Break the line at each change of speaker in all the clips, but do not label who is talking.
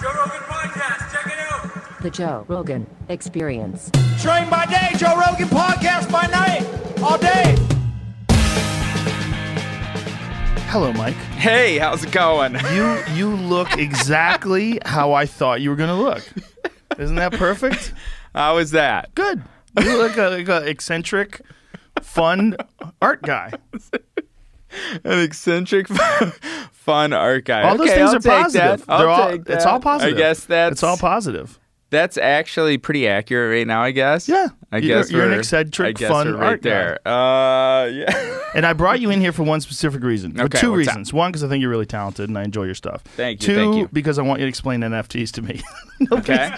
Joe Rogan Podcast, check it out.
The Joe Rogan Experience.
Train by day, Joe Rogan Podcast by night, all day.
Hello, Mike.
Hey, how's it going?
You look exactly how I thought you were going to look. Isn't that perfect?
How is that?
Good. You look like an eccentric, fun art guy.
An eccentric, fun art guy.
All those things
I'll
are
take
positive.
that.
It's all positive.
I guess
it's all positive.
That's actually pretty accurate right now, I guess.
Yeah.
I guess
you're an eccentric, fun
right
art
there.
guy.
Yeah.
And I brought you in here for one specific reason. For
Okay,
two
what's
reasons.
that?
One, because I think you're really talented and I enjoy your stuff.
Thank you.
Two,
Thank you.
because I want you to explain NFTs to me.
Okay.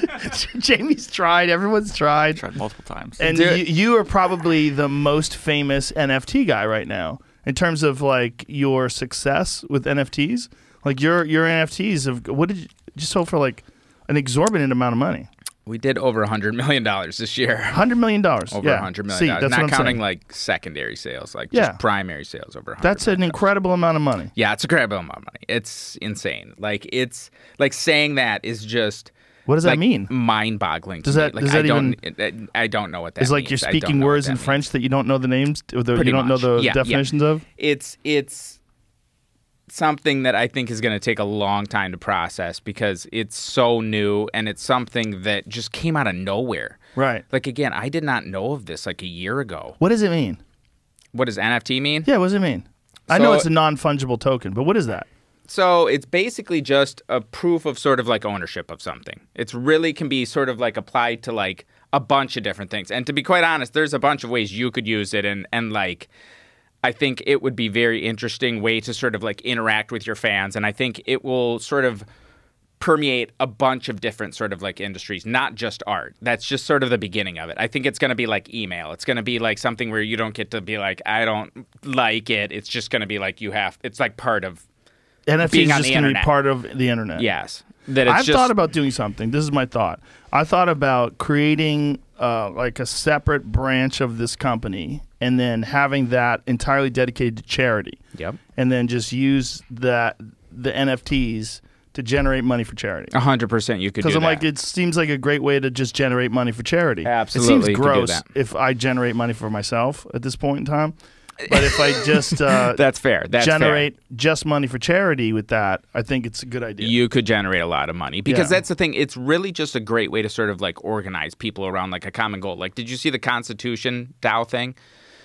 Jamie's tried. Everyone's tried.
Tried multiple times.
And you are probably the most famous NFT guy right now in terms of like your success with NFTs. Like your NFTs of what did you just sold for like an exorbitant amount of money?
We did over $100 million this year.
$100 million.
Over
yeah.
$100 million.
See, that's
Not
what I'm
counting
saying.
like secondary sales, like
Yeah.
just primary sales over $100
That's an
million.
incredible amount of money.
Yeah, it's a incredible amount of money. It's insane. Like it's like saying that is just.
What does that mean?
Mind-boggling.
Does
to
that-
me. Like,
does that
I don't know what that
It's like
means.
you're
I don't
speaking
know what
words
that
in
means.
French that you don't know the names, or you
Pretty
don't know
much.
the
Yeah,
definitions of?
It's something that I think is going to take a long time to process because it's so new and it's something that just came out of nowhere.
Right.
Like, again, I did not know of this like a year ago.
What does it mean?
What does NFT mean?
Yeah, what does it mean? I know it's a non-fungible token, but what is that?
So it's basically just a proof of sort of like ownership of something. It's really can be sort of like applied to like a bunch of different things. And to be quite honest, there's a bunch of ways you could use it and like I think it would be very interesting way to sort of like interact with your fans. And I think it will sort of permeate a bunch of different sort of like industries, not just art. That's just sort of the beginning of it. I think it's going to be like email. It's going to be like something where you don't get to be like, I don't like it. It's just going to be like it's like part of
NFT
being
is
on
just
the
going to be
internet.
part of the internet.
Yes. That it's
I've
just,
thought about doing something. This is my thought. I thought about creating like a separate branch of this company and then having that entirely dedicated to charity.
Yep.
And then just use the NFTs to generate money for charity.
100% you could do
Because I'm
that.
like, it seems like a great way to just generate money for charity.
Absolutely,
It
you
seems
could do
gross
that.
if I generate money for myself at this point in time. But if I just
That's fair. That's
generate just money for charity with that, I think it's a good idea.
fair. You could generate a lot of money because
Yeah.
that's the thing. It's really just a great way to sort of like organize people around like a common goal. Like, did you see the Constitution DAO thing?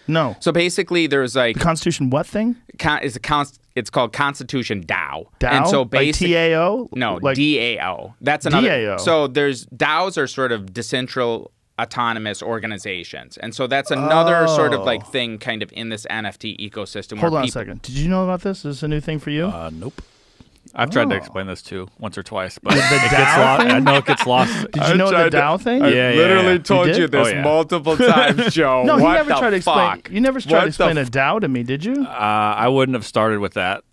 No.
So basically, there's like
The Constitution what thing?
it's called Constitution DAO.
DAO?
And so
like
basically,
TAO?
no,
like,
DAO. That's another.
DAO.
So there's DAOs are sort of decentralized autonomous organizations, and so that's another sort of like thing kind of in this NFT ecosystem.
Hold
where
on a
people,
second. Did you know about this? Is this a new thing for you?
Nope. I've tried to
Oh.
explain this too once or twice, but
The
it gets
DAO
lost.
thing?
I know it gets lost.
Did you know the DAO thing?
Yeah,
literally
yeah.
told
You
you
did?
this
Oh, yeah.
multiple times, Joe.
No, he
What
never
the
tried to explain.
fuck?
You never tried
What
to explain
the
a DAO to me, did you?
I wouldn't have started with that.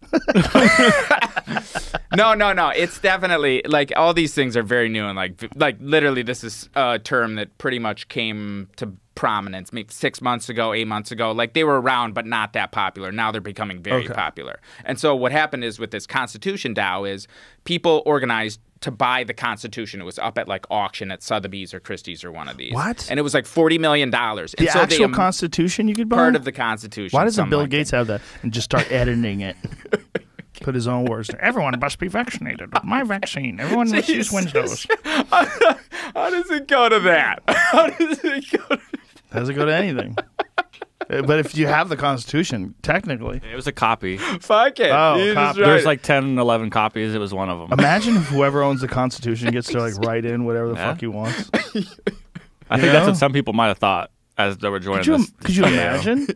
No. It's definitely like all these things are very new and like literally this is a term that pretty much came to prominence maybe 6 months ago, 8 months ago. Like they were around, but not that popular. Now they're becoming very popular. And so what happened is with this Constitution DAO is people organized to buy the Constitution. It was up at like auction at Sotheby's or Christie's or one of these.
What?
And it was like $40 million. And
The
so
actual
they,
Constitution you could buy?
part of the Constitution.
Why doesn't
something
Bill
like
Gates have that and just start editing it? Put his own words there. Everyone must be vaccinated with my vaccine. Everyone must use Windows.
How does it go to that? How does it go to
Doesn't go to anything. But if you have the Constitution, technically.
It was a copy.
Fuck it.
Oh,
You just
copy.
write
There's
it.
like 10, 11 copies. It was one of them.
Imagine if whoever owns the Constitution gets to like write in whatever the
Yeah.
fuck he wants.
I think
Yeah.
that's what some people might have thought as they were joining this.
Could you imagine?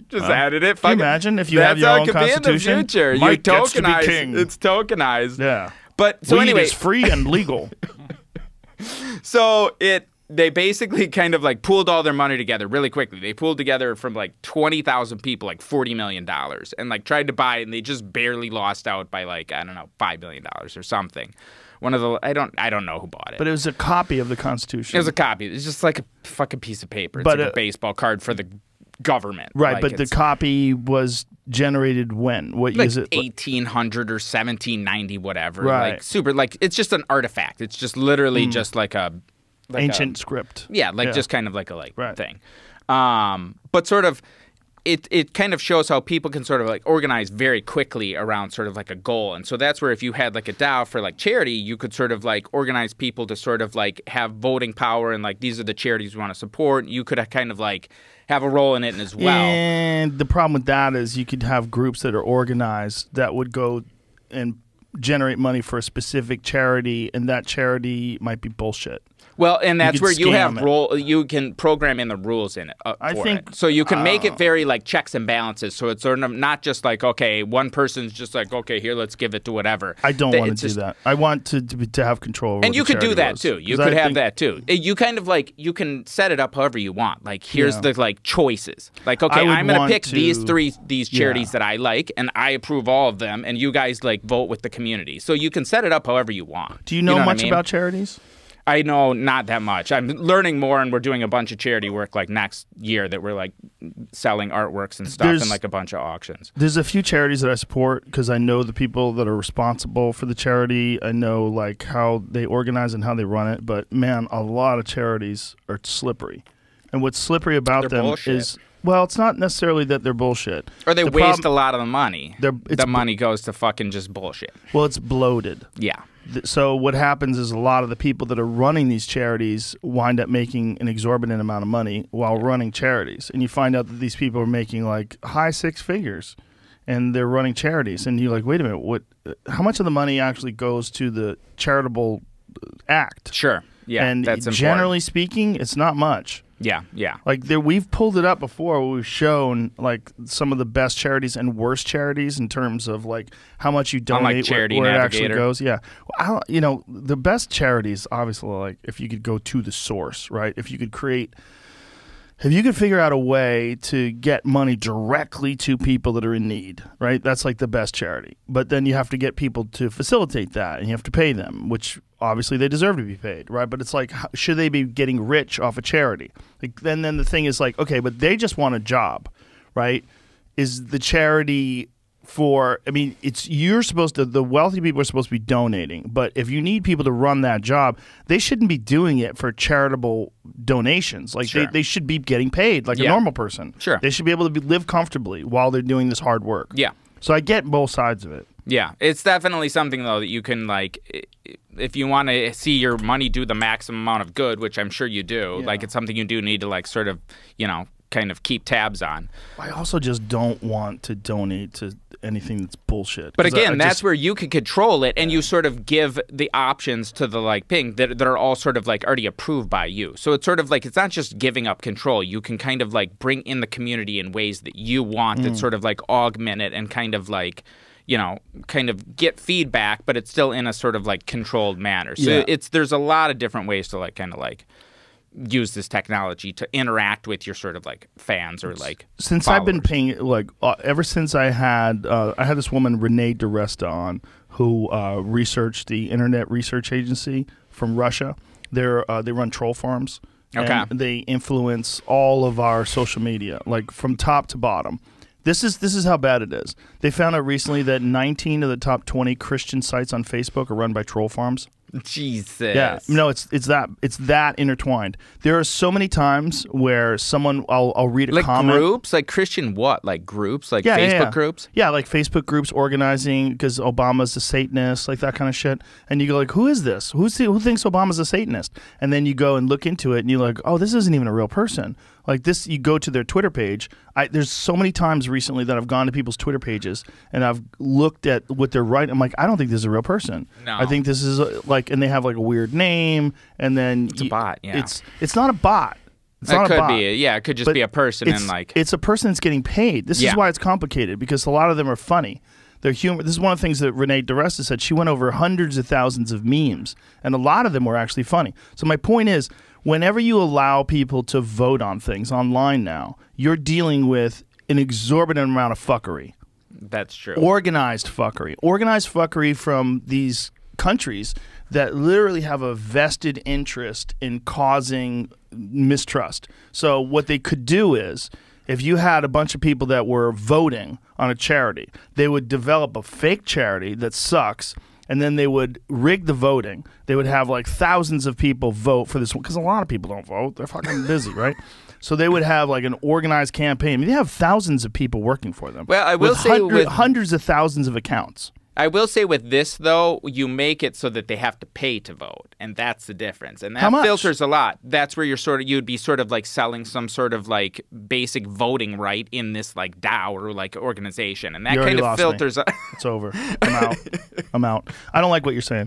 Just added it.
Can you imagine if you
That's
have your
how
own
it could be in the
Constitution?
future.
Mike
you
gets to be
tokenize.
king.
It's tokenized.
Yeah.
But so
Weed
anyway,
is free and legal.
so they basically kind of like pooled all their money together really quickly. They pooled together from like 20,000 people, like $40 million, and like tried to buy it, and they just barely lost out by like, I don't know, $5 million or something. One of the I don't know who bought it.
But it was a copy of the Constitution.
It was a copy. It's just like a fucking piece of paper. It's
But
like a baseball card for the government.
Right,
Like,
but the
it's-
copy was generated when? What
like
is it?
1800 or 1790, whatever.
Right.
Like super. Like it's just an artifact. It's just literally just like a
Ancient script.
Yeah, just kind of like a
Right.
thing. But sort of. It kind of shows how people can sort of like organize very quickly around sort of like a goal. And so that's where if you had like a DAO for like charity, you could sort of like organize people to sort of like have voting power and like these are the charities we want to support. You could kind of like have a role in it as well.
And the problem with that is you could have groups that are organized that would go and generate money for a specific charity, and that charity might be bullshit.
Well, and that's
could
where you have
scam
you can program in the rules in it.
I
for
think-
it. So you can make it very like checks and balances. So it's sort of not just like okay, one person's just like okay, here let's give it to whatever.
I don't want
It's
to do
just-
that. I want to have control over
And
what
you
the
could do
charity
that
was.
too. You
'Cause
could
I
have
think-
that too. You kind of like you can set it up however you want. Like here's
Yeah.
the like choices. Like
I
okay,
would
I'm going
want
to pick
to-
these charities that I like, and I approve all of them, and you guys like vote with the community. So you can set it up however you want.
Do you know
what I
much
mean?
about charities?
I know not that much. I'm learning more, and we're doing a bunch of charity work like next year that we're like selling artworks and stuff
There's-
and like a bunch of auctions.
There's a few charities that I support because I know the people that are responsible for the charity. I know like how they organize and how they run it. But man, a lot of charities are slippery. And what's slippery about
They're
them
bullshit.
is, well, it's not necessarily that they're bullshit.
Or they
The
waste
problem-
a lot of the money.
it's
The money goes to fucking just bullshit.
Well, it's bloated.
Yeah.
So what happens is a lot of the people that are running these charities wind up making an exorbitant amount of money while running charities. And you find out that these people are making like high six figures and they're running charities. And you're like, wait a minute, how much of the money actually goes to the charitable act?
Sure. Yeah.
And
that's important.
generally speaking, it's not much.
Yeah. Yeah.
Like we've pulled it up before. Where we've shown like some of the best charities and worst charities in terms of like how much you donate,
Charity
where it actually
Navigator.
goes. Yeah, the best charities obviously like if you could go to the source, right? If you could figure out a way to get money directly to people that are in need, right? That's like the best charity. But then you have to get people to facilitate that, and you have to pay them, which obviously they deserve to be paid, right? But it's like, should they be getting rich off a charity? Like, then the thing is like, okay, but they just want a job, right? Is the charity for? I mean, the wealthy people are supposed to be donating, but if you need people to run that job, they shouldn't be doing it for charitable donations. Like
Sure.
they should be getting paid like a
Yeah.
normal person.
Sure.
They should be able to live comfortably while they're doing this hard work.
Yeah.
So I get both sides of it.
Yeah. It's definitely something though that you can like if you want to see your money do the maximum amount of good, which I'm sure you do,
Yeah.
like it's something you do need to like sort of, kind of keep tabs on.
I also just don't want to donate to anything that's bullshit.
But
'Cause
again,
I
that's
just-
where you can control it, and you sort of give the options to the like ping that are all sort of like already approved by you. So it's sort of like it's not just giving up control. You can kind of like bring in the community in ways that you want that sort of like augment it and kind of like kind of get feedback, but it's still in a sort of like controlled manner. So
Yeah.
there's a lot of different ways to like kind of like use this technology to interact with your sort of like fans or like
since I've been
followers.
paying like ever since I had this woman Renee DiResta on who researched the Internet Research Agency from Russia. They run troll farms.
Okay.
And they influence all of our social media, like from top to bottom. This is how bad it is. They found out recently that 19 of the top 20 Christian sites on Facebook are run by troll farms.
Jesus.
Yeah, no, it's that intertwined. There are so many times where I'll read a
Like
comment.
groups, like Christian what? Like groups, like
Yeah,
Facebook
yeah.
groups.
Yeah, like Facebook groups organizing because Obama's a Satanist, like that kind of shit. And you go like, who is this? Who thinks Obama's a Satanist? And then you go and look into it, and you're like, oh, this isn't even a real person. Like this, you go to their Twitter page. There's so many times recently that I've gone to people's Twitter pages and I've looked at what they're writing. I'm like, I don't think this is a real person.
No.
I think this is and they have like a weird name, and then
It's a bot, yeah.
It's not a bot. It's
It
not a
could
bot.
be. Yeah, it could just
But
be a person and like.
it's a person that's getting paid. This
Yeah.
is why it's complicated because a lot of them are funny. They're humor. This is one of the things that Renee DiResta said. She went over hundreds of thousands of memes, and a lot of them were actually funny. So my point is, whenever you allow people to vote on things online now, you're dealing with an exorbitant amount of fuckery.
That's true.
Organized fuckery from these countries that literally have a vested interest in causing mistrust. So what they could do is if you had a bunch of people that were voting on a charity, they would develop a fake charity that sucks, and then they would rig the voting. They would have like thousands of people vote for this one, because a lot of people don't vote. They're fucking busy, right? So they would have like an organized campaign. I mean, they have thousands of people working for them.
Well, I will
with
say
hundreds of thousands of accounts.
I will say with this, though, you make it so that they have to pay to vote, and that's the difference. And
How
that
much?
filters a lot. That's where you'd be sort of like selling some sort of like basic voting right in this like DAO or like organization, and that
You already
kind of
lost me.
filters.
It's over. I'm out. I'm out. I don't like what you're saying.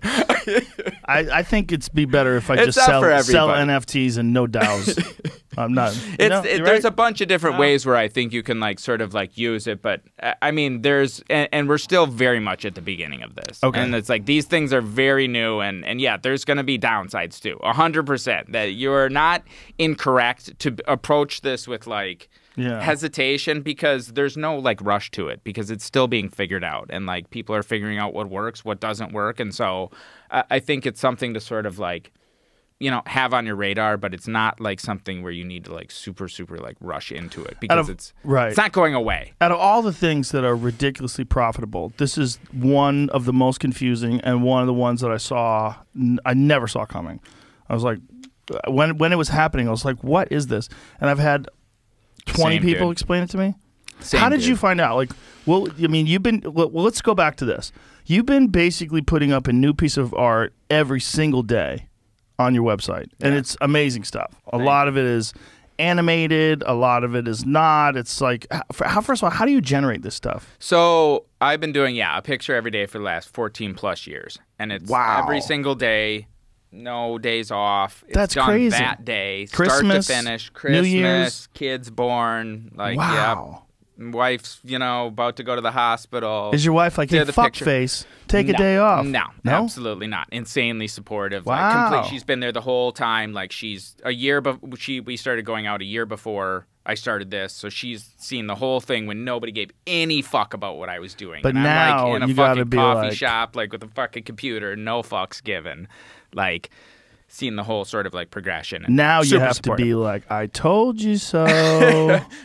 I think it'd be better if I
It's
just
not
sell
for everybody.
NFTs and no DAOs. I'm not.
There's
right.
a bunch of different ways where I think you can like sort of like use it, but I mean, and we're still very much at the beginning of this.
Okay.
And it's like these things are very new, and yeah, there's going to be downsides too. 100% that you're not incorrect to approach this with like hesitation, because there's no like rush to it, because it's still being figured out, and like people are figuring out what works, what doesn't work, and so I think it's something to sort of like, you know, have on your radar, but it's not like something where you need to like super like rush into it, because it's not going away.
Out of all the things that are ridiculously profitable, this is one of the most confusing and one of the ones that I never saw coming. I was like, when it was happening, I was like, what is this? And I've had 20 people explain it to me. How did you find out? Like, well, I mean, let's go back to this. You've been basically putting up a new piece of art every single day on your website, and it's amazing stuff. A lot of it is animated, a lot of it is not. It's like, first of all, how do you generate this stuff?
So I've been doing a picture every day for the last 14 plus years, and it's every single day, no days off. It's
That's
done
crazy.
that day,
Christmas,
start to finish.
New Year's.
Christmas, kids born, like
Wow.
wife's about to go to the hospital.
Is your wife like, hey, fuckface, take a day off?
No, absolutely not. Insanely supportive. Like, she's been there the whole time. Like, she's a year, but we started going out a year before I started this, so she's seen the whole thing when nobody gave any fuck about what I was doing.
But
and
now
I'm like in
you
a
gotta
fucking
be
coffee
like-
shop, like with a fucking computer, no fucks given. Like, seen the whole sort of like progression. And
Now you
super
have
supportive.
to be like, I told you so.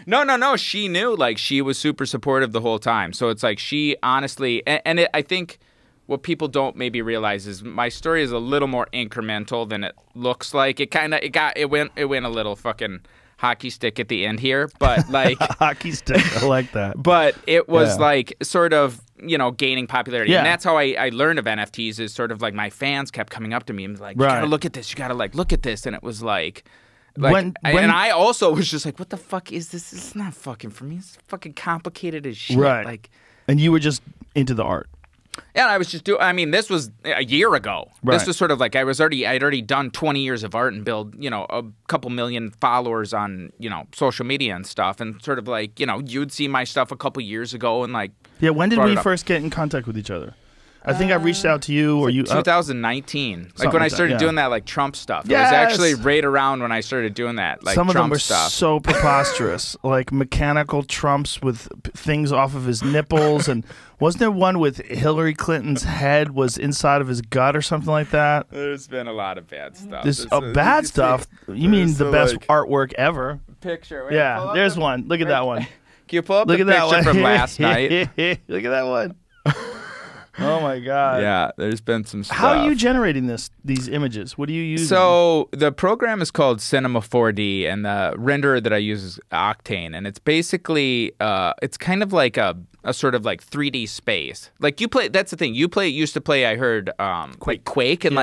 No. She knew. Like, she was super supportive the whole time. So it's like she honestly, I think what people don't maybe realize is my story is a little more incremental than it looks like. It went a little fucking hockey stick at the end here, but like
hockey stick. I like that.
But it was like sort of, gaining popularity.
Yeah.
And that's how I learned of NFTs, is sort of like my fans kept coming up to me and like, you gotta look at this. You gotta like look at this. And it was like and I also was just like, what the fuck is this? This is not fucking for me. It's fucking complicated as shit.
Right.
Like,
and you were just into the art.
yeah, I was just this was a year ago.
Right.
This was sort of like I'd already done 20 years of art and build, a couple million followers on, social media and stuff. And sort of like, you'd see my stuff a couple years ago and like.
Yeah, when did
brought
we
it up.
first get in contact with each other? I think I reached out to you, or you.
2019,
something
when I
like that,
started
yeah.
doing that like Trump stuff.
Yes!
It was actually right around when I started doing that like
Some of
Trump
them were
stuff.
so preposterous, like mechanical Trumps with things off of his nipples, and wasn't there one with Hillary Clinton's head was inside of his gut or something like that?
There's been a lot of bad stuff.
This bad stuff. You mean the best artwork ever?
Picture? Wait, pull
Yeah,
up
there's
the-
one. Look at that one.
Can you pull up
Look
the
at that
picture
one
from last night?
Look at that one. Oh my God.
Yeah, there's been some stuff.
How are you generating these images? What do you use?
So the program is called Cinema 4D, and the renderer that I use is Octane, and it's basically it's kind of like a sort of like 3D space. Like you play. That's the thing. Used to play. I heard Quake, and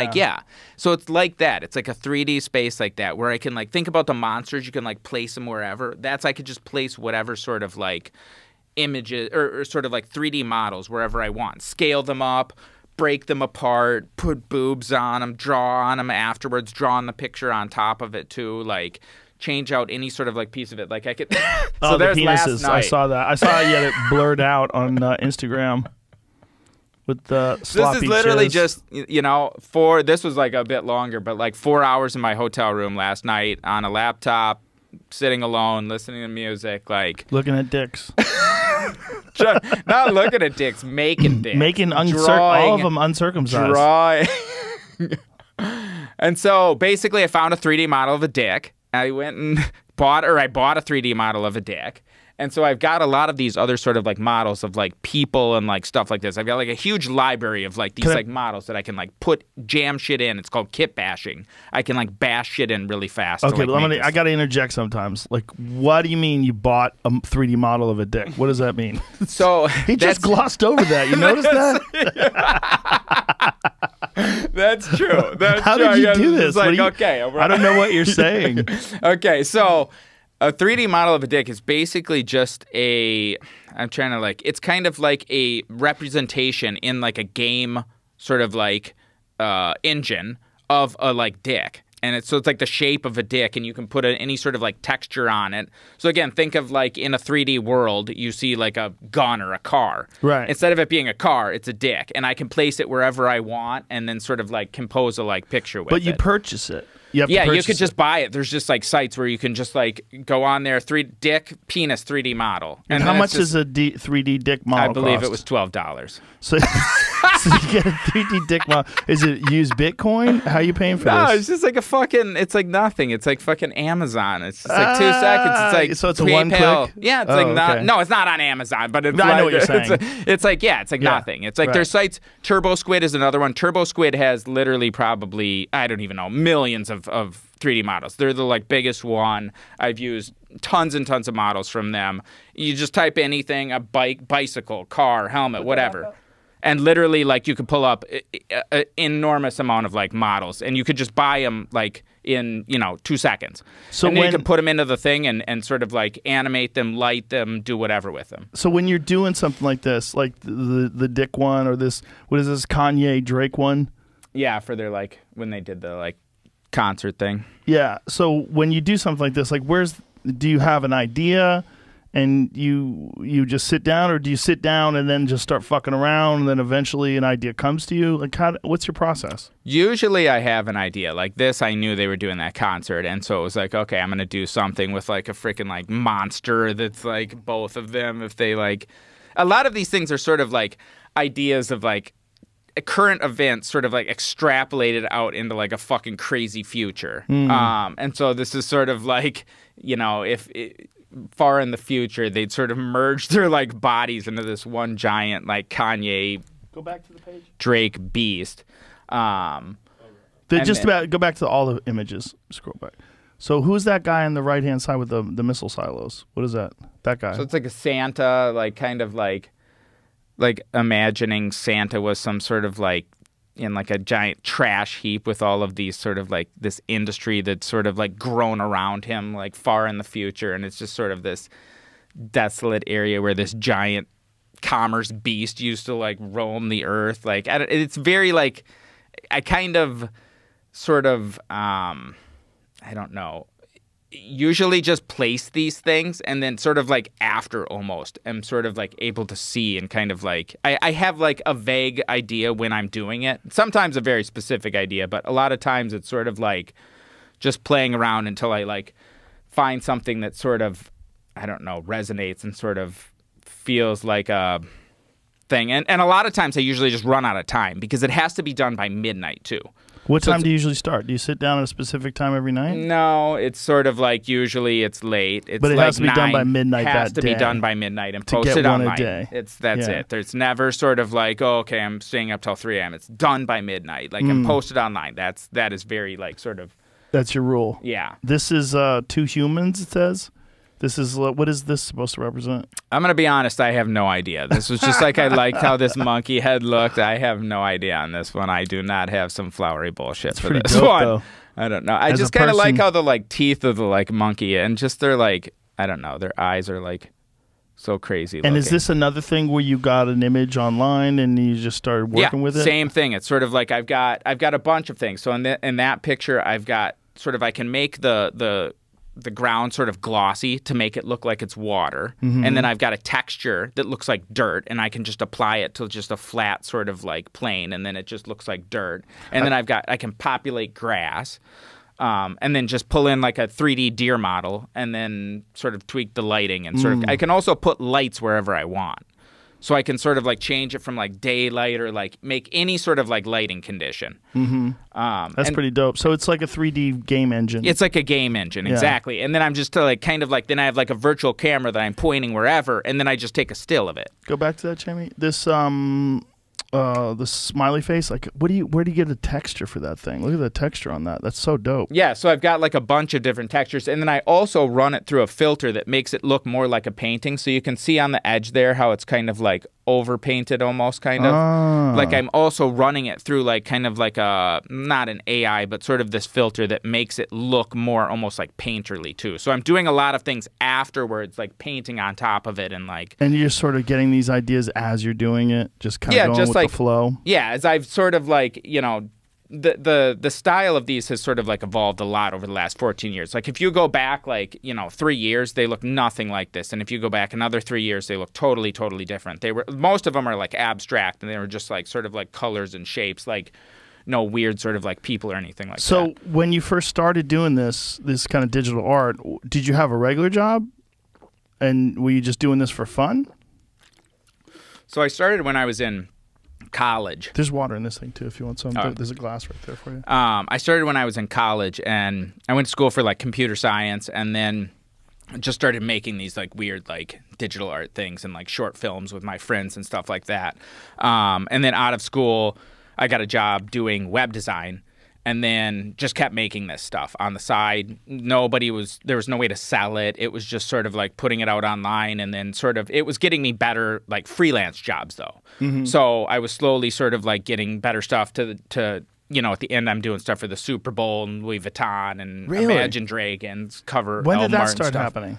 So it's like that. It's like a 3D space like that, where I can like think about the monsters. You can like place them wherever. I could just place whatever sort of like images or sort of like 3D models wherever I want, scale them up, break them apart, put boobs on them, draw on them afterwards, draw on the picture on top of it too, like change out any sort of like piece of it. Like I could. So
the
there's last
penises.
night.
I saw that. I saw you had it blurred out on Instagram with the sloppy
This is literally
jizz.
just this was like a bit longer, but like 4 hours in my hotel room last night on a laptop, sitting alone, listening to music, like
looking at dicks.
not looking at dicks, making dicks,
Making all
drawing,
of them uncircumcised.
drawing. And so basically I found a 3D model of a dick. I went and bought a 3D model of a dick. And so I've got a lot of these other sort of like models of like people and like stuff like this. I've got like a huge library of like these like models that I can like jam shit in. It's called kit bashing. I can like bash shit in really fast.
Okay,
to, like,
but I got to interject sometimes. Like, what do you mean you bought a 3D model of a dick? What does that mean?
So
he just glossed over that. You notice that?
That's true. That's
How
true.
did you do this?
Like, okay,
I don't know what you're saying.
Okay, so a 3D model of a dick is basically just I'm trying to like, it's kind of like a representation in like a game sort of like engine of a like dick. And so it's like the shape of a dick, and you can put any sort of like texture on it. So again, think of like in a 3D world, you see like a gun or a car.
Right.
Instead of it being a car, it's a dick, and I can place it wherever I want, and then sort of like compose a like picture with it.
But you purchase it. You
could just buy it. There's just like sites where you can just like go on there, dick penis 3D model.
And how much is a 3D dick model?
I believe
cost?
it was $12.
So, so you get a 3D dick model. Is it use Bitcoin? How are you paying for this?
No, it's just like it's like nothing. It's like fucking Amazon. It's just like 2 seconds. It's like
so it's
PayPal.
a one click.
Yeah, it's no, it's not on Amazon, but it's
no,
like,
I know what you're saying.
It's like nothing. It's like there's sites. Turbo Squid is another one. Turbo Squid has literally probably, I don't even know, millions of 3D models. They're the like biggest one. I've used tons and tons of models from them. You just type anything, a bike, bicycle, car, helmet, whatever. And literally like you could pull up an enormous amount of like models, and you could just buy them like in 2 seconds. So and then you can put them into the thing and sort of like animate them, light them, do whatever with them.
So when you're doing something like this, like the dick one or this, what is this Kanye Drake one?
Yeah, for their like when they did the like concert thing.
Yeah. So when you do something like this, like do you have an idea and you just sit down, or do you sit down and then just start fucking around and then eventually an idea comes to you? Like what's your process?
Usually I have an idea. Like this, I knew they were doing that concert, and so it was like, okay, I'm going to do something with like a freaking like monster that's like both of them. If they like, a lot of these things are sort of like ideas of like current events sort of like extrapolated out into like a fucking crazy future. And so this is sort of like, if far in the future they'd sort of merge their like bodies into this one giant like Kanye
go back to the page
Drake beast.
Go back to all the images. Scroll back. So who's that guy on the right hand side with the missile silos? What is that? That guy.
So it's like a Santa, like kind of like imagining Santa was some sort of like in like a giant trash heap with all of these sort of like this industry that's sort of like grown around him like far in the future, and it's just sort of this desolate area where this giant commerce beast used to like roam the earth. Like it's very like I kind of sort of I don't know, usually just place these things, and then sort of like after almost I'm sort of like able to see and kind of like I have like a vague idea when I'm doing it. Sometimes a very specific idea, but a lot of times it's sort of like just playing around until I like find something that sort of, I don't know, resonates and sort of feels like a thing. And a lot of times I usually just run out of time because it has to be done by midnight too.
What time do you usually start? Do you sit down at a specific time every night?
No, it's sort of like usually it's late. It's
but it
like
has to be done by midnight that day.
Has to be done by midnight and
to
posted
get one
online.
A day.
That's it. There's never sort of like, oh, okay, I'm staying up till 3 a.m. It's done by midnight. Like and posted online. That is very like sort of.
That's your rule.
Yeah.
This is 2 humans. It says. This is what is this supposed to represent?
I'm gonna be honest. I have no idea. This was just like I liked how this monkey head looked. I have no idea on this one. I do not have some flowery bullshit
it's
for this
dope,
one.
Though.
I don't know. I just kind of like how the like teeth of the like monkey and just their like I don't know. Their eyes are like so crazy.
And
looking.
is this another thing where you got an image online and you just started working with it?
Same thing. It's sort of like I've got a bunch of things. So in that picture, I've got sort of I can make the ground sort of glossy to make it look like it's water. And then I've got a texture that looks like dirt, and I can just apply it to just a flat sort of like plane, and then it just looks like dirt. And then I can populate grass, and then just pull in like a 3D deer model and then sort of tweak the lighting and sort of I can also put lights wherever I want. So I can sort of like change it from like daylight or like make any sort of like lighting condition.
That's pretty dope. So it's like a 3D game engine.
It's like a game engine, exactly. And then I'm just like kind of like, then I have like a virtual camera that I'm pointing wherever, and then I just take a still of it.
Go back to that, Jamie. This the smiley face, like where do you get a texture for that thing? Look at the texture on that. That's so dope.
Yeah, so I've got like a bunch of different textures, and then I also run it through a filter that makes it look more like a painting. So you can see on the edge there how it's kind of like over painted almost, kind of. Like I'm also running it through like kind of like a, not an AI, but sort of this filter that makes it look more almost like painterly too. So I'm doing a lot of things afterwards, like painting on top of it and like.
And you're sort of getting these ideas as you're doing it, just kind of going with the flow.
Yeah, as I've sort of like, you know, the style of these has sort of like evolved a lot over the last 14 years. Like if you go back like, you know, 3 years, they look nothing like this. And if you go back another 3 years, they look totally, totally different. Most of them are like abstract, and they were just like sort of like colors and shapes, like no weird sort of like people or anything like that.
So when you first started doing this kind of digital art, did you have a regular job? And were you just doing this for fun?
So I started when I was in college.
There's water in this thing too if you want some.
Oh.
There's a glass right there for you.
I started when I was in college, and I went to school for like computer science, and then just started making these like weird like digital art things and like short films with my friends and stuff like that. And then out of school, I got a job doing web design, and then just kept making this stuff on the side. There was no way to sell it. It was just sort of like putting it out online, and then sort of, it was getting me better like freelance jobs though. So I was slowly sort of like getting better stuff to you know, at the end I'm doing stuff for the Super Bowl and Louis Vuitton and Imagine Dragons cover.
When did that
Martin
start
stuff.
happening?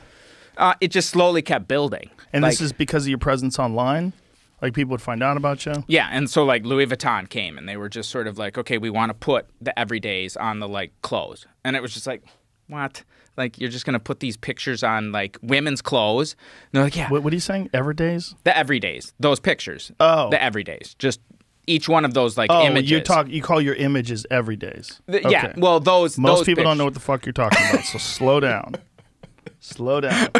It just slowly kept building.
And
like,
this is because of your presence online? Like people would find out about you?
Yeah, and so like Louis Vuitton came, and they were just sort of like, okay, we want to put the everydays on the like clothes. And it was just like, what? Like you're just going to put these pictures on like women's clothes? And they're like, yeah.
What are you saying? Everydays?
The everydays. Those pictures.
Oh.
The everydays. Just each one of those like images.
You call your images everydays.
Yeah, well
Most
those
people don't know what the fuck you're talking about, so slow down. Slow down.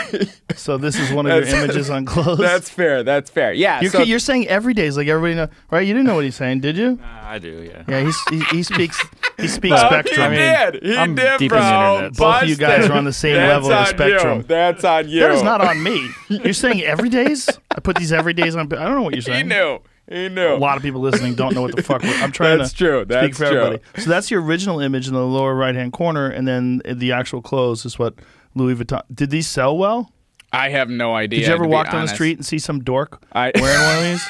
So this is one of your images on clothes?
That's fair. That's fair. Yeah.
You're saying everydays like everybody know, right? You didn't know what he's saying, did you?
I do, yeah.
Yeah, he speaks spectrum.
He did.
I'm
did,
deep in
bro.
the internet.
Both of you guys are on the same level of the spectrum.
That's on you.
That is not on me. You're saying everydays? I put these everydays on. I don't know what you're saying.
He knew.
A lot of people listening don't know what the fuck. I'm trying
That's
to
true.
speak
That's
for
true.
everybody. So that's your original image in the lower right-hand corner, and then the actual clothes is what Louis Vuitton. Did these sell well?
I have no idea.
Did you ever
to be
walk down the
honest.
street and see some dork
I-
wearing one of these?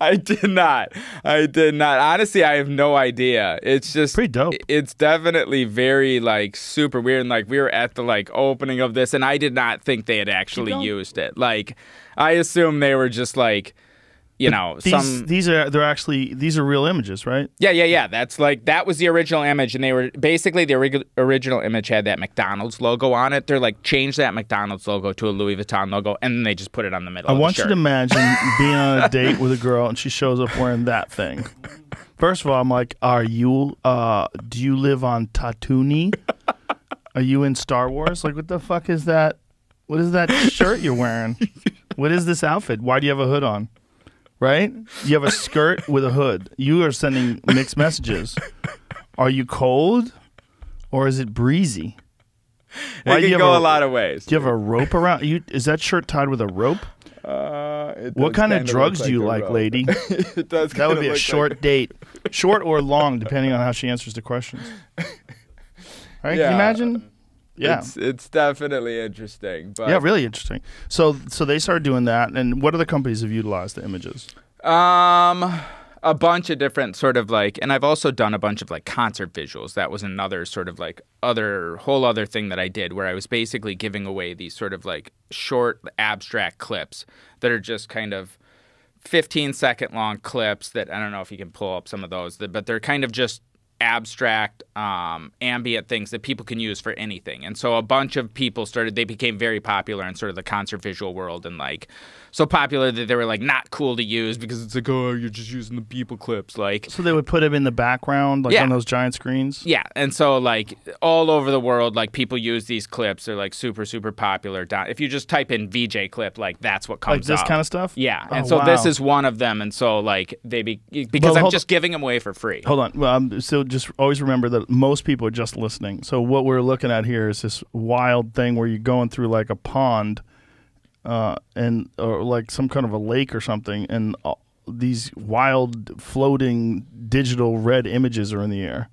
I did not. Honestly, I have no idea. It's just
Pretty dope.
It's definitely very like super weird. And like we were at the like opening of this, and I did not think they had actually used it. Like I assumed they were just like, you know,
These are real images, right?
Yeah. That's like, that was the original image, and they were basically the original image had that McDonald's logo on it. They're like, change that McDonald's logo to a Louis Vuitton logo, and then they just put it on the middle.
I
of the
want you
shirt.
to imagine being on a date with a girl and she shows up wearing that thing. First of all, I'm like, do you live on Tatooine? Are you in Star Wars? Like, what the fuck is that? What is that shirt you're wearing? What is this outfit? Why do you have a hood on? Right? You have a skirt with a hood. You are sending mixed messages. Are you cold or is it breezy?
It can go a lot of ways.
Do you have a rope around you? Is that shirt tied with a rope? What kind of drugs do you like, lady?
It does.
That would be a short date. Short or long, depending on how she answers the questions. Right? Can you imagine? Yeah.
It's definitely interesting. But
Yeah, really interesting. So they started doing that, and what other companies have utilized the images?
A bunch of different sort of like, and I've also done a bunch of like concert visuals. That was another sort of like whole other thing that I did, where I was basically giving away these sort of like short abstract clips that are just kind of 15-second long clips that, I don't know if you can pull up some of those, but they're kind of just abstract, ambient things that people can use for anything. And so a bunch of people they became very popular in sort of the concert visual world, and like so popular that they were like not cool to use because it's like, oh, you're just using the Beeple clips. Like,
So they would put him in the background, like on those giant screens?
Yeah. And so like all over the world, like people use these clips. They're like super, super popular. If you just type in VJ clip, like that's what comes up.
Like this kind of stuff?
Yeah.
Oh,
And so
wow.
this is one of them. And so like because I'm just giving them away for free.
Hold on. Well, so just always remember that most people are just listening. So what we're looking at here is this wild thing where you're going through like a pond or like some kind of a lake or something, and these wild floating digital red images are in the air.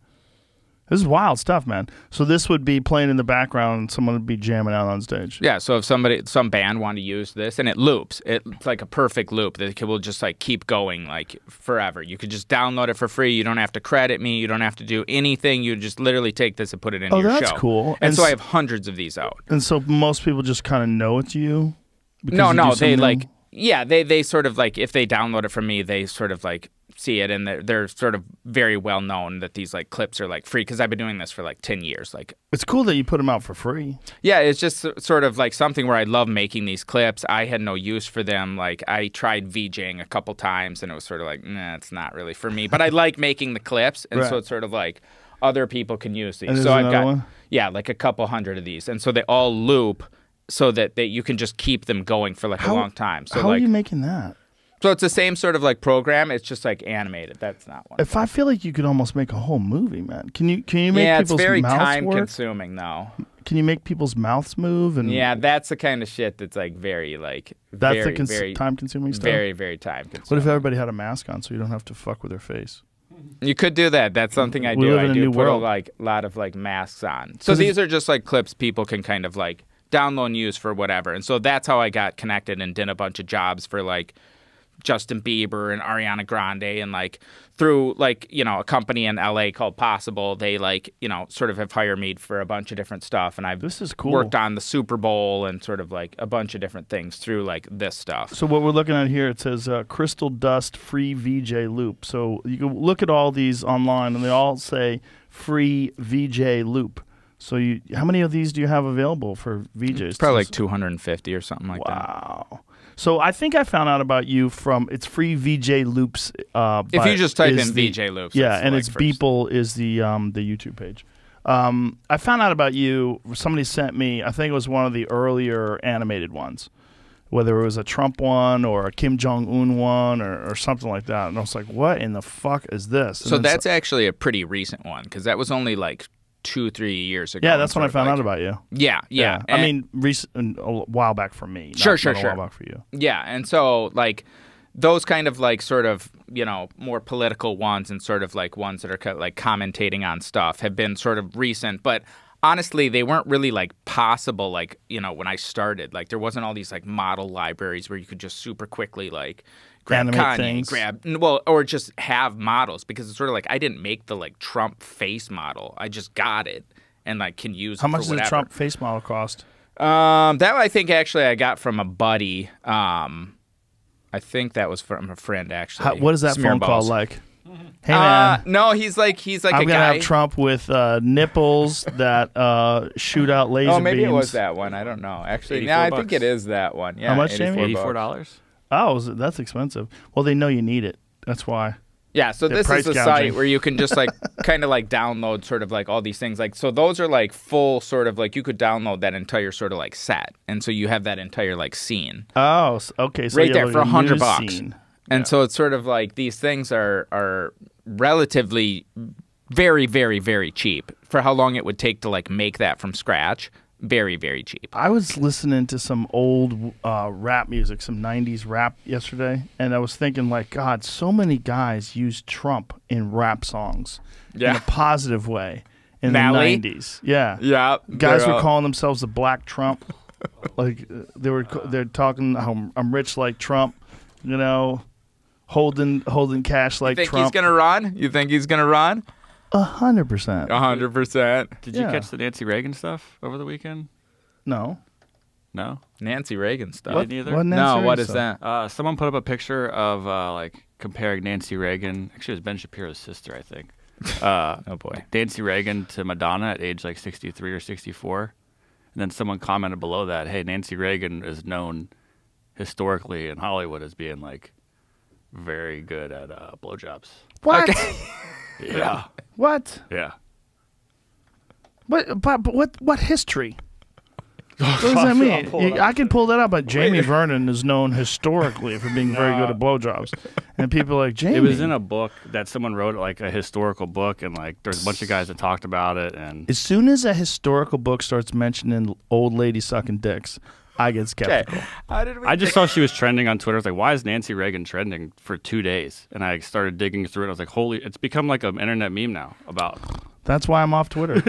This is wild stuff, man. So this would be playing in the background and someone would be jamming out on stage.
Yeah, so if some band wanted to use this, and it loops, it's like a perfect loop that will just like keep going like forever. You could just download it for free. You don't have to credit me. You don't have to do anything. You just literally take this and put it into your show.
Oh, that's cool.
And so I have hundreds of these out.
And so most people just kind of know it's you?
No, they like, yeah, they sort of like, if they download it from me, they sort of like see it, and they're sort of very well known that these like clips are like free, because I've been doing this for like 10 years. Like,
it's cool that you put them out for free.
Yeah, it's just sort of like something where I love making these clips. I had no use for them. Like, I tried VJing a couple times, and it was sort of like, nah, it's not really for me. But I like making the clips, and so it's sort of like other people can use these.
And
so I've got
one?
like a couple hundred of these, and so they all loop so that you can just keep them going for like a long time. So
how
like,
are you making that?
So it's the same sort of like program. It's just like animated. That's not one.
I feel like you could almost make a whole movie, man. Can you make
yeah,
people's
it's very
mouths
time
work?
consuming though.
Can you make people's mouths move? And
yeah, that's the kind of shit that's like very like
that's
very,
the
very
time consuming stuff.
Very, very time consuming.
What if everybody had a mask on so you don't have to fuck with their face?
You could do that. That's something I
We
do.
live in
I
a
do
new
put
world.
a lot of like masks on. So these are just like clips people can kind of like download and use for whatever. And so that's how I got connected and did a bunch of jobs for like Justin Bieber and Ariana Grande, and like through like, you know, a company in LA called Possible. They like, you know, sort of have hired me for a bunch of different stuff, and I've
This is cool.
worked on the Super Bowl and sort of like a bunch of different things through like this stuff.
So what we're looking at here, it says Crystal Dust Free VJ Loop. So you can look at all these online, and they all say Free VJ Loop. So how many of these do you have available for VJs?
It's probably like 250 or something like that.
Wow. So I think I found out about you from it's Free VJ Loops.
If you just type in VJ Loops,
yeah, and
like
it's
first.
Beeple is the YouTube page. I found out about you. Somebody sent me. I think it was one of the earlier animated ones, whether it was a Trump one or a Kim Jong Un one or something like that. And I was like, "What in the fuck is this?" And
So that's actually a pretty recent one, because that was only like 2-3 years ago.
yeah, that's when I found out about you.
Yeah.
I mean, recent, a while back for me.
Sure.
Not a while back for you.
Yeah, and so like those kind of like sort of, you know, more political ones and sort of like ones that are like commentating on stuff have been sort of recent, but honestly, they weren't really like possible. Like, you know, when I started, like there wasn't all these like model libraries where you could just super quickly like grab
Animate
Kanye,
things.
or just have models, because it's sort of like I didn't make the like Trump face model. I just got it and like can use
How
it
much
for
does
whatever.
a Trump face model cost?
That I think actually I got from a buddy. I think that was from a friend actually.
What is that phone call
Smearballs.
like? Hey man,
No, he's like
I'm
a
gonna
guy.
have Trump with nipples that shoot out laser beams.
Oh, maybe it was that one. I don't know. Actually, no, I think
$84.
it is that one. Yeah,
How much, Jamie?
$84.
Oh, that's expensive. Well, they know you need it. That's why.
Yeah, so
They're
this
price
is a
gouging.
site where you can just like kind of like download sort of like all these things. Like, so those are like full sort of like you could download that entire sort of like set, and so you have that entire like scene
Oh, okay. So
right
you
there
have
for
a
$100.
news scene.
And so it's sort of like these things are relatively very, very, very cheap for how long it would take to like make that from scratch. Very, very cheap.
I was listening to some old rap music, some 90s rap yesterday, and I was thinking, like, God, so many guys use Trump in rap songs in
Yeah.
a positive way in
Mally?
the 90s. Yeah.
Yeah,
Guys were calling themselves the Black Trump. Like, they're talking how I'm rich like Trump, you know, holding cash like
Think
Trump.
he's gonna run? You think he's gonna run?
100%.
100%.
Did you
Yeah.
catch the Nancy Reagan stuff over the weekend?
No.
No?
Nancy Reagan stuff.
What? Didn't either?
What
No,
Nancy
what
Reagan
is
stuff?
that?
Someone put up a picture of like comparing Nancy Reagan. Actually, it was Ben Shapiro's sister, I think.
Oh boy.
Nancy Reagan to Madonna at age like 63 or 64. And then someone commented below that, hey, Nancy Reagan is known historically in Hollywood as being like very good at blowjobs.
What?
Yeah.
What?
Yeah.
But what history? What does that mean? I can pull that up, but Jamie Vernon is known historically for being very good at blowjobs. And people are like, Jamie.
It was in a book that someone wrote, like a historical book, and like there's a bunch of guys that talked about it. And
as soon as a historical book starts mentioning old ladies sucking dicks, I get skeptical.
I just saw she was trending on Twitter. I was like, why is Nancy Reagan trending for 2 days? And I started digging through it. I was like, holy, it's become like an internet meme now about.
That's why I'm off Twitter.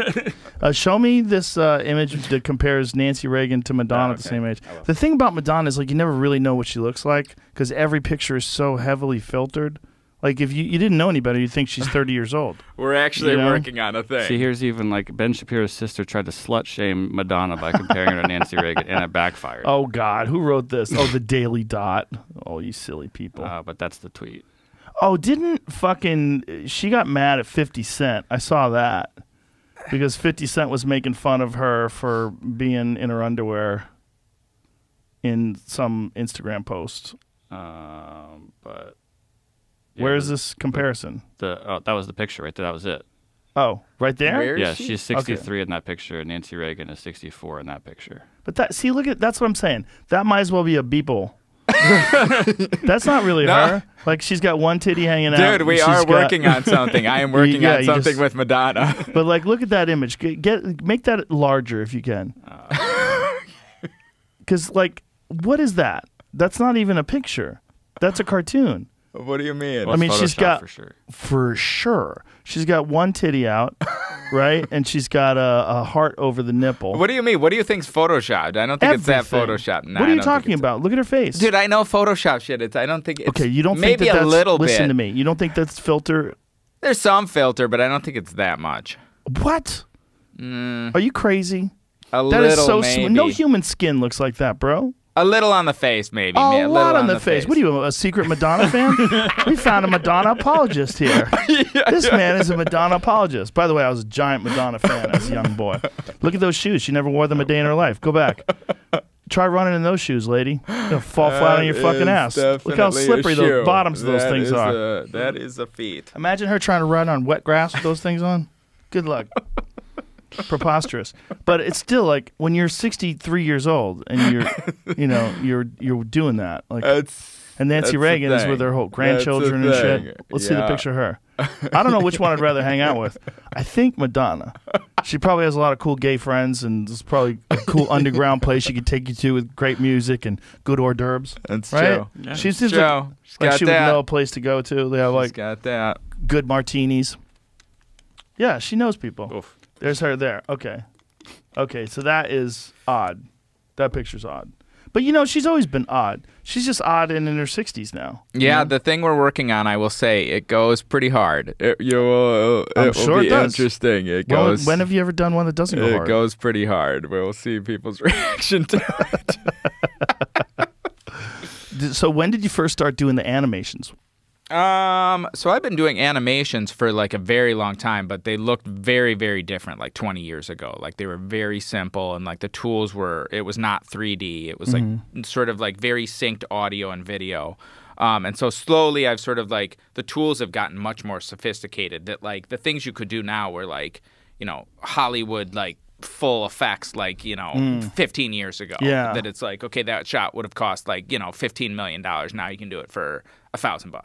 Show me this image that compares Nancy Reagan to Madonna at the same age. The thing about Madonna is like you never really know what she looks like because every picture is so heavily filtered. Like if you didn't know any better, you'd think she's 30 years old.
We're actually working on a thing.
See, here's even like Ben Shapiro's sister tried to slut shame Madonna by comparing her to Nancy Reagan, and it backfired.
Oh God, who wrote this? Oh, the Daily Dot. Oh, you silly people.
But that's the tweet.
Oh, she got mad at 50 Cent. I saw that. Because 50 Cent was making fun of her for being in her underwear in some Instagram post.
But yeah,
where is this comparison?
That was the picture right there. That was it.
Oh, right there?
Where is
Yeah,
she?
she's 63 in that picture, and Nancy Reagan is 64 in that picture.
But that's what I'm saying. That might as well be a Beeple. That's not really her. Like she's got one titty hanging out.
Dude, we are working on something. I am working on something with Madonna.
But like, look at that image. Make that larger if you can. Because like, what is that? That's not even a picture. That's a cartoon.
What do you mean?
I mean, she's got
for sure.
She's got one titty out, right? And she's got a heart over the nipple.
What do you mean? What do you think's photoshopped? I don't think it's that photoshopped. Nah,
what are you talking about? Look at her face,
dude. I know Photoshop shit. I don't think it's
okay. You don't
maybe
think that's
a little bit.
Listen to me. You don't think that's filter?
There's some filter, but I don't think it's that much.
What? Are you crazy?
A
that
little,
is so
maybe.
no human skin looks like that, bro.
A little on the face, maybe.
A lot on the face. What are you, a secret Madonna fan? We found a Madonna apologist here. This man is a Madonna apologist. By the way, I was a giant Madonna fan as a young boy. Look at those shoes. She never wore them a day in her life. Go back. Try running in those shoes, lady. You're going to fall flat on your fucking ass. Look how slippery those bottoms of those things are.
That is a feat.
Imagine her trying to run on wet grass with those things on. Good luck. Preposterous. But it's still like when you're 63 years old and you're doing that. Like, and Nancy Reagan is with her whole grandchildren and shit. Let's see the picture of her. I don't know which one I'd rather hang out with. I think Madonna. She probably has a lot of cool gay friends, and it's probably a cool underground place she could take you to with great music and good hors d'oeuvres.
That's
right?
true.
Yeah. She seems like she would know a place to go to. They have like
got that.
Good martinis. Yeah, she knows people.
Oof.
There's her there. Okay. Okay, so that is odd. That picture's odd. But, she's always been odd. She's just odd and in her 60s now.
Yeah, the thing we're working on, I will say, it goes pretty hard. It will be interesting. It goes.
When have you ever done one that doesn't go hard?
It goes pretty hard. We'll see people's reaction to it.
So when did you first start doing the animations?
So I've been doing animations for like a very long time, but they looked very, very different like 20 years ago. Like they were very simple and like the tools it was not 3D. It was like sort of like very synced audio and video. And so slowly I've sort of like the tools have gotten much more sophisticated that like the things you could do now were like, Hollywood like full effects like 15 years ago.
Yeah.
That it's like, okay, that shot would have cost like $15 million. Now you can do it for $1,000.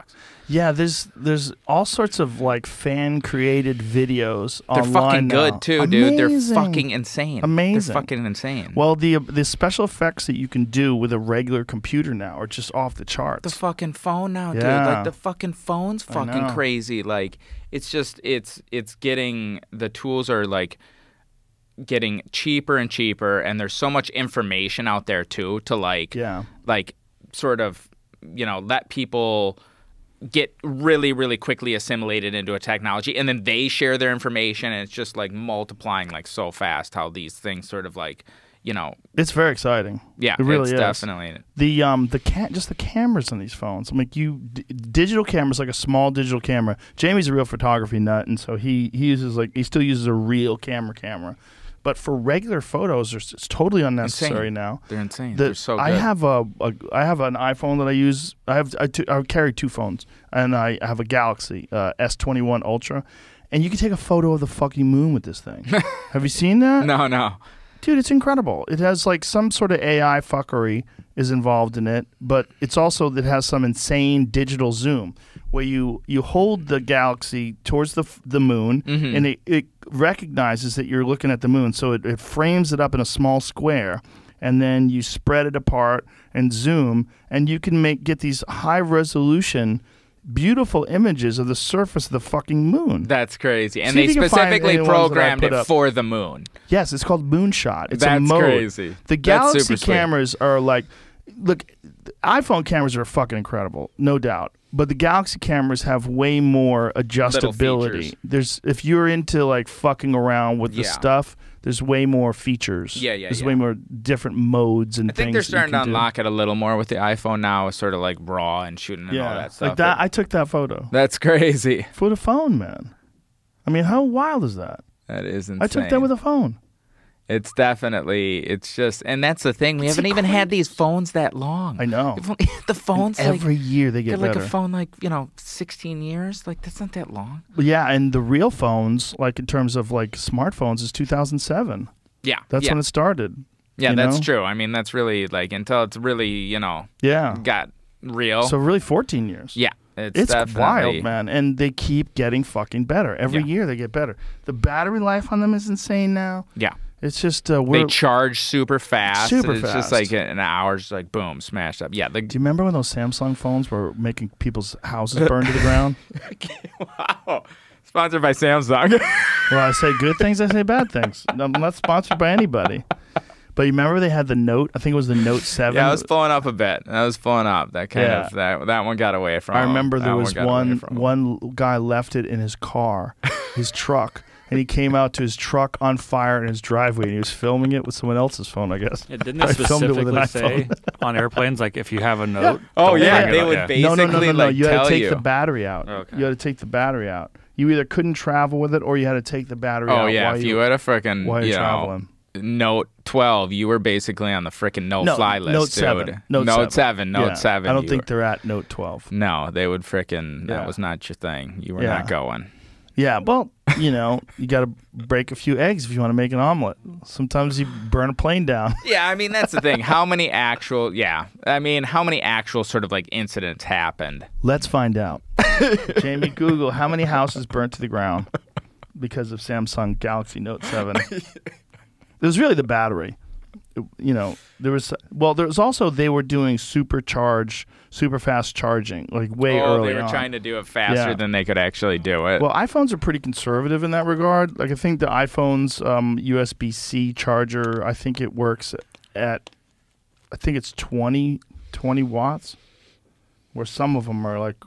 Yeah, there's all sorts of like fan created videos
They're
online
fucking
now.
good too, dude. They're fucking insane.
Amazing.
They're fucking insane.
Well, the special effects that you can do with a regular computer now are just off the charts.
The fucking phone now, dude.
Yeah.
Like the fucking phone's fucking crazy. Like it's just it's getting the tools are like getting cheaper and cheaper, and there's so much information out there too to like sort of let people get really, really quickly assimilated into a technology, and then they share their information, and it's just like multiplying like so fast how these things sort of like
It's very exciting.
Yeah,
it really
it's
is.
definitely.
Just the cameras on these phones. I'm like, digital cameras, like a small digital camera. Jamie's a real photography nut, and so he still uses a real camera. But for regular photos, it's totally unnecessary now.
They're insane. They're so good.
I have an iPhone that I use. I carry two phones, and I have a Galaxy S21 Ultra, and you can take a photo of the fucking moon with this thing. Have you seen that?
No.
Dude, it's incredible. It has like some sort of AI fuckery is involved in it, but it has some insane digital zoom where you hold the Galaxy towards the moon, and it recognizes that you're looking at the moon, so it frames it up in a small square, and then you spread it apart and zoom, and you can get these high resolution beautiful images of the surface of the fucking moon.
That's crazy. And
See
they
if you can find
specifically
any ones that I
programmed
put
it
up.
for the moon.
Yes, it's called Moonshot. It's
That's
a mode.
crazy.
The
That's
Galaxy
super sweet.
cameras are like, look, the iPhone cameras are fucking incredible, no doubt. But the Galaxy cameras have way more adjustability. If you're into like fucking around with the stuff, there's way more features. There's way more different modes and
I
things.
think they're starting to
that you can
unlock it a little more with the iPhone now, sort of like raw and shooting and all that stuff.
like that. I took that photo
That's crazy.
for the phone, man. I mean, how wild is that?
That is insane.
I took that with a phone.
It's definitely, it's just, and that's the thing. We haven't even had these phones that long.
I know.
The phones,
And every year they get
like
better.
a phone, 16 years. Like, that's not that long.
Yeah, and the real phones, like in terms of like smartphones, is 2007.
Yeah.
That's when it started.
Yeah,
you
that's
know?
true. I mean, that's really like until it's really,
Yeah.
got real.
So really 14 years.
yeah,
It's
definitely
wild, man. And they keep getting fucking better. Every year they get better. The battery life on them is insane now.
Yeah.
It's just
They charge super fast.
Super
It's
fast.
just like an hour, just like boom, smashed up. Yeah.
Do you remember when those Samsung phones were making people's houses burn to the ground?
Wow. Sponsored by Samsung.
Well, I say good things, I say bad things. I'm not sponsored by anybody. But you remember they had the Note? I think it was the Note 7.
Yeah, I was pulling up a bit. That kind of that one got away from.
I remember there was
got away from him.
one guy left it in his car, his truck, and he came out to his truck on fire in his driveway, and he was filming it with someone else's phone, I guess.
Yeah, didn't it
I filmed it with an
specifically say
iPhone.
on airplanes, like if you have a note?
Oh
don't
yeah,
bring it
they
up?
would
Yeah.
basically
No.
like
You had
tell
to take
you.
the battery out.
Okay.
You had to take the battery out. You either couldn't travel with it, or you had to take the battery out.
Oh yeah,
while
if you had a freaking
while you're traveling.
Note 12, you were basically on the freaking no-fly list,
Note
dude.
7.
Note 7.
Yeah.
7.
I don't
you
think
were-
they're at Note 12.
No, they would freaking.
Yeah.
That was not your thing. You were
Yeah.
not going.
Yeah, well, you got to break a few eggs if you want to make an omelet. Sometimes you burn a plane down.
Yeah, I mean that's the thing. How many actual sort of like incidents happened?
Let's find out. Jamie, Google how many houses burnt to the ground because of Samsung Galaxy Note 7. It was really the battery. There was also they were doing super fast charging, like way early
they were
on.
trying to do it faster
Yeah.
than they could actually do it.
Well, iPhones are pretty conservative in that regard. Like I think the iPhone's USB-C charger, I think it works at, I think it's 20 watts, where some of them are like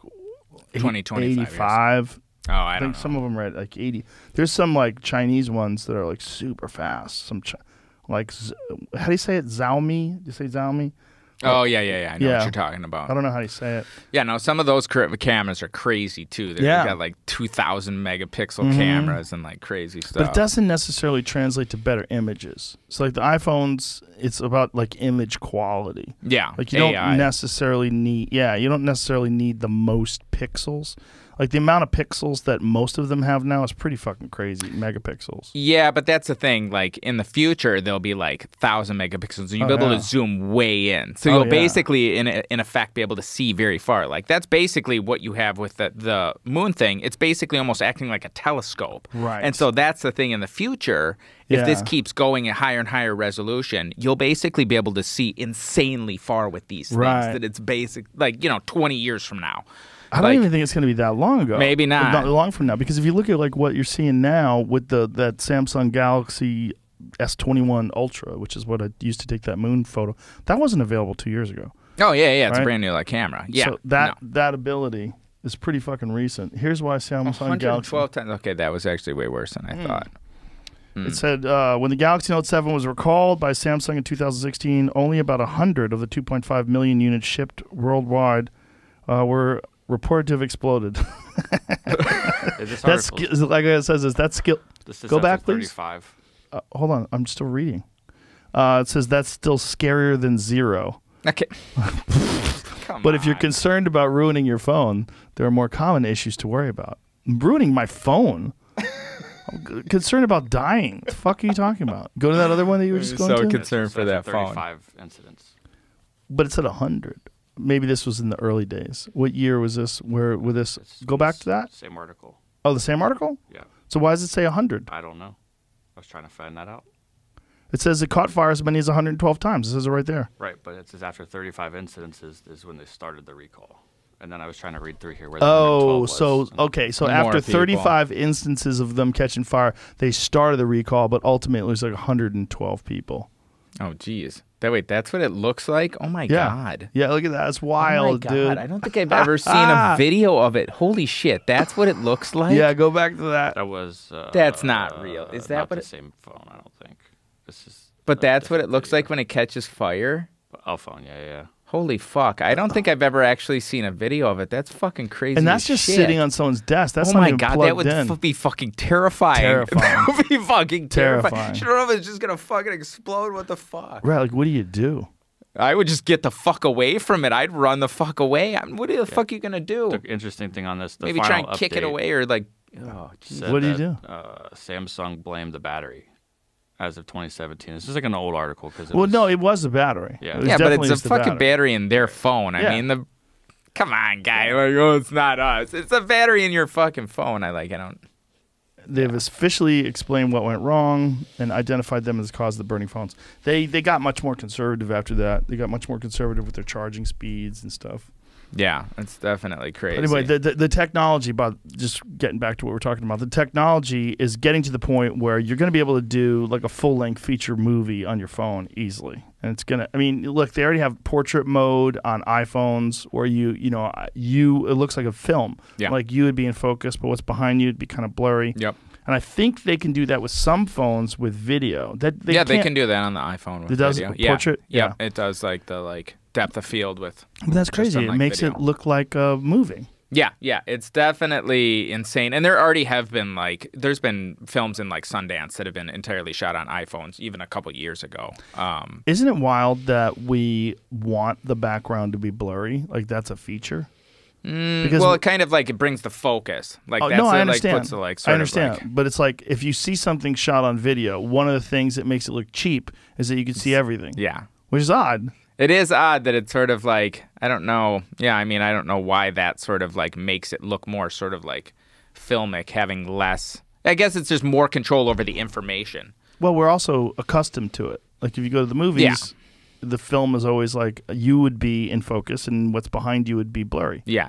20, 25 years.
85.
Oh, I
I
don't
think
know.
some of them are at like 80. There's some like Chinese ones that are like super fast. How do you say it? Xiaomi? Do you say Xiaomi?
Oh yeah. I know
Yeah.
what you're talking about.
I don't know how you say it.
Yeah, no, some of those cameras are crazy too. They've
Yeah.
got like 2,000 megapixel cameras and like crazy stuff.
But it doesn't necessarily translate to better images. So like the iPhones, it's about like image quality.
Yeah,
Like you don't
AI.
necessarily need the most pixels. Like the amount of pixels that most of them have now is pretty fucking crazy. Megapixels.
Yeah, but that's the thing. Like in the future, there'll be like 1,000 megapixels, and you'll be able to zoom way in. So you'll basically, in effect, be able to see very far. Like that's basically what you have with the moon thing. It's basically almost acting like a telescope.
Right.
And so that's the thing in the future. If this
Yeah.
keeps going at higher and higher resolution, you'll basically be able to see insanely far with these things.
Right.
That it's basic, 20 years from now.
I don't even think it's going to be that long ago.
Maybe not.
Not long from now, because if you look at like what you're seeing now with that Samsung Galaxy S21 Ultra, which is what I used to take that moon photo, that wasn't available 2 years ago.
Oh yeah, it's a
Right?
brand new camera. Yeah,
So that ability is pretty fucking recent. Here's why Samsung
112
Galaxy.
times. Okay, that was actually way worse than I thought.
It said when the Galaxy Note 7 was recalled by Samsung in 2016, only about 100 of the 2.5 million units shipped worldwide were reported to have exploded.
Is this
That's
article?
like it says. Is that skill?
This is
Go
after
back, please.
35.
Hold on, I'm still reading. It says that's still scarier than 0.
Okay. Come
But if you're
on.
concerned about ruining your phone, there are more common issues to worry about. Ruining my phone? I'm concerned about dying. What the fuck are you talking about? Go to that other one that you were just going
So
to?
concerned for that phone.
35 incidents.
But it said 100. Maybe this was in the early days. What year was this? Where would this go back to that?
Same article.
Oh, the same article?
Yeah.
So why does it say 100?
I don't know. I was trying to find that out.
It says it caught fire as many as 112 times. It says it right there.
Right, but it says after 35 incidences is when they started the recall. And then I was trying to read through here where the 112 was.
so okay. So
More
after
people.
35 instances of them catching fire, they started the recall, but ultimately it was like 112 people.
Oh, geez. Wait, that's what it looks like? Oh, my
Yeah.
God.
Yeah, look at that. It's
Oh,
wild,
my God.
dude.
I don't think I've ever seen a video of it. Holy shit. That's what it looks like?
Yeah, go back to that.
That was.
That's not real. Is that
not
what
the
it-
same phone? I don't think. This is.
But
a
that's what it
different
looks
video.
like when it catches fire?
Oh, phone. Yeah.
Holy fuck. I don't think I've ever actually seen a video of it. That's fucking crazy.
And that's
as
just
shit.
sitting on someone's desk. That's
oh
not
my
even
God,
plugged
that would
in.
be fucking terrifying.
Terrifying.
That would be fucking terrifying.
Terrifying.
You don't know if it's just going to fucking explode. What the fuck?
Right, like what do you do?
I would just get the fuck away from it. I'd run the fuck away. What the fuck are you going to do?
The interesting thing on this, the
Maybe try
final
and kick it
update
away or like, oh, geez.
said
What do you
that,
do?
Samsung blamed the battery as of 2017. This is like an old article because
Well, no, it was a battery.
Yeah.
It was
Yeah, but
definitely
it's a
just the
fucking battery in their phone.
Yeah.
I mean, come on, guy. Like, oh, it's not us. It's a battery in your fucking phone. I don't.
They've officially explained what went wrong and identified them as the cause of the burning phones. They got much more conservative after that. They got much more conservative with their charging speeds and stuff.
Yeah, it's definitely crazy.
Anyway, the technology, about just getting back to what we're talking about, the technology is getting to the point where you're going to be able to do like a full-length feature movie on your phone easily. And it's going to, I mean, look, they already have portrait mode on iPhones where it looks like a film.
Yeah.
Like you would be in focus, but what's behind you would be kind of blurry.
Yep.
And I think they can do that with some phones with video. They
they can do that on the iPhone with
It does
video.
portrait?
Yeah.
Yeah.
It does like the depth of field with.
But that's
just
crazy.
on,
It
like,
makes
video.
it look like a movie.
Yeah, it's definitely insane. And there already have been there's been films in Sundance that have been entirely shot on iPhones even a couple years ago.
Isn't it wild that we want the background to be blurry? Like that's a feature? Because
Well, it kind of it brings the focus. Like
oh,
that's
no, I
what,
understand.
puts the
I
sort
understand,
of
but it's like if you see something shot on video, one of the things that makes it look cheap is that you can see everything.
yeah.
Which is odd.
It is odd that it's sort of I don't know. Yeah, I mean, I don't know why that sort of makes it look more sort of filmic, having less. I guess it's just more control over the information.
Well, we're also accustomed to it. Like if you go to the movies, the film is always like you would be in focus and what's behind you would be blurry.
Yeah.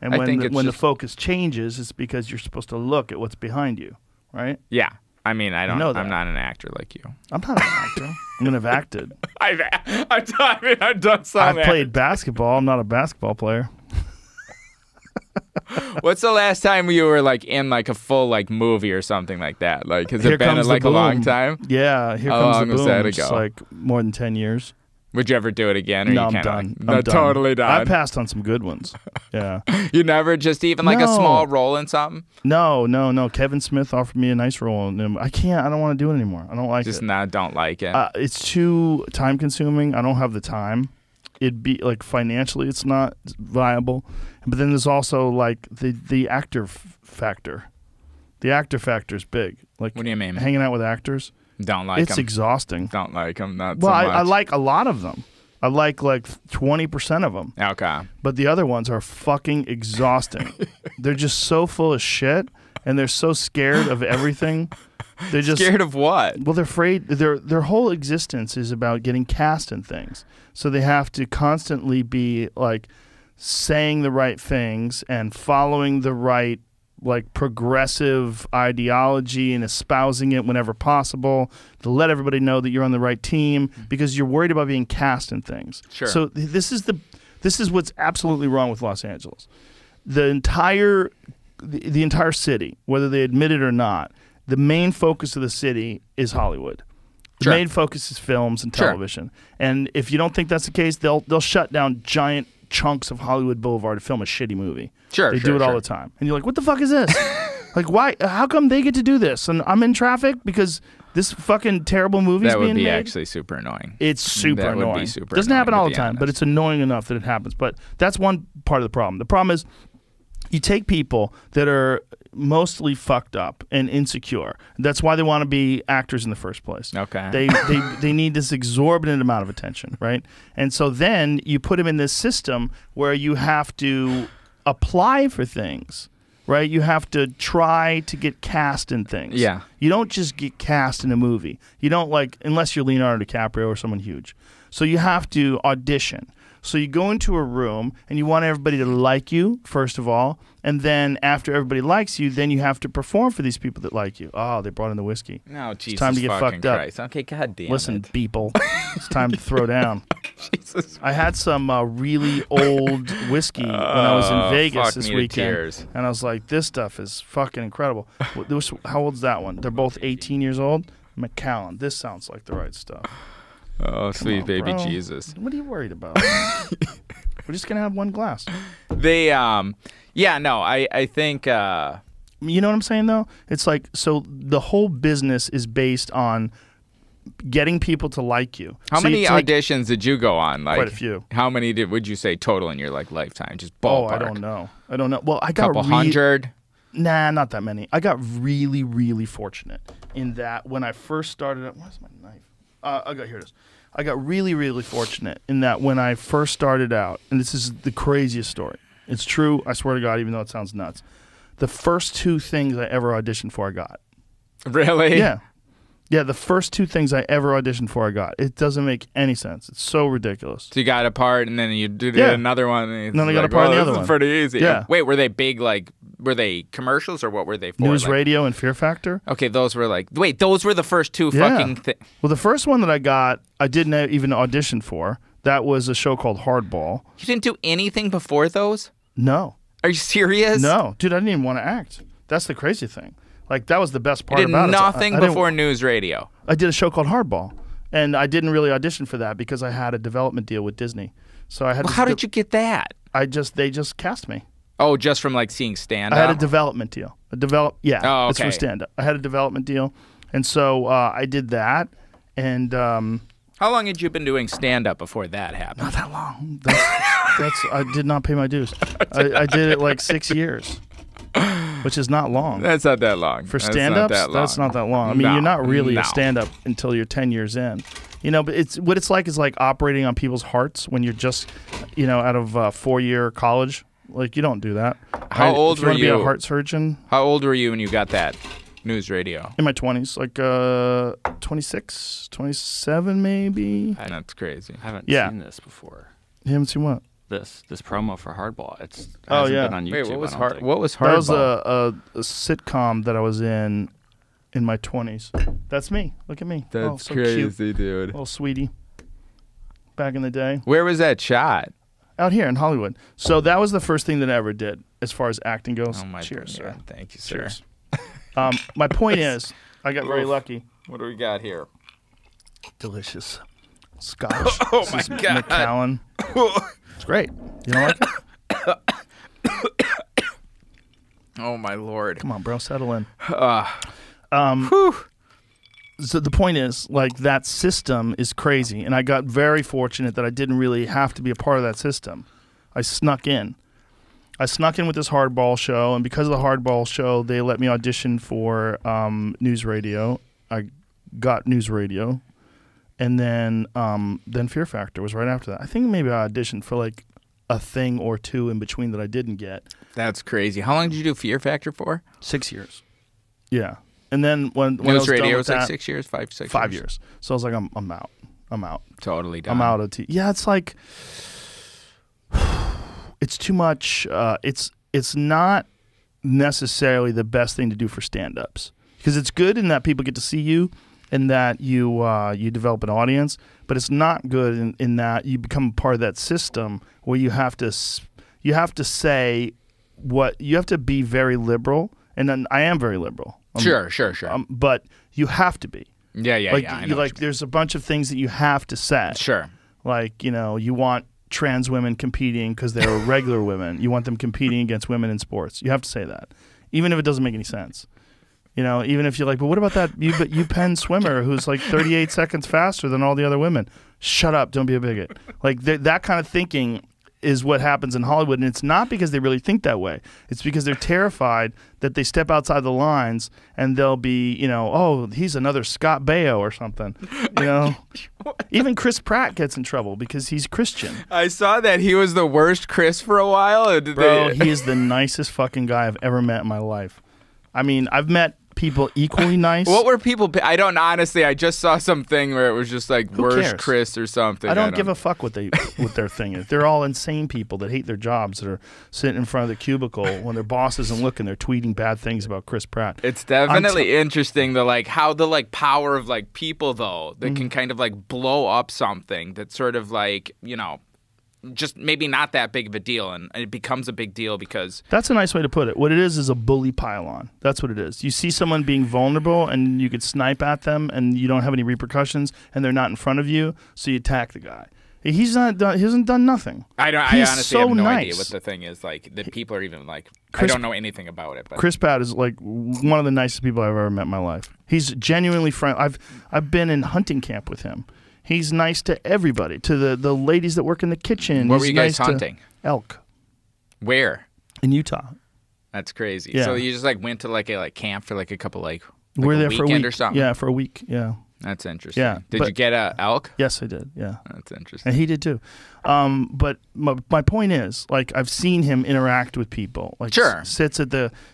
And
I
when
think
the,
it's
when the
just-
focus changes, it's because you're supposed to look at what's behind you, right?
Yeah. I mean, I don't.
know that.
I'm not an actor like you.
I'm not an actor. I'm going to have acted.
I've done some.
I've played basketball. I'm not a basketball player.
What's the last time you were in a full movie or something like that? Has
Here
it been
comes the
a long
boom.
time?
Yeah, here
How
comes
long
the
was
boom.
that
Which is
ago?
more than 10 years.
Would you ever do it again? Or
No,
you
I'm
kinda
done.
No,
I'm done.
totally done.
I passed on some good ones. Yeah.
You never just even a
No.
small role in something?
No. Kevin Smith offered me a nice role. And I can't. I don't want to do it anymore. I don't like
Just
it.
don't like it.
It's too time consuming. I don't have the time. It'd be financially, it's not viable. But then there's also the actor factor. The actor factor is big.
What do you mean?
Hanging out with actors.
Don't like
It's
them.
exhausting.
Don't like them. Not
Well,
so much.
I like a lot of them. I like 20% of them.
Okay.
But the other ones are fucking exhausting. They're just so full of shit, and they're so scared of everything. They're just
Scared of what?
Well, they're afraid. Their whole existence is about getting cast in things, so they have to constantly be saying the right things and following the right progressive ideology and espousing it whenever possible to let everybody know that you're on the right team because you're worried about being cast in things.
Sure.
So this is what's absolutely wrong with Los Angeles. The entire city, whether they admit it or not, the main focus of the city is Hollywood. The
Sure.
main focus is films and
Sure.
television. And if you don't think that's the case, they'll shut down giant chunks of Hollywood Boulevard to film a shitty movie.
Sure,
They
sure,
do it all
sure.
the time. And you're like, what the fuck is this? Like, why? How come they get to do this? And I'm in traffic because this fucking terrible movie's
That
being
would be
made?
actually super annoying.
It's super
That would be
annoying.
super
Doesn't happen
annoying,
all
to
the
be
time, but
honest.
it's annoying enough that it happens. But that's one part of the problem. The problem is you take people that are mostly fucked up and insecure. That's why they want to be actors in the first place.
Okay.
They need this exorbitant amount of attention, right? And so then you put them in this system where you have to apply for things. Right, you have to try to get cast in things.
Yeah.
You don't just get cast in a movie. You don't unless you're Leonardo DiCaprio or someone huge. So you have to audition. So you go into a room and you want everybody to like you, first of all. And then after everybody likes you, then you have to perform for these people that like you. Oh, they brought in the whiskey.
No, Jesus
time to get
fucking
fucked up.
Christ. Okay, God damn
Listen,
it.
Beeple, it's time to throw down.
Jesus.
I had some really old whiskey when I was in Vegas
fuck
this
me to
weekend,
tears.
and I was like, "This stuff is fucking incredible." How old's that one? They're both 18 years old. Macallan. This sounds like the right stuff.
Oh, sweet
on,
baby
bro.
Jesus.
What are you worried about? We're just gonna have one glass.
They, yeah, no, I think,
You know what I'm saying though? It's like so the whole business is based on getting people to like you.
how
So
many
it's like-
auditions did you go on? Like,
Quite a few.
How many would you say total in your lifetime? Just
Oh,
ballpark.
I don't know. Well, I got
Couple hundred.
Nah, not that many. I got really, really fortunate in that when I first started. Where's my knife? Here it is. I got really, really fortunate in that when I first started out, and this is the craziest story. It's true. I swear to God, even though it sounds nuts. The first two things I ever auditioned for, I got.
Really?
Yeah. Yeah, the first two things I ever auditioned for, I got. It doesn't make any sense. It's so ridiculous.
So you got a part, and then you did
Yeah.
another one. And
Then I got a part in the other
this
one.
is pretty easy.
Yeah.
Wait, were they big? Were they commercials, or what were they for?
News Radio and Fear Factor.
Okay, those were wait, those were the first two
Yeah.
fucking things.
Well, the first one that I got, I didn't even audition for. That was a show called Hardball.
You didn't do anything before those?
No.
Are you serious?
No, dude, I didn't even want to act. That's the crazy thing. Like, that was the best
You
part
did
about
nothing
it. I didn't-
before news radio.
I did a show called Hardball, and I didn't really audition for that because I had a development deal with Disney. So I had.
Well, how did you get that?
They just cast me.
Oh, just from seeing stand
I had a
up?
development deal. Yeah,
Oh,
it's for
okay.
stand up. I had a development deal, and so I did that, and
How long had you been doing stand up before that happened?
not that long. That's I did not pay my dues. I did it like 6 years, which is not long.
That's not that long.
For
That's
stand-ups,
not that
that's
long.
not that long. I mean,
No,
you're not really
no.
a stand-up until you're 10 years in. You know, but what it's like is like operating on people's hearts when you're just, out of 4-year college. Like, you don't do that.
How old
if you
were
want to be
you?
a heart surgeon?
How old were you when you got that news radio?
In my 20s, like 26, 27 maybe.
That's crazy.
I haven't
Yeah.
seen this before.
You haven't seen what?
This promo for Hardball. It
Oh,
hasn't
yeah.
been on YouTube.
Wait, what was
I don't
hard?
think.
What was
That was
Hardball?
a sitcom that I was in my 20s. That's me. Look at me. Oh, so cute.
dude.
Little sweetie. Back in the day.
Where was that shot?
Out here in Hollywood. So that was the first thing that I ever did as far as acting goes.
Oh my
Cheers, sir.
God. Thank you, sir.
Cheers. My point is, I got very lucky.
What do we got here?
Delicious Scotch.
Oh
This
my
is
God.
Macallan. It's great. You don't like it?
Oh my lord.
Come on, bro. Settle in.
Whew.
So the point is, like, that system is crazy, and I got very fortunate that I didn't really have to be a part of that system. I snuck in. With this Hardball show, and because of the Hardball show, they let me audition for news radio. I got news radio, and then Fear Factor was right after that. I think maybe I auditioned for like a thing or two in between that I didn't get.
That's crazy. How long did you do Fear Factor for?
6 years. Yeah, and then when I
News
was done
radio
with
was like
that,
6 years, 6
5 years. So I was like, I'm out. I'm out.
Totally done.
I'm out of Yeah, it's like it's too much. It's not necessarily the best thing to do for stand-ups because it's good in that people get to see you and that you develop an audience, but it's not good in that you become part of that system where you have to say what you have to be very liberal and then I am very liberal.
Sure.
But you have to be.
Yeah.
I know what you mean. There's a bunch of things that you have to set.
Sure.
Like, you want trans women competing because they're regular women. You want them competing against women in sports. You have to say that, even if it doesn't make any sense. Even if you're like, but what about that Penn swimmer who's like 38 seconds faster than all the other women? Shut up. Don't be a bigot. Like that kind of thinking is what happens in Hollywood. And it's not because they really think that way. It's because they're terrified that they step outside the lines and they'll be, oh, he's another Scott Baio or something. Even Chris Pratt gets in trouble because he's Christian.
I saw that he was the worst Chris for a while.
Bro, he is the nicest fucking guy I've ever met in my life. I mean, I've met people equally nice.
What were people? I don't honestly. I just saw something where it was just like
Who
worst
cares?
Chris or something.
I don't give a fuck what their thing is. They're all insane people that hate their jobs that are sitting in front of the cubicle when their boss isn't looking. They're tweeting bad things about Chris Pratt.
It's definitely interesting how the power of people though that can kind of blow up something that's sort of just maybe not that big of a deal, and it becomes a big deal because...
That's a nice way to put it. What it is a bully pile-on. That's what it is. You see someone being vulnerable, and you could snipe at them, and you don't have any repercussions, and they're not in front of you, so you attack the guy. He hasn't done nothing.
I honestly have no idea what the thing is. That people are even I don't know anything about it. But
Chris Pratt is one of the nicest people I've ever met in my life. He's genuinely friendly. I've been in hunting camp with him. He's nice to everybody, to the ladies that work in the kitchen.
Where were you guys hunting?
Elk.
Where?
In Utah.
That's crazy.
Yeah.
So you just went to a camp for a couple
we're there
a
for a week
or something?
Yeah, for a week. Yeah.
That's interesting.
Yeah,
Did you get a elk?
Yes, I did. Yeah.
That's interesting.
And he did too. But my point is, I've seen him interact with people.
Sure.
Sits at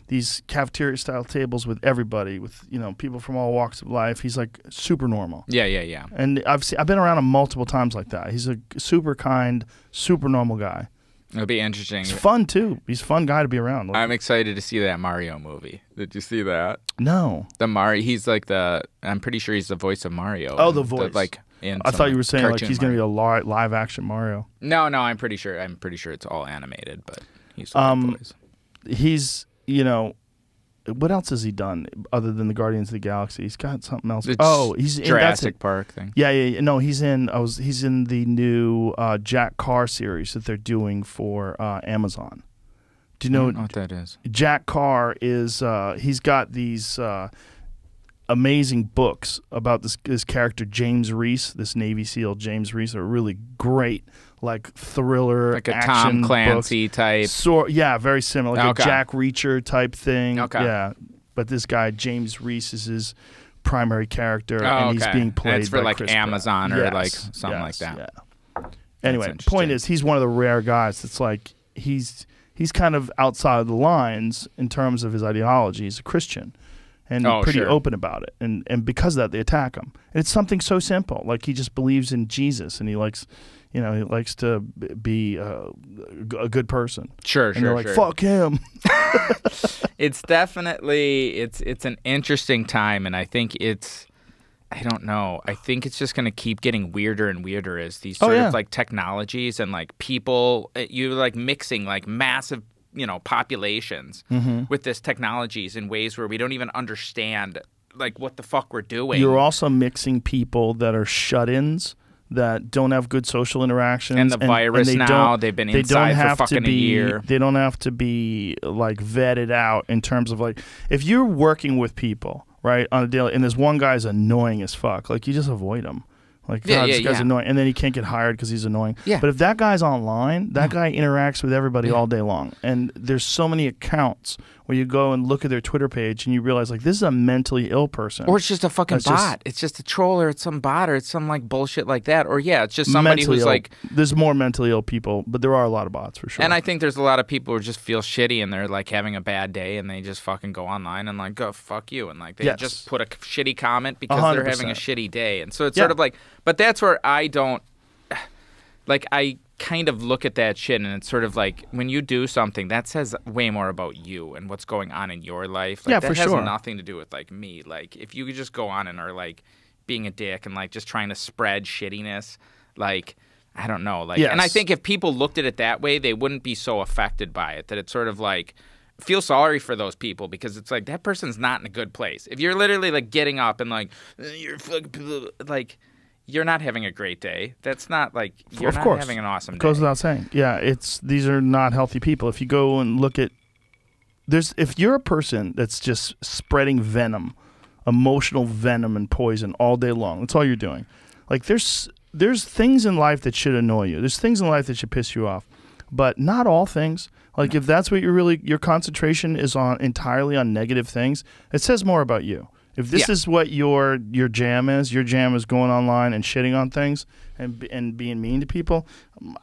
these cafeteria style tables with everybody, with people from all walks of life. He's super normal.
Yeah.
And I've been around him multiple times like that. He's a super kind, super normal guy.
It'll be interesting.
He's fun too. He's a fun guy to be around.
I'm excited to see that Mario movie. Did you see that?
No.
The Mario. He's I'm pretty sure he's the voice of Mario.
Oh, the voice.
I
thought you were saying he's going to be a
Mario.
live action Mario.
No, I'm pretty sure it's all animated, but he's the voice.
He's what else has he done other than the Guardians of the Galaxy? He's got something else. He's in
Jurassic Park thing.
Yeah. No, he's in the new Jack Carr series that they're doing for Amazon. Do you know
what that is?
Jack Carr is he's got these amazing books about this character James Reese, this Navy SEAL James Reese, are really great thriller,
a
action
Tom Clancy
books.
type.
Yeah, very similar, a
Okay.
Jack Reacher type thing.
Okay.
Yeah, but this guy James Reese is his primary character, and he's being played
That's for
by Chris
Amazon
Pratt.
or
Yes,
something
yes,
like that.
Yeah. Anyway,
That's
point
interesting.
is, he's one of the rare guys that's he's kind of outside of the lines in terms of his ideology. He's a Christian. And pretty
sure.
open about it, and because of that, they attack him. And it's something so simple, he just believes in Jesus, and he likes to be a good person.
Sure.
And they're like, fuck him.
It's definitely it's an interesting time, and I think I don't know. I think it's just going to keep getting weirder and weirder as these sort of technologies and people you're mixing massive populations with this technologies in ways where we don't even understand what the fuck we're doing.
You're also mixing people that are shut-ins that don't have good social interactions,
and the virus they've been inside for fucking a year.
They don't have to be vetted out in terms of if you're working with people right on a daily, and this one guy's annoying as fuck, you just avoid him. This guy's annoying, and then he can't get hired because he's annoying.
Yeah.
But if that guy's online, that guy interacts with everybody all day long. And there's so many accounts where you go and look at their Twitter page and you realize this is a mentally ill person.
Or it's just a fucking bot. It's just a troll, or it's some bot, or it's some bullshit like that. Or it's just somebody who's
There's more mentally ill people, but there are a lot of bots for sure.
And I think there's a lot of people who just feel shitty and they're having a bad day and they just fucking go online and go fuck you, and they just put a shitty comment because they're having a shitty day. And so it's sort of but that's where I don't I kind of look at that shit, and it's sort of when you do something that says way more about you and what's going on in your life.
Yeah,
that
for
has
sure.
nothing to do with me. If you could just go on and are being a dick and just trying to spread shittiness, I don't know.
Yes.
And I think if people looked at it that way, they wouldn't be so affected by it. That it's sort of feel sorry for those people because it's like that person's not in a good place. If you're literally like getting up and like you're fucking like you're not having a great day. That's not like you're
of
not
course.
having an awesome day.
Goes without saying. Yeah, these are not healthy people. If you go and look at if you're a person that's just spreading venom, emotional venom and poison all day long, that's all you're doing. Like there's things in life that should annoy you. There's things in life that should piss you off, but not all things. Like if that's what your concentration is on entirely on negative things, it says more about you. If this is what your jam is going online and shitting on things and being mean to people,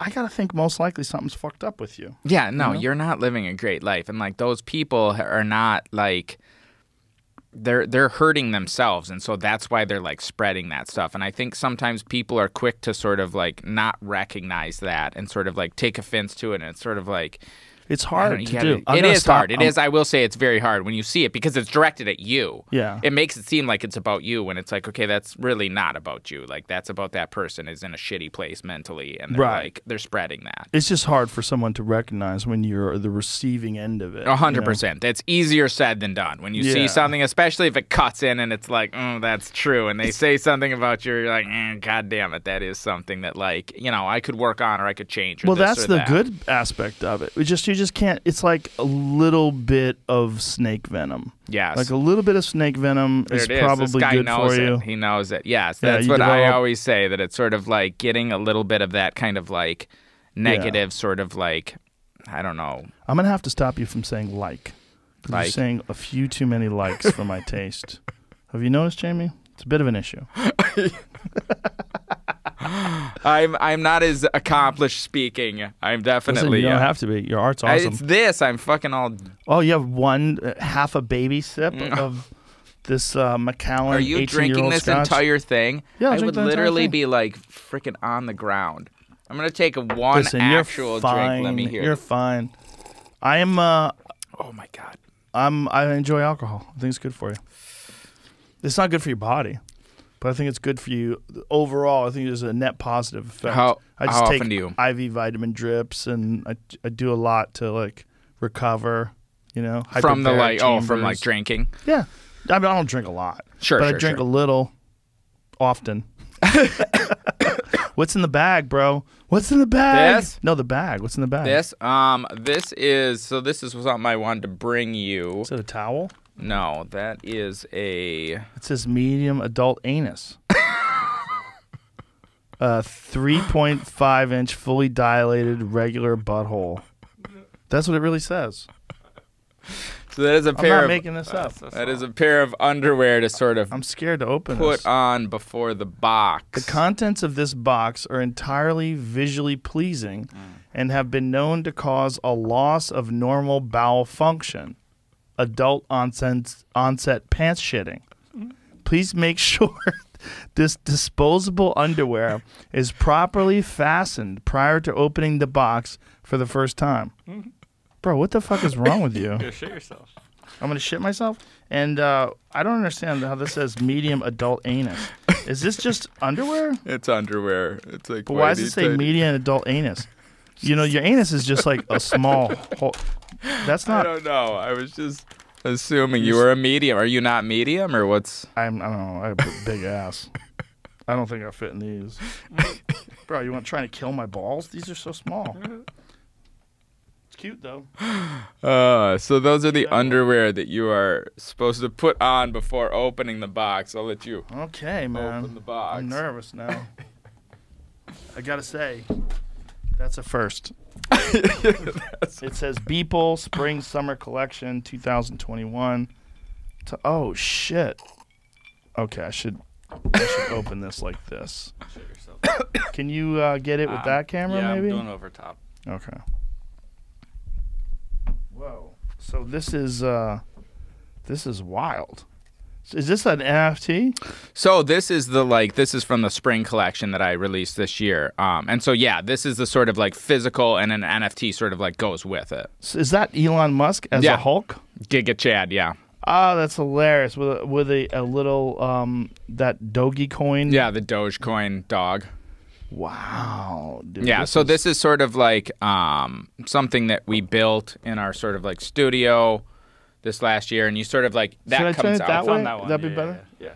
I gotta think most likely something's fucked up with you.
Yeah, no, you're not living a great life, and like those people are not like they're hurting themselves, and so that's why they're like spreading that stuff. And I think sometimes people are quick to sort of like not recognize that and sort of like take offense to it, and it's sort of like.
It's hard to do.
It is hard. It is. I will say it's very hard when you see it because it's directed at you.
Yeah.
It makes it seem like it's about you when it's like, okay, that's really not about you. Like that's about that person is in a shitty place mentally and they're like they're spreading that.
It's just hard for someone to recognize when you're the receiving end of it.
100%. That's easier said than done. When you see something, especially if it cuts in and it's like, that's true, and they say something about you, you're like, God damn it, that is something that like, I could work on or I could change. Or
well,
this
that's
or
the
that.
good aspect of it. You just can't. It's like a little bit of snake venom.
Yes.
Like a little bit of snake venom is probably
this guy
good
knows
for you.
He knows it. Yes, that's what I always say, that it's sort of like getting a little bit of that kind of like negative sort of like, I don't know.
I'm going to have to stop you from saying like. You're saying a few too many likes for my taste. Have you noticed, Jamie? It's a bit of an issue.
I'm not as accomplished speaking. I'm definitely.
Listen, you don't have to be. Your art's awesome.
It's this. I'm fucking all.
Oh, you have half a baby sip of this Macallan.
Are you drinking this
Scotch?
entire thing?
Yeah,
I would literally be like freaking on the ground. I'm gonna take one actual drink. Let me hear.
You're fine. I am.
Oh my god.
I enjoy alcohol. I think it's good for you. It's not good for your body. But I think it's good for you overall. I think there's a net positive effect.
How
take
often do you?
IV vitamin drips, and I do a lot to like recover.
From the
hyperbaric
from like
chambers.
drinking.
Yeah, I don't drink a lot.
Sure,
but I drink a little, often. What's in the bag, bro? What's in the bag?
This?
No, the bag. What's in the bag?
This is something I wanted to bring you.
Is it a towel?
No, that is a.
It says medium adult anus. 3.5-inch fully dilated regular butthole. That's what it really says.
So that is a pair.
I'm not
of,
making this up.
That is a pair of underwear to sort of.
I'm scared to open
put
this.
on before the box.
The contents of this box are entirely visually pleasing and have been known to cause a loss of normal bowel function. Adult onset pants shitting. Please make sure this disposable underwear is properly fastened prior to opening the box for the first time. Bro, what the fuck is wrong with you?
Go shit yourself.
I'm going to shit myself? And I don't understand how this says medium adult anus. Is this just underwear?
It's underwear. It's like.
But why does it say medium adult anus? Your anus is just like a small hole. That's not.
I don't know. I was just assuming you were a medium. Are you not medium or what's?
I don't know. I have a big ass. I don't think I fit in these. Bro, you want trying to kill my balls? These are so small. It's cute though.
So those are the underwear that you are supposed to put on before opening the box. I'll let you.
Okay, man.
Open the box.
I'm nervous now. I gotta say, that's a first. It says Beeple Spring Summer Collection 2021. Oh shit. Okay, I should open this like this.
Shit yourself.
Can you get it with that camera?
Yeah,
maybe.
I'm doing over top.
Okay. Whoa. So this is wild. Is this an NFT?
So this is from the spring collection that I released this year. And so yeah, this is the sort of like physical, and an NFT sort of like goes with it.
So is that Elon Musk as a Hulk?
Giga Chad, yeah.
Oh, that's hilarious. With a little that Dogecoin.
Yeah, the Dogecoin dog.
Wow. Dude,
Yeah, so this is sort of like something that we built in our sort of like studio this last year, and you sort of like that
Should I
comes
turn it
out.
that
It's on
way?
that one.
That'd be
Yeah,
better?
Yeah.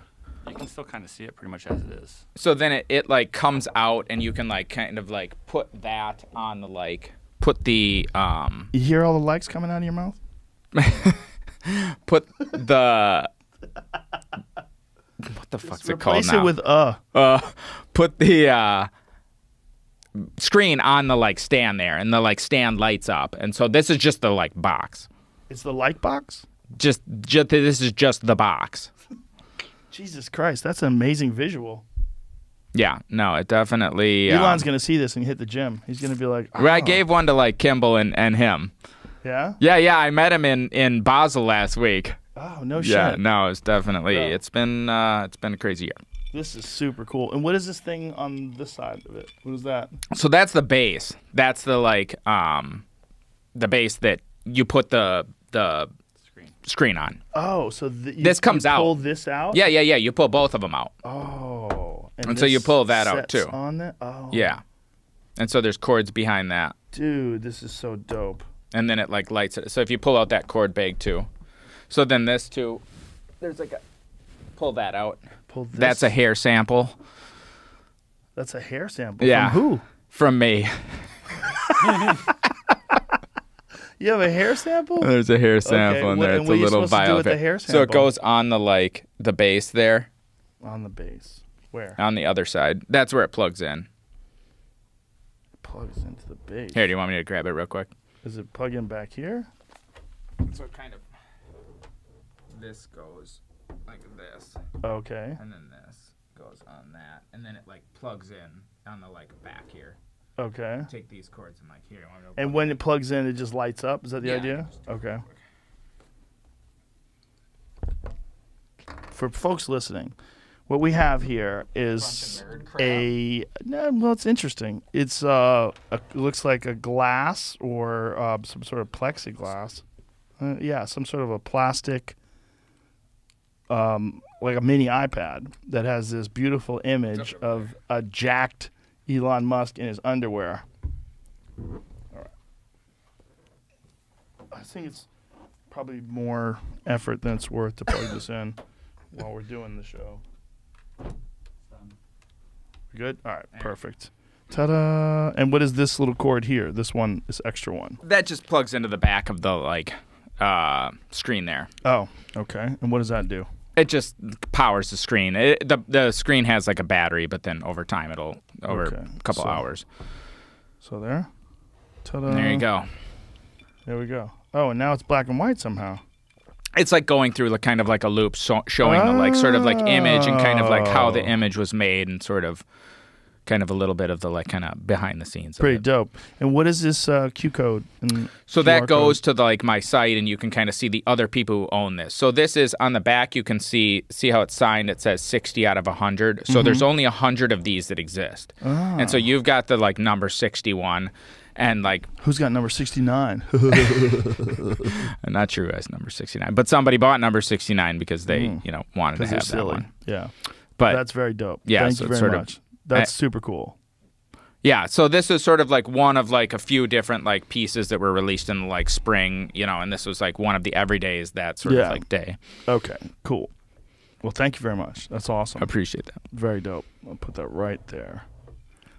You can still kind of see it pretty much as it is.
So then it like comes out, and you can like kind of like put that on the like put the
You hear all the likes coming out of your mouth?
put the what the fuck's it called
Replace
now?
it with
Put the screen on the like stand there, and the like stand lights up, and so this is just the like box.
It's the like box?
Just this is just the box.
Jesus Christ, that's an amazing visual.
Yeah, no, it definitely.
Elon's going to see this and hit the gym. He's going to be like,
I
"Oh."
gave one to like Kimball and him.
Yeah?
Yeah, I met him in Basel last week.
Oh, no
Yeah,
shit.
no, it's definitely
Yeah.
it's been a crazy year.
This is super cool. And what is this thing on this side of it? What is that?
So that's the base. That's the like the base that you put the screen on.
Oh, so
This comes out.
Pull this out?
Yeah. You pull both of them out.
Oh.
And so you
this
pull that out,
sets
too.
On that? Oh.
Yeah. And so there's cords behind that.
Dude, this is so dope.
And then it like lights it. So if you pull out that cord bag too. So then this too, there's like a, pull that out.
Pull this.
That's a hair sample.
That's a hair sample.
Yeah.
From who?
From me.
You have a hair sample?
There's a hair sample in
what-
there.
and
It's
what
a
are you
little
supposed to do
vial
with
of
the hair
So it
sample?
goes on the like the base there
On the base. Where?
on the other side. That's where it plugs in.
Plugs into the base.
Here, do you want me to grab it real quick?
Does it plug in back here?
So kind of this goes like this,
Okay.
and then this goes on that, and then it like plugs in on the like back here.
Okay.
Take these cords and like here. You want me to
And
plug
when it plugs in, it just lights up? Is that the
Yeah,
idea?
just do it
Okay.
real quick.
For folks listening, what we have here is
Bunch of nerd crap.
well, it's interesting. It's it looks like a glass or some sort of plexiglass. Yeah, some sort of a plastic, like a mini iPad that has this beautiful image of a jacked Elon Musk in his underwear. All right. I think it's probably more effort than it's worth to plug this in while we're doing the show. Good? All right, perfect. Ta-da! And what is this little cord here? This one, this extra one.
That just plugs into the back of the like screen there.
Oh, okay. And what does that do?
It just powers the screen. The screen has like a battery, but then over time it'll over
Okay,
a couple
so-
hours.
So there. Ta-da!
There you go.
There we go. Oh, and now it's black and white somehow.
It's like going through like kind of like a loop, showing the like sort of like image and kind of like how the
Oh.
image was made and sort of kind of a little bit of the like kind of behind the scenes. of
Pretty
it.
dope. And what is this Q code? and
So
QR
that goes
code?
to the, like my site, and you can kind of see the other people who own this. So this is on the back. You can see how it's signed. It says 60 out of 100. So there's only 100 of these that exist. And so you've got the like number 61, and like
Who's got number 69?
I'm not sure who has number 69, but somebody bought number 69 because they wanted to
Because they're
have that
silly.
one.
Yeah.
But
That's very dope.
yeah,
Thank
so
you
it's
very
sort of-
much. That's super cool.
yeah, so this is sort of like one of like a few different like pieces that were released in like spring, and this was like one of the everydays that sort
Yeah.
of like day.
Okay, cool. Well, thank you very much. That's awesome.
Appreciate that.
Very dope. I'll put that right there.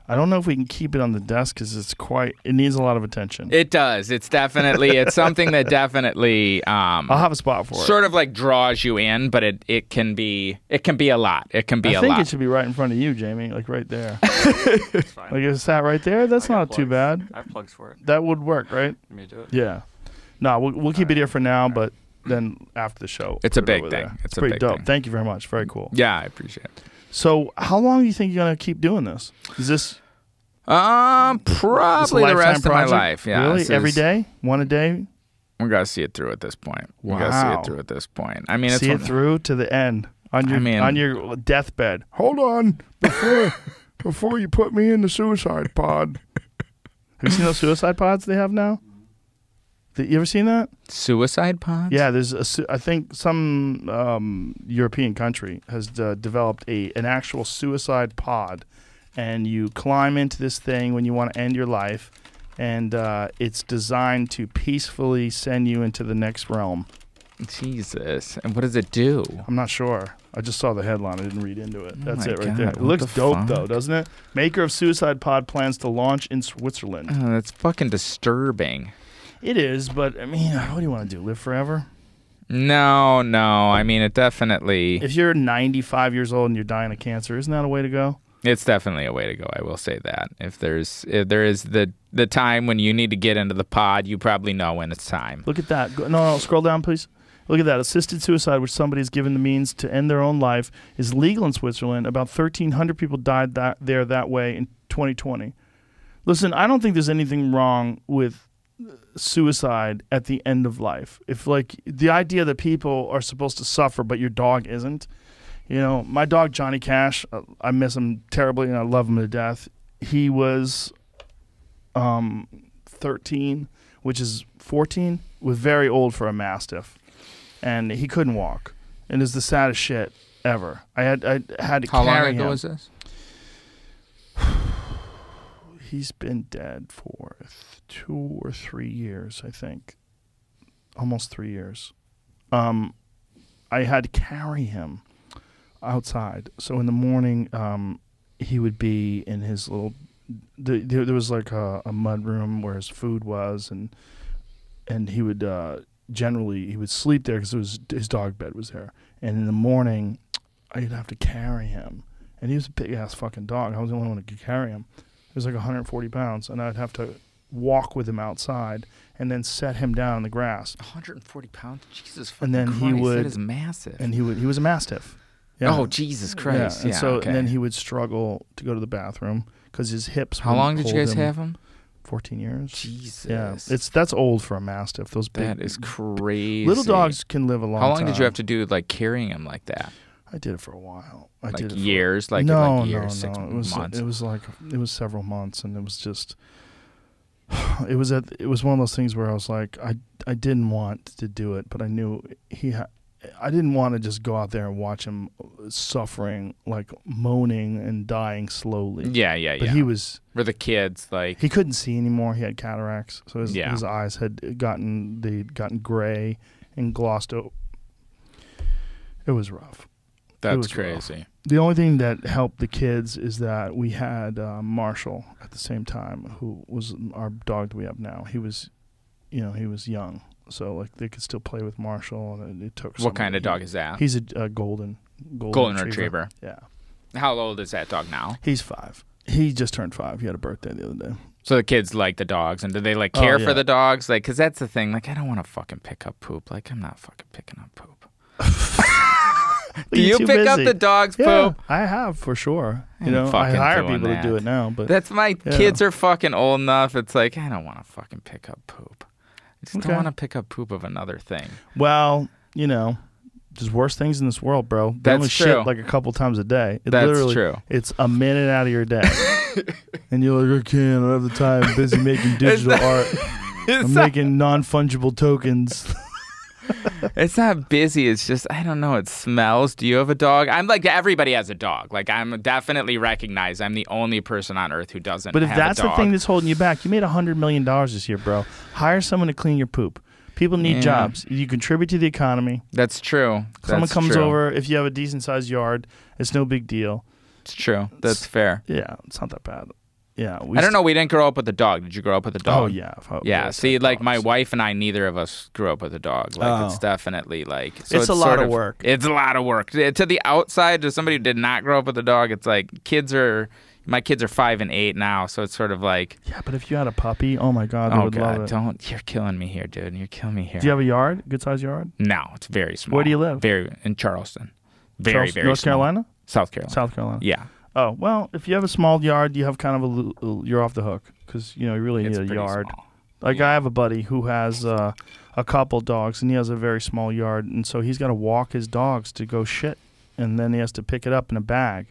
I don't know if we can keep it on the desk because it needs a lot of attention.
It does. It's something that definitely
I'll have a spot for it.
sort of like draws you in, but it can be a lot. It can be
I
a
think
lot.
it should be right in front of you, Jamie, like right there.
It's fine.
Like if it sat right there, that's
I got
not too
plugs.
bad.
I have plugs for it.
That would work, right?
Let me do it.
Yeah. No, we'll keep it here for now, but then after the show,
It's a
put it
big
over
thing.
there.
It's a
pretty
big
dope.
thing.
Thank you very much. Very cool.
Yeah, I appreciate it.
So, how long do you think you're gonna keep doing this? Is this
Probably the
lifetime
rest of my
project?
life. Yeah,
Really?
this
Every
is-
day? One a day?
We gotta see it through at this point. We gotta see
Wow.
it through at this point. I mean, it's
See it
one-
through to the end on your
I mean-
on your deathbed. Hold on before you put me in the suicide pod. Have you seen those suicide pods they have now? You ever seen that?
suicide pods.
Yeah, I think some European country has developed an actual suicide pod, and you climb into this thing when you want to end your life, and it's designed to peacefully send you into the next realm.
Jesus. And what does it do?
I'm not sure. I just saw the headline. I didn't read into it. That's
my
it right
God,
there. It
what
looks
the
dope,
fuck?
though, doesn't it? Maker of Suicide Pod plans to launch in Switzerland.
Oh, that's fucking disturbing.
It is, but, I mean, what do you want to do? Live forever?
No. I mean, it definitely...
If you're 95 years old and you're dying of cancer, isn't that a way to go?
It's definitely a way to go. I will say that. If there is the time when you need to get into the pod, you probably know when it's time.
Look at that. No, scroll down, please. Look at that. Assisted suicide, which somebody is given the means to end their own life, is legal in Switzerland. About 1,300 people died there that way in 2020. Listen, I don't think there's anything wrong with suicide at the end of life. If, like, the idea that people are supposed to suffer but your dog isn't. You know, my dog, Johnny Cash, I miss him terribly and I love him to death. He was 13, which is 14, was very old for a Mastiff. And he couldn't walk. And it's the saddest shit ever. I had to
How
carry him.
long ago was this?
He's been dead for 2 or 3 years, I think. Almost 3 years. I had to carry him outside. So in the morning, he would be in his little... There was like a mud room where his food was, and he would... generally, he would sleep there because his dog bed was there. And in the morning, I'd have to carry him. And he was a big-ass fucking dog. I was the only one who could carry him. He was like 140 pounds. And I'd have to walk with him outside and then set him down in the grass.
140 pounds? Jesus fucking
And then
Christ,
he would...
that is massive.
And he was a Mastiff. Yeah.
Oh, Jesus Christ.
And
Yeah,
so
okay.
and then he would struggle to go to the bathroom because his hips
How
wouldn't
long did you
hold
guys have him?
14 years.
Jesus.
Yeah, that's old for a Mastiff. Those big,
That is crazy.
little dogs can live a long time.
How long did you have to do, like, carrying him like that?
I did it for a while. I
Like
did it
years?
For,
Like,
no,
like years,
no,
6
no.
months?
It was several months, and it was just. It was one of those things where I was like, I didn't want to do it, but I knew I didn't want to just go out there and watch him suffering, like moaning and dying slowly.
Yeah.
But he was.
For the kids, like...
He couldn't see anymore. He had cataracts, so
Yeah.
his eyes had gotten gray and glossed over. It was rough.
That's
was rough.
crazy.
The only thing that helped the kids is that we had Marshall at the same time, who was our dog that we have now. He was, he was young, so like they could still play with Marshall. And it took.
What kind of dog is that?
He's a golden
retriever.
Yeah.
How old is that dog now?
He's 5. He just turned 5. He had a birthday the other day.
So the kids like the dogs, and do they like care
yeah.
for the dogs? Like, because that's the thing. Like, I don't want to fucking pick up poop. Like, I'm not fucking picking up poop. Do you
too
pick up
busy.
the dog's
Yeah,
poop?
I have for sure.
I ain't
I
fucking
hire
doing
people
that.
to do it now, but
That's my
Yeah.
kids are fucking old enough. It's like, I don't want to fucking pick up poop. I just
Okay.
don't want to pick up poop of another thing.
well, there's worse things in this world, bro. They
That's
only
true.
shit like a couple times a day.
That's
literally,
true.
It's a minute out of your day, and you're like, I can't. I don't have the time. I'm busy making digital art. I'm making non-fungible tokens.
It's not busy. It's just, I don't know. It smells. Do you have a dog? I'm like, everybody has a dog. Like, I'm definitely recognized. I'm the only person on earth who doesn't
But if
have
that's
a
the
dog.
thing that's holding you back, you made $100 million this year, bro. Hire someone to clean your poop. People need
Yeah.
jobs. You contribute to the economy.
That's true.
Someone
That's
comes
true.
over. If you have a decent-sized yard, it's no big deal.
It's true. That's fair.
Yeah, it's not that bad. Yeah,
I don't know. We didn't grow up with a dog. Did you grow up with a dog?
Oh yeah,
Yeah.
I've
See,
had
like my
dogs.
wife and I, neither of us grew up with a dog. Like it's
Oh.
definitely like so
It's a lot
sort
of work.
It's a lot of work. To the outside, to somebody who did not grow up with a dog, it's like my kids are 5 and 8 now, so it's sort of like,
Yeah, but if you had a puppy, oh my god, they
oh
would love
god,
it.
don't! You're killing me here, dude. You're killing me here.
Do you have a yard? Good-sized yard?
No, it's very small.
Where do you live?
Very in Charleston. Very
Charles-
very
North
small.
Carolina?
South Carolina.
South Carolina.
Yeah.
Oh well, if you have a small yard, you have kind of you're off the hook because you really
It's
need a
pretty
yard.
small.
Like I have a buddy who has a couple dogs and he has a very small yard, and so he's got to walk his dogs to go shit, and then he has to pick it up in a bag.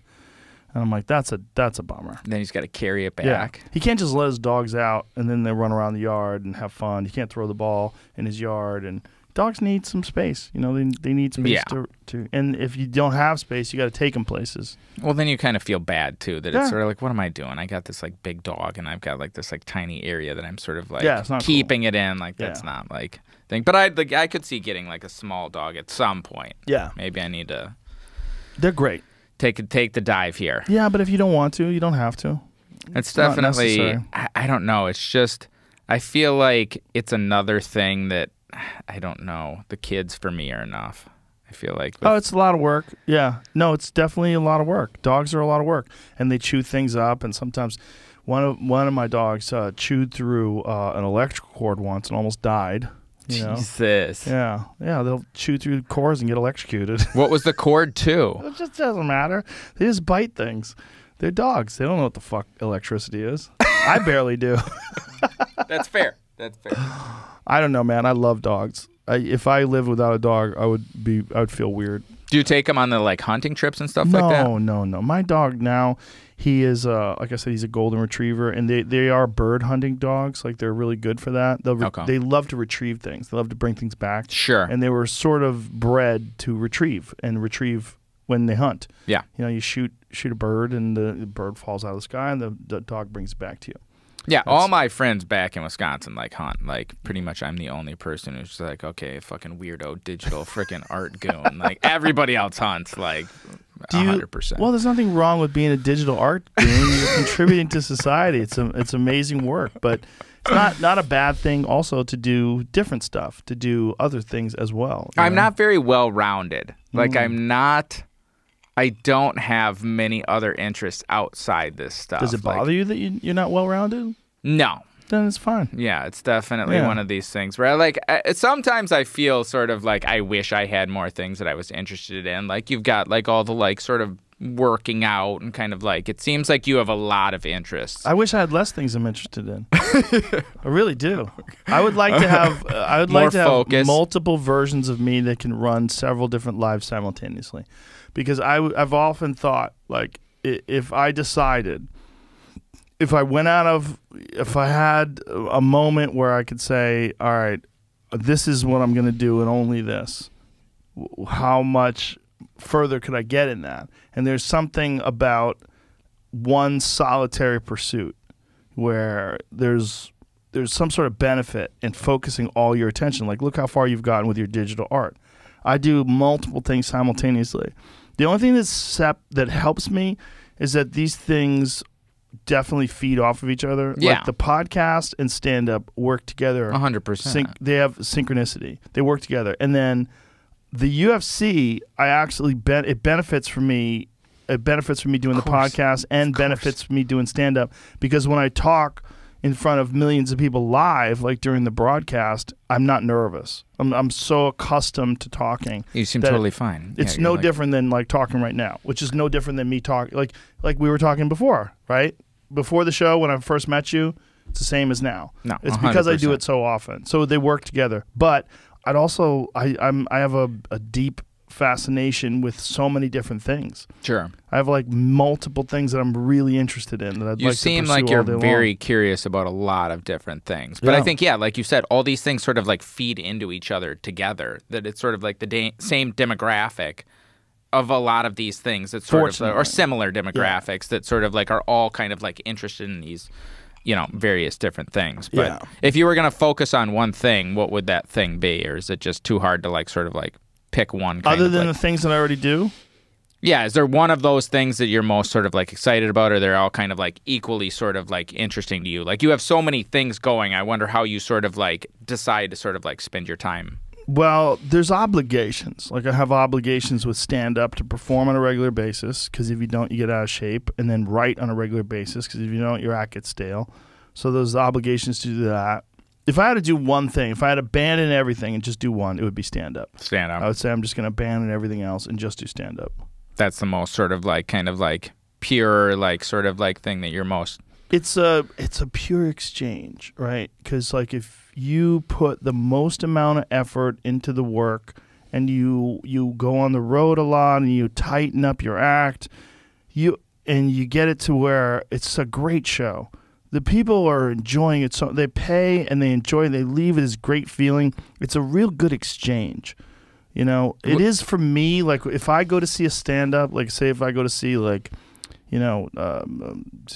And I'm like, that's a bummer.
Then he's got to carry it
Yeah,
back.
he can't just let his dogs out and then they run around the yard and have fun. He can't throw the ball in his yard and dogs need some space. You know, they need space to. And if you don't have space, you got to take them places.
Well, then you kind of feel bad too that
Yeah.
it's sort of like, what am I doing? I got this like big dog, and I've got like this like tiny area that I'm sort of like
it's not
keeping it in. Like that's not like thing. But I could see getting like a small dog at some point.
Yeah,
maybe I need to.
they're great.
Take the dive here.
Yeah, but if you don't want to, you don't have to.
It's
not
definitely.
necessary.
I don't know. It's just I feel like it's another thing that I don't know. The kids for me are enough. I feel like.
It's a lot of work. Yeah. No, it's definitely a lot of work. Dogs are a lot of work, and they chew things up. And sometimes, one of my dogs chewed through an electrical cord once and almost died. You know?
Jesus.
Yeah. They'll chew through cords and get electrocuted.
What was the cord to?
It just doesn't matter. They just bite things. They're dogs. They don't know what the fuck electricity is. I barely do.
That's fair. That's fair.
I don't know, man. I love dogs. If I lived without a dog, I would feel weird.
Do you take them on the like hunting trips and stuff like that?
No. My dog now, he is like I said, he's a golden retriever, and they are bird hunting dogs. Like they're really good for that. They love to retrieve things. They love to bring things back.
Sure.
And they were sort of bred to retrieve when they hunt.
Yeah.
You know, you shoot a bird, and the bird falls out of the sky, and the dog brings it back to you.
Yeah, all my friends back in Wisconsin like hunt. Like pretty much I'm the only person who's like, okay, fucking weirdo digital freaking art goon. Like everybody else hunts like 100%.
Well, there's nothing wrong with being a digital art goon. You're contributing to society. It's amazing work, but it's not a bad thing also to do different stuff, to do other things as well.
I'm not very well rounded. Like I don't have many other interests outside this stuff.
Does it bother you that you're not well-rounded?
No.
Then it's fine.
Yeah, it's definitely one of these things where sometimes I feel sort of like I wish I had more things that I was interested in. Like you've got like all the like sort of working out and kind of like it seems like you have a lot of interests.
I wish I had less things I'm interested in. I really do. I would like to have have multiple versions of me that can run several different lives simultaneously. Because I've often thought, like, if I decided, if I had a moment where I could say, all right, this is what I'm going to do and only this, how much further could I get in that? And there's something about one solitary pursuit where there's some sort of benefit in focusing all your attention. Like, look how far you've gotten with your digital art. I do multiple things simultaneously. The only thing that helps me is that these things definitely feed off of each other.
Yeah.
Like the podcast and stand-up work together.
100%.
They have synchronicity. They work together. And then the UFC, it benefits from me. It benefits from me doing the podcast and benefits from me doing stand-up because when I talk in front of millions of people live, like during the broadcast, I'm not nervous. I'm so accustomed to talking.
You seem totally fine.
It's no different than like talking right now, which is no different than me talking like we were talking before, right? Before the show when I first met you, it's the same as now.
No,
it's because
100%.
I do it so often. So they work together. But I'd also I have a deep fascination with so many different things.
Sure.
I have like multiple things that I'm really interested in that I'd like to pursue.
You seem like you're
all day long.
very curious about a lot of different things. But I think, like you said, all these things sort of like feed into each other together. That it's sort of like the same demographic of a lot of these things that sort of or similar demographics that sort of like are all kind of like interested in these, various different things. But if you were going to focus on one thing, what would that thing be? Or is it just too hard to like sort of like pick one kind
other than the things that I already do?
Yeah, is there one of those things that you're most sort of like excited about, or they're all kind of like equally sort of like interesting to you? Like you have so many things going. I wonder how you sort of like decide to sort of like spend your time.
Well, there's obligations. Like I have obligations with stand-up to perform on a regular basis because if you don't, you get out of shape, and then write on a regular basis because if you don't, your act gets stale. So there's obligations to do that. If I had to do one thing, if I had to abandon everything and just do one, it would be stand-up.
Stand-up.
I would say I'm just going to abandon everything else and just do stand-up.
That's the most sort of like kind of like pure like sort of like thing that you're most...
It's a pure exchange, right? Because like if you put the most amount of effort into the work and you go on the road a lot and you tighten up your act, you get it to where it's a great show. the people are enjoying it. So they pay and they enjoy it. They leave with this great feeling. It's a real good exchange. You know, it is for me. Like if I go to see a stand-up, like say if I go to see like, you know,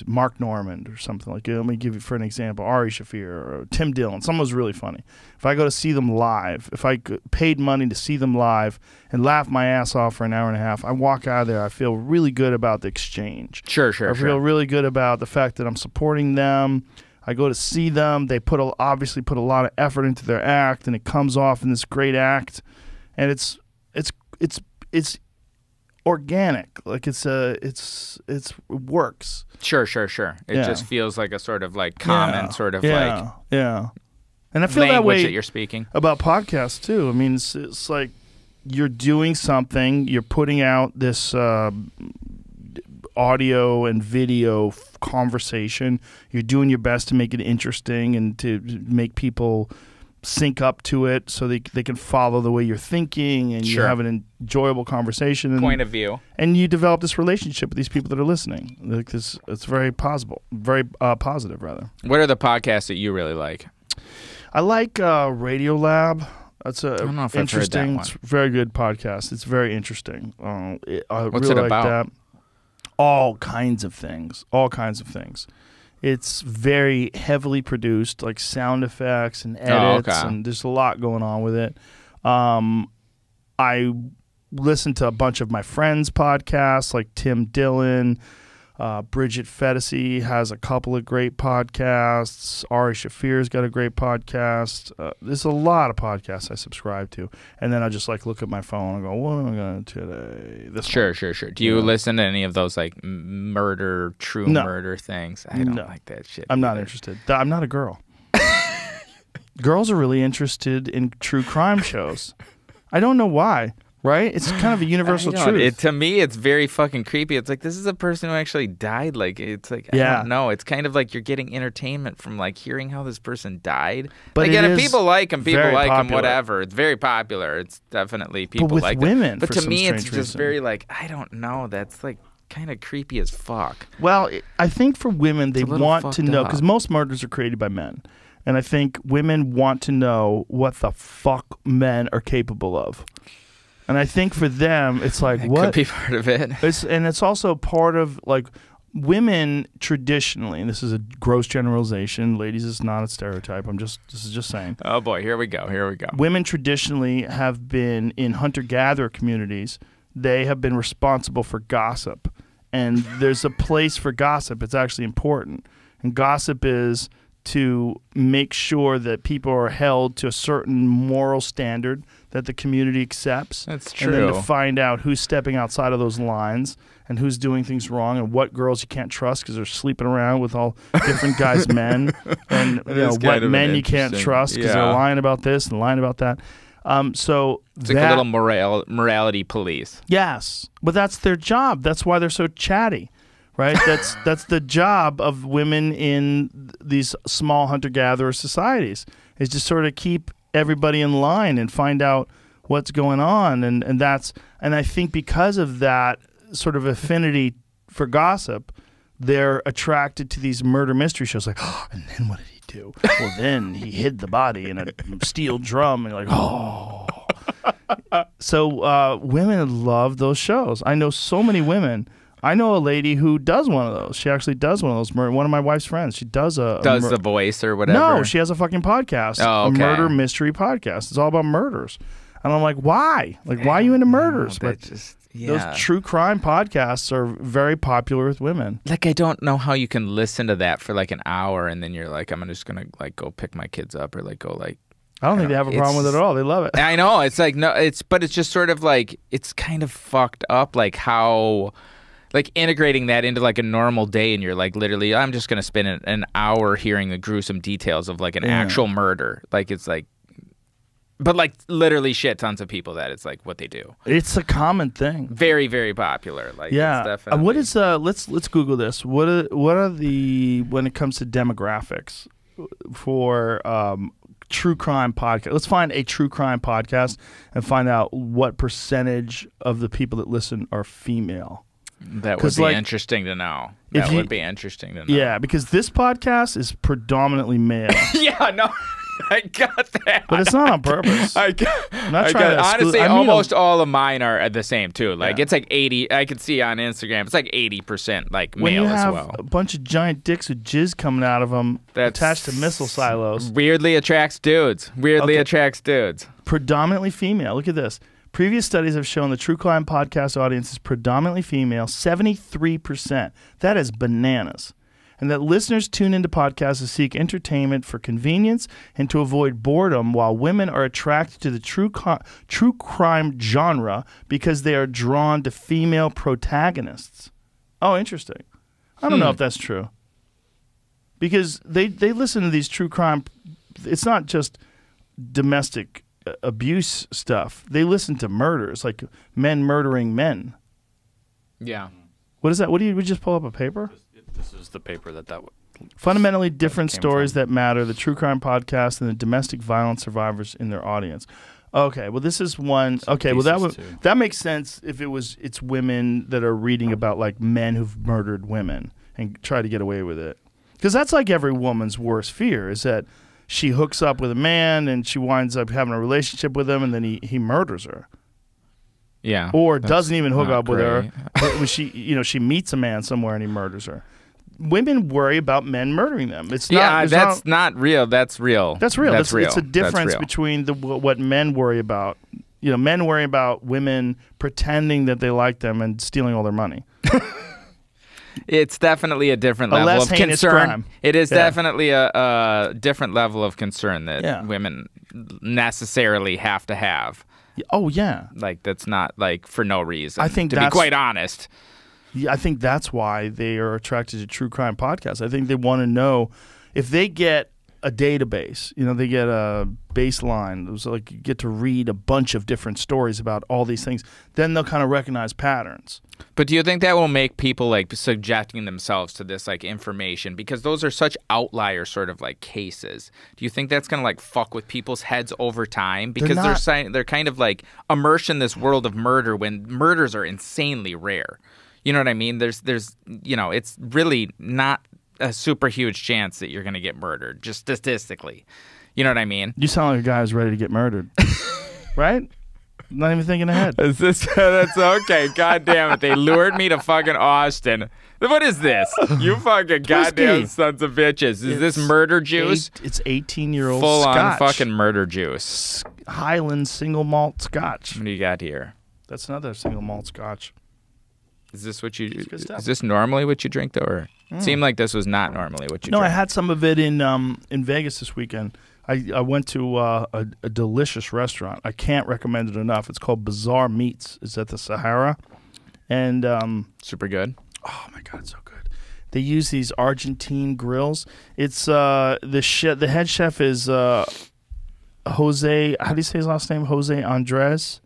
Mark Normand or something like. Let me give you for an example, Ari Shaffir or Tim Dillon. Someone was really funny. If I go to see them live, if I paid money to see them live and laugh my ass off for an hour and a half, I walk out of there. I feel really good about the exchange.
Sure.
I feel really good about the fact that I'm supporting them. I go to see them. They obviously put a lot of effort into their act, and it comes off in this great act. And it's organic. Like it works.
Sure. It just feels like a sort of like common sort of like
And I feel that way
that you're speaking
about podcasts too. I mean, it's like you're doing something. You're putting out this audio and video conversation. You're doing your best to make it interesting and to make people sync up to it so they can follow the way you're thinking, and you have an enjoyable conversation and
point of view,
and you develop this relationship with these people that are listening. Like this, it's very positive rather.
What are the podcasts that you really like?
I like Radio Lab. That's
I don't know if I've heard that one.
It's a very good podcast. It's very interesting.
What's
really
it about?
That. All kinds of things. It's very heavily produced, like sound effects and edits, and there's a lot going on with it. I listen to a bunch of my friends' podcasts, like Tim Dillon, Bridget Fetisi has a couple of great podcasts. Ari Shaffir's got a great podcast. There's a lot of podcasts I subscribe to, and then I just like look at my phone and go, "What am I going to today?"
Sure. Do you listen to any of those like murder things? I don't like that shit.
I'm not interested. I'm not a girl. Girls are really interested in true crime shows. I don't know why. Right? It's kind of a universal truth.
To me, it's very fucking creepy. It's like, this is a person who actually died. Like, it's like, I don't know. It's kind of like you're getting entertainment from like hearing how this person died.
But
again, if people like him,
popular.
whatever. It's very popular. It's definitely people
with
like
women.
But
for
to
some
me, it's
strange
just
reason.
very like, I don't know. That's like kind of creepy as fuck.
Well, I think for women, they want to
fucked
know,
up.
because most murders are created by men. And I think women want to know what the fuck men are capable of. And I think for them, it's like,
That
what?
could be part of it.
It's also part of, like, women traditionally, and this is a gross generalization, ladies, it's not a stereotype, this is just saying.
Oh boy, here we go.
Women traditionally have been, in hunter-gatherer communities, they have been responsible for gossip. And there's a place for gossip. It's actually important. And gossip is to make sure that people are held to a certain moral standard that the community accepts.
That's true.
And then to find out who's stepping outside of those lines and who's doing things wrong, and what girls you can't trust because they're sleeping around with all different guys' men, and what men you can't trust because they're lying about this and lying about that. So
it's like a little morality police.
Yes, but that's their job. That's why they're so chatty. Right, that's the job of women in these small hunter-gatherer societies, is to sort of keep everybody in line and find out what's going on, and I think because of that sort of affinity for gossip, they're attracted to these murder mystery shows. Like, oh, and then what did he do? Well, then he hid the body in a steel drum, and you're like, oh. So women love those shows. I know so many women. I know a lady who does one of those. She actually does one of those. One of my wife's friends. She does
the voice or whatever.
No, she has a fucking podcast.
Oh, okay.
A murder mystery podcast. It's all about murders. And I'm like, why? Like, why are you into murders? But those true crime podcasts are very popular with women.
Like, I don't know how you can listen to that for like an hour and then you're like, I'm just gonna like go pick my kids up or like go like.
I don't think they have a problem with it at all. They love it.
I know. It's like but it's just sort of like, it's kind of fucked up. Like how. Like integrating that into like a normal day, and you're like, literally, I'm just gonna spend an hour hearing the gruesome details of like an actual murder. Like it's like, but like literally shit tons of people that it's like what they do.
It's a common thing.
Very, very popular. Like
yeah.
It's definitely.
What is let's Google this. What are the, when it comes to demographics for true crime podcast? Let's find a true crime podcast and find out what percentage of the people that listen are female.
That would
'Cause,
be
like,
interesting to know.
if
That
you-
would be interesting to know.
Yeah, because this podcast is predominantly male,
Yeah, no, I got that.
but it's not on purpose.
I got,
I'm not
I
trying
got,
to exclude-
honestly,
I mean,
almost all of mine are the same too. Like
Yeah.
it's like 80. I could see on Instagram, it's like 80% like
when
male
you
as
have
well.
a bunch of giant dicks with jizz coming out of them
That's-
attached to missile silos,
Weirdly attracts dudes. Weirdly
Okay.
attracts dudes.
predominantly female. Look at this. Previous studies have shown the true crime podcast audience is predominantly female, 73%. That is bananas. And that listeners tune into podcasts to seek entertainment for convenience and to avoid boredom, while women are attracted to the true crime genre because they are drawn to female protagonists. Oh, interesting. I don't know if that's true. Because they listen to these true crime. It's not just domestic abuse stuff. They listen to murders, like men murdering men.
Yeah.
What is that? What do you? We just pull up a paper?
This is the paper that
Fundamentally different
came
stories
from.
that matter. The true crime podcast and the domestic violence survivors in their audience. Okay, well this is one. Okay, well that makes sense if it's women that are reading about like men who've murdered women and try to get away with it. Because that's like every woman's worst fear is that she hooks up with a man and she winds up having a relationship with him and then he murders her.
Yeah.
Or
That's
doesn't even hook
not
up with her.
great.
When she meets a man somewhere and he murders her. Women worry about men murdering them. It's not.
Yeah,
it's
that's not real. That's real.
That's real.
That's real.
It's a difference
That's real.
between what men worry about. You know, men worry about women pretending that they like them and stealing all their money.
It's definitely a different
A
level
less
of
heinous
concern.
crime.
It is
Yeah.
definitely a different level of concern that
Yeah.
women necessarily have to have.
Oh yeah.
Like that's not like for no reason.
I think
to be
that's-
quite honest.
Yeah, I think that's why they are attracted to true crime podcasts. I think they want to know if they get a database, you know, they get a baseline. So like you get to read a bunch of different stories about all these things, then they'll kind of recognize patterns.
But do you think that will make people like subjecting themselves to this like information because those are such outlier sort of like cases? Do you think that's gonna like fuck with people's heads over time because they're kind of like immersed in this world of murder when murders are insanely rare? You know what I mean? There's you know, it's really not a super huge chance that you're gonna get murdered, just statistically. You know what I mean?
You sound like a guy who's ready to get murdered, right? Not even thinking ahead.
Is this that's okay? God damn it! They lured me to fucking Austin. What is this? You fucking goddamn sons of bitches! Is this murder juice?
It's 18-year-old
Full on
Scotch.
fucking murder juice.
Highland single malt Scotch.
What do you got here?
That's another single malt Scotch.
Is this what you?
good stuff.
Is this normally what you drink though, or it seemed like this was not normally what you?
No,
drink.
I had some of it in Vegas this weekend. I went to a delicious restaurant. I can't recommend it enough. It's called Bazaar Meats. It's at the Sahara, and
super good.
oh my god, it's so good. They use these Argentine grills. It's the head chef is Jose. How do you say his last name? Jose Andres.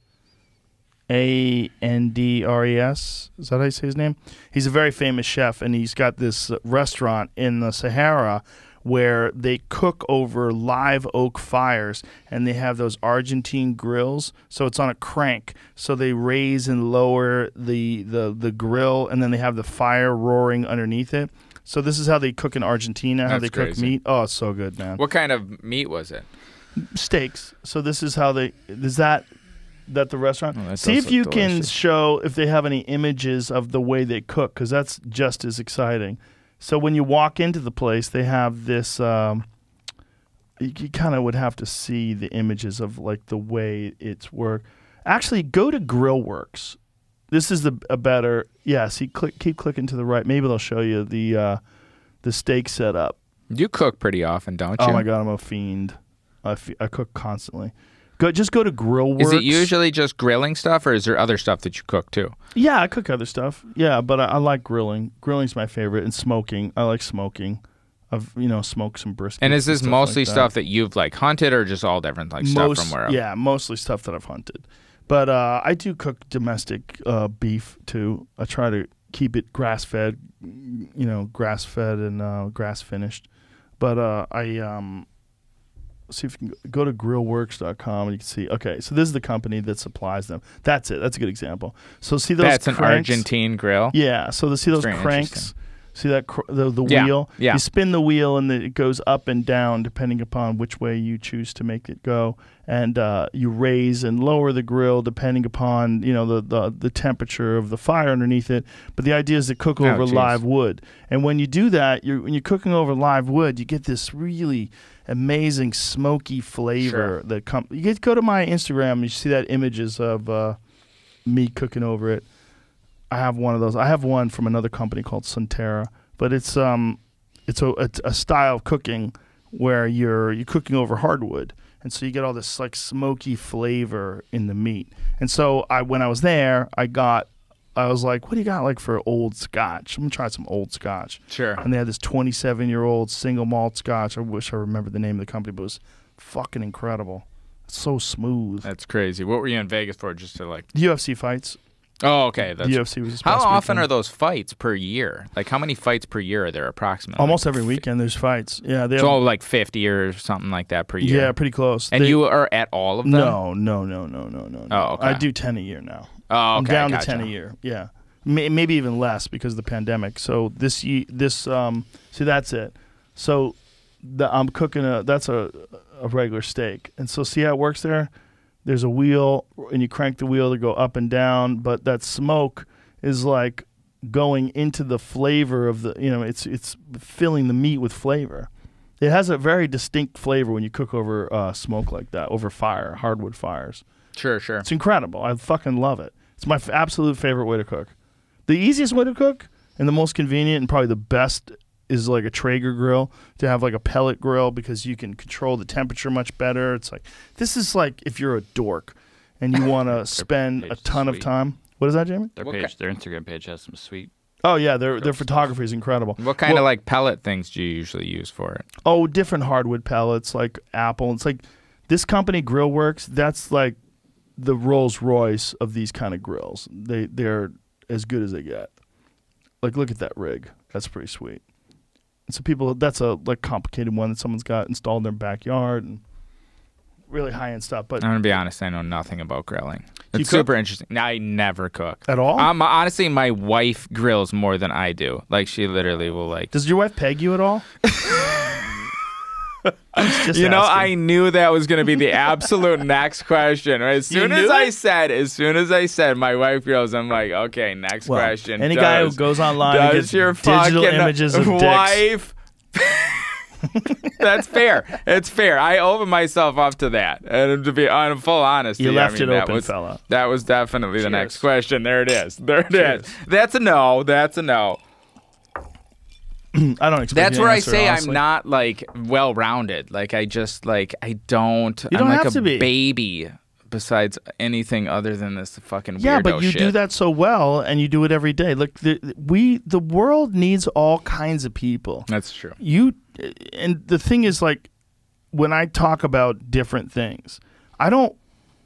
Andres. Is that how you say his name? He's a very famous chef, and he's got this restaurant in the Sahara where they cook over live oak fires, and they have those Argentine grills. So it's on a crank. So they raise and lower the grill, and then they have the fire roaring underneath it. So this is how they cook in Argentina, how
That's
they cook
crazy.
meat. Oh, it's so good, man.
What kind of meat was it?
Steaks. So this is how they is that the restaurant.
Oh, that
See
does
if you
look
can
delicious.
show if they have any images of the way they cook, because that's just as exciting. So when you walk into the place, they have this. You kind of would have to see the images of like the way it's worked. Actually, go to Grillworks. This is a better. Yeah, see, keep clicking to the right. Maybe they'll show you the steak setup.
You cook pretty often, don't you?
Oh my god, I'm a fiend. I cook constantly. Just go to Grillworks.
Is it usually just grilling stuff, or is there other stuff that you cook too?
Yeah, I cook other stuff. Yeah, but I like grilling. Grilling's my favorite, and smoking. I like smoking. I've smoked some brisket.
And is this mostly
like
stuff that you've like hunted, or just all different like stuff from wherever?
Yeah, mostly stuff that I've hunted. But I do cook domestic beef too. I try to keep it grass fed, grass fed and grass finished. But see if you can go to grillworks.com and you can see. Okay, so this is the company that supplies them. That's it. That's a good example. So see those
That's
cranks?
an Argentine grill.
Yeah. So see those
Very
cranks?
interesting.
See that the
Yeah,
wheel?
yeah.
You spin the wheel and it goes up and down depending upon which way you choose to make it go, and you raise and lower the grill depending upon the temperature of the fire underneath it. But the idea is to cook over
geez.
live wood, and when you do that, when you're cooking over live wood, you get this really amazing smoky flavor
Sure.
that comes. You go to my Instagram and you see that images of me cooking over it. I have one of those. I have one from another company called Sunterra, but it's a style of cooking where you're cooking over hardwood, and so you get all this like smoky flavor in the meat. And so when I was there, I was like, what do you got like for old Scotch? I'm gonna try some old Scotch.
Sure.
And they had this 27-year-old single malt Scotch. I wish I remembered the name of the company, but it was fucking incredible. It's so smooth.
That's crazy. What were you in Vegas for? Just to like.
UFC fights.
Oh, okay.
The UFC was this
How
past
often
weekend.
are those fights per year? Like, how many fights per year are there approximately?
Almost every weekend there's fights. Yeah, they
So
have,
like 50 or something like that per year.
yeah, pretty close.
And you are at all of them?
No.
Oh, okay.
I do 10 a year now.
Oh, okay.
I'm down
gotcha.
to 10 a year. Yeah, maybe even less because of the pandemic. So see, that's it. So I'm cooking that's a regular steak, and so see how it works there. There's a wheel, and you crank the wheel to go up and down, but that smoke is like going into the flavor of the, it's filling the meat with flavor. It has a very distinct flavor when you cook over smoke like that, over fire, hardwood fires.
Sure.
It's incredible. I fucking love it. It's my absolute favorite way to cook. The easiest way to cook and the most convenient and probably the best is like a Traeger grill, to have like a pellet grill because you can control the temperature much better. It's like, this is like if you're a dork and you want to spend a ton of time. What is that, Jamie?
Their Instagram page has some sweet.
Oh yeah, their photography is incredible.
What kind of like pellet things do you usually use for it?
Oh, different hardwood pellets like apple. It's like this company Grillworks, that's like the Rolls Royce of these kind of grills. They're as good as they get. Like, look at that rig. That's pretty sweet. And so that's a like complicated one that someone's got installed in their backyard and really high end stuff. But
I'm gonna be honest, I know nothing about grilling.
You
It's
cook?
super interesting. I never cook
At all?
Honestly, my wife grills more than I do. Like, she literally will like.
Does your wife peg you at all? Just
You know,
asking.
I knew that was going to be the absolute next question. Right? As soon as I said my wife grills, I'm like, okay, next
Well,
question.
any guy who goes online and
does
gets
your
digital
fucking
images of dicks.
wife? That's fair. It's fair. I open myself up to that, and to be on full honesty,
You left it
that
open,
was,
fella.
That was definitely the
Cheers.
next question. There it is. There it
Cheers.
is. That's a no. That's a no.
I don't expect
That's
you to
where I
answer,
say
honestly.
I'm not like well-rounded. Like, I just like I don't.
You
I'm
don't
like
have
a
to be.
baby. Besides anything other than this fucking weirdo
Yeah, but you
shit.
do that so well, and you do it every day. Look, the world needs all kinds of people.
That's true.
And the thing is, like, when I talk about different things, I don't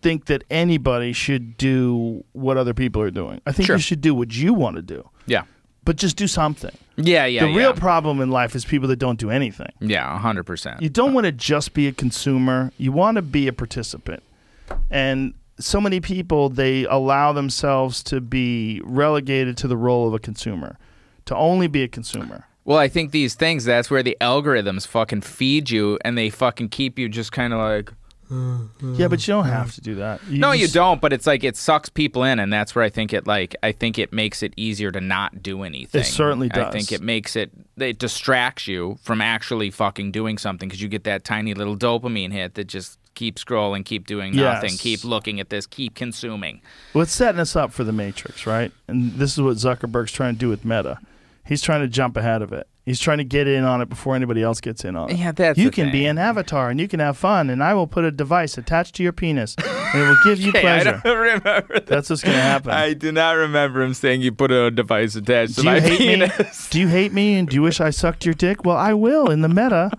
think that anybody should do what other people are doing. I think
Sure.
you should do what you want to do,
Yeah.
but just do something.
Yeah.
The real problem in life is people that don't do anything.
Yeah, 100%.
You don't want to just be a consumer. You want to be a participant. And so many people, they allow themselves to be relegated to the role of a consumer, to only be a consumer.
Well, I think these things, that's where the algorithms fucking feed you, and they fucking keep you just kind of like...
Yeah, but you don't have to do that.
No, you don't, but it's like it sucks people in, and that's where I think it makes it easier to not do anything.
It certainly
I
does.
think it distracts you from actually fucking doing something, because you get that tiny little dopamine hit that just keep scrolling, keep doing nothing,
Yes.
keep looking at this, keep consuming.
Well, it's setting us up for the Matrix, right? And this is what Zuckerberg's trying to do with Meta. He's trying to jump ahead of it. He's trying to get in on it before anity else gets in on it.
Yeah, that's
You
the
can be
thing.
an avatar, and you can have fun, and I will put a device attached to your penis, and it will give you
Hey,
pleasure.
I don't remember that.
That's what's going to happen.
I do not remember him saying you put a device attached to
Do you
my
hate me?
penis.
Do you hate me, and do you wish I sucked your dick? Well, I will in the Meta.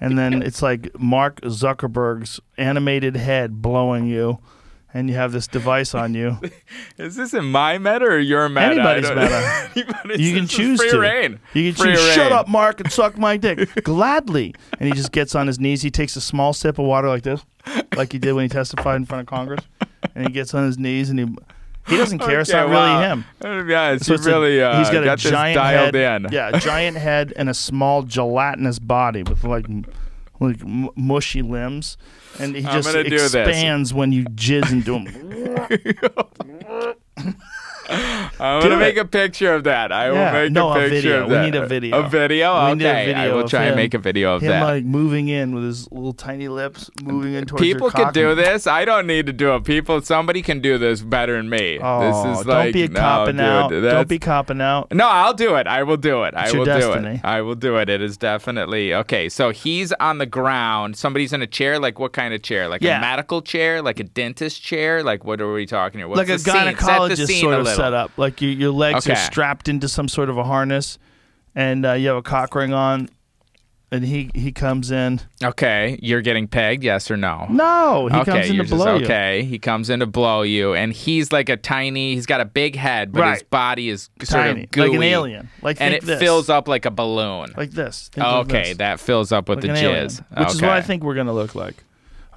And then it's like Mark Zuckerberg's animated head blowing you, and you have this device on you.
Is this in my meta or your meta?
Anybody's meta. You can choose
free
to.
reign.
You can
Free
choose. Shut
reign.
up, Mark, and suck my dick gladly. And he just gets on his knees. He takes a small sip of water like this, like he did when he testified in front of Congress. And he gets on his knees and he doesn't care. It's not really him.
Yeah,
So
you really
he's got a
this
giant
dialed
head.
in.
Yeah, a giant head and a small gelatinous body with like mushy limbs, and he just
gonna do this.
expands when you jizz into him.
I'm going to make a picture of that. I will make a picture
video.
of that.
We need a video.
A video?
We
Okay.
need a video
I will
of
try and
him-
make a video of
him
that.
like moving in with his little tiny lips, moving in towards
People
your cock.
could do this. I don't need to do it. Somebody can do this better than me.
Oh,
This is like,
don't be
no,
copping out.
dude,
Don't
that's-
be copping out.
No, I'll do it. I will do it. I
your
will
destiny.
do it. I will do it. It is definitely okay. So he's on the ground. Somebody's in a chair. Like what kind of chair? Like
Yeah.
a medical chair? Like a dentist chair? Like what are we talking here? What's
Like a
the scene? Set the
gynecologist
scene
sort
a
of
little.
setup. Like your legs are
Okay.
strapped into some sort of a harness, and you have a cock ring on, and he comes in.
Okay, you're getting pegged, yes or no?
No, he
Okay,
comes in
you're
to
just
blow you.
okay. He comes in to blow you, and he's like he's got a big head, but his
Right.
body is sort
Tiny,
of gooey,
like an alien. Like
and
think
it
this.
fills up like a balloon.
like this. Think of
Okay,
this.
that fills up with
Like
the
an alien,
jizz,
which is what I
Okay.
think we're going to look like.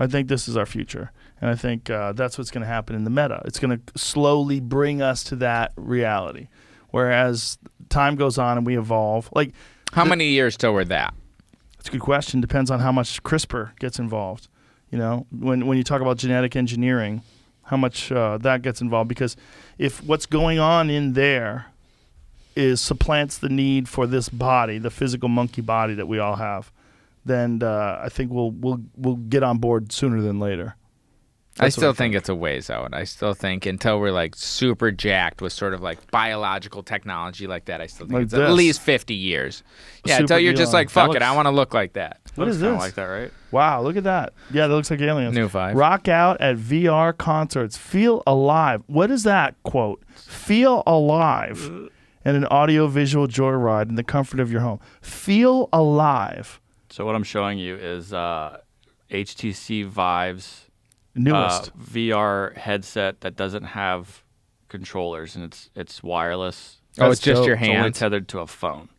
I think this is our future, and I think that's what's going to happen in the meta. It's going to slowly bring us to that reality, whereas time goes on and we evolve. Like,
How many years till we're that?
it's a good question. Depends on how much CRISPR gets involved. You know, when you talk about genetic engineering, how much that gets involved. Because if what's going on in there supplants the need for this body, the physical monkey body that we all have, then I think we'll get on board sooner than later.
I
That's what
still
I
think it's a ways out. I still think until we're like super jacked with sort of like biological technology like that, I still think
Like
it's
this.
at least 50 years. Yeah,
Super
until you're just
Elon.
like, fuck
That
it, I
looks-
want to look like that.
What is
Kinda
this?
like that, right?
Wow, look at that. Yeah, that looks like aliens.
New vibe.
Rock out at VR concerts. Feel alive. What is that quote? Feel alive and an audio-visual joyride in the comfort of your home. Feel alive.
So what I'm showing you is HTC Vive's
Newest.
VR headset that doesn't have controllers, and it's wireless.
Oh, it's
That's
just
dope.
your
It's only
hands.
tethered to a phone.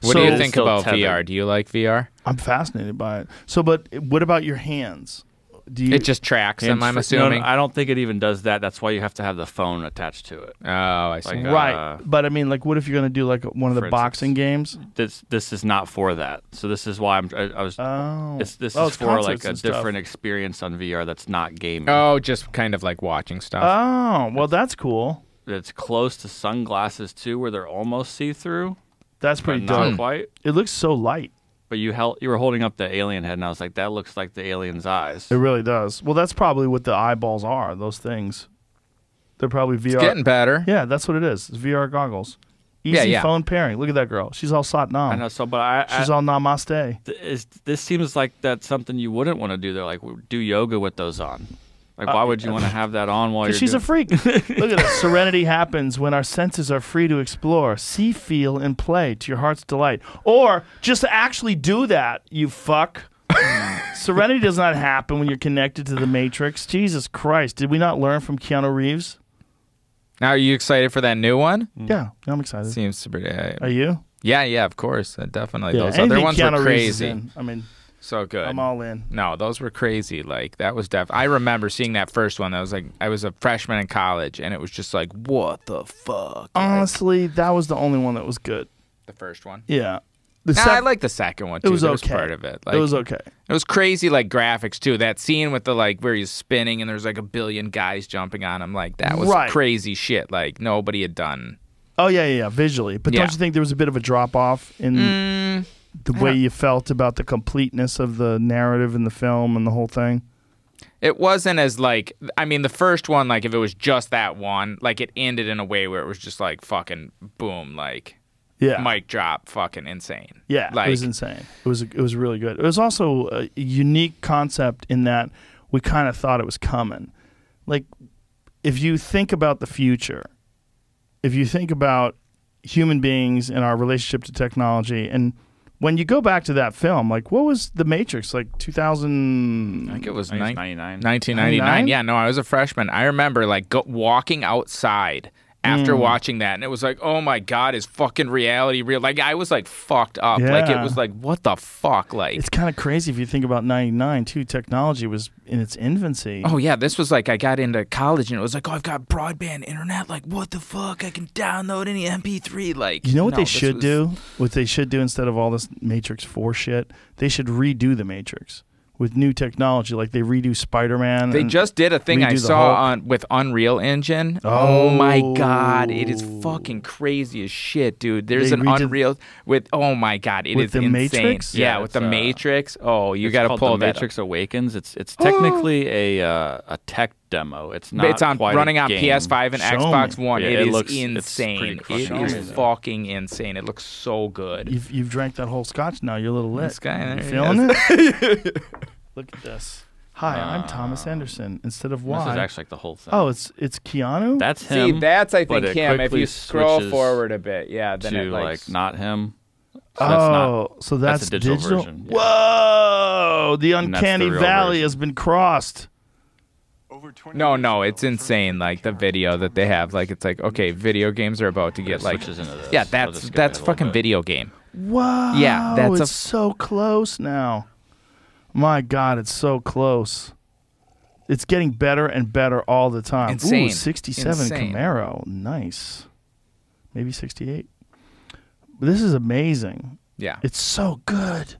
What
So-
do you
It's
think
still
about
tethered.
VR? Do you like VR?
I'm fascinated by it. So, but what about your hands? Do you?
It just tracks them, I'm
No,
assuming.
I don't think it even does that. That's why you have to have the phone attached to it.
Oh, I see.
Like,
right. But I mean, like, what if you're gonna do like one of the
for
boxing games?
This is not for that. So this is why I was.
Oh,
This
Oh,
is
it's
for like
concerts
a
and stuff.
different experience on VR that's not gaming.
Oh, just kind of like watching stuff.
Oh, well, that's cool.
It's close to sunglasses too, where they're almost see through,
That's
but
pretty
not
dope.
quite.
It looks so light.
But you were holding up the alien head, and I was like, that looks like the alien's eyes.
It really does. Well, that's probably what the eyeballs are. Those things. They're probably VR.
it's getting better.
Yeah, that's what it is. It's VR goggles. Easy
Yeah.
phone pairing. Look at that girl. She's all sat nam.
I know. So, but
She's all namaste.
this seems like that's something you wouldn't want to do. They're like, do yoga with those on. Like, why would you want to have that on while you're?
Because she's a freak. Look at this. Serenity happens when our senses are free to explore, see, feel, and play to your heart's delight. Or just actually do that, you fuck. Serenity does not happen when you're connected to the Matrix. Jesus Christ. Did we not learn from Keanu Reeves?
Now, are you excited for that new one?
Yeah, I'm excited.
Seems pretty.
Are you?
Yeah, of course. Definitely.
Yeah,
Those other
anything
ones
Keanu
were
Reeves is
crazy.
in. I mean,
So good.
I'm all in.
No, those were crazy. Like that was I remember seeing that first one. I was a freshman in college, and it was just like, what the fuck?
Honestly, that was the only one that was good.
The first one.
Yeah. The
Nah,
sec-
I like the second one too.
it was
That
okay.
part of it. Like,
it was okay.
It was crazy, like graphics too. That scene with the like where he's spinning and there's like a billion guys jumping on him. Like that was
Right.
crazy shit. Like nobody had done.
Oh, yeah, visually. But
Yeah.
don't you think there was a bit of a drop-off in the way you felt about the completeness of the narrative in the film and the whole thing?
It wasn't as like, I mean, the first one, like if it was just that one, like it ended in a way where it was just like fucking boom, like
Yeah.
mic drop, fucking insane.
Yeah,
like,
it was insane. It was really good. It was also a unique concept in that we kind of thought it was coming. Like, if you think about the future, if you think about human beings and our relationship to technology, and when you go back to that film, like, what was The Matrix, like 2000?
I think it was
99.
1999. Yeah, no, I was a freshman. I remember like walking outside after watching that, and it was like, oh my God, is fucking reality real? Like, I was like fucked up. Like, it was like, what the fuck? Like,
it's kind of crazy if you think about 99 too. Technology was in its infancy.
Oh yeah, this was like, I got into college and it was like, oh, I've got broadband internet. Like, what the fuck? I can download any MP3. Like,
you know what they should do? What they should do instead of all this Matrix 4 shit? They should redo the Matrix with new technology, like they redo Spider-Man.
They just did a thing I saw with Unreal Engine. Oh my God, it is fucking crazy as shit, dude. There's an Unreal with, oh my God, it is insane.
Matrix?
Yeah, with the Matrix. Oh, you got to pull that.
Matrix Awakens. It's technically a tech demo. It's not.
It's on
quite
running
a
on
game.
PS5 and Xbox One.
Yeah,
it is
looks
insane. It is fucking insane. It looks so good.
You've drank that whole scotch now. You're a little lit.
This guy,
you feeling it? Look at this. Hi, I'm Thomas Anderson. Instead of Y.
This is actually like the whole thing.
Oh, it's Keanu?
That's him.
See, that's I think
but
him. If
quickly
you scroll
switches
forward a bit, yeah, then
to
it
like not him. So
so that's
a digital version. Yeah.
Whoa! The
And that's
uncanny
the real
valley
version.
has been crossed.
No, it's insane. Like the video that they have, like it's like, okay, video games are about to get like,
switches into this.
yeah,
I'll
that's
just skip it a little
fucking
bit.
video game.
Wow.
Yeah, that's
it's so close now. My God, it's so close. It's getting better and better all the time.
Insane.
Ooh, 67
Insane.
Camaro. Nice. Maybe 68. This is amazing.
Yeah,
It's so good.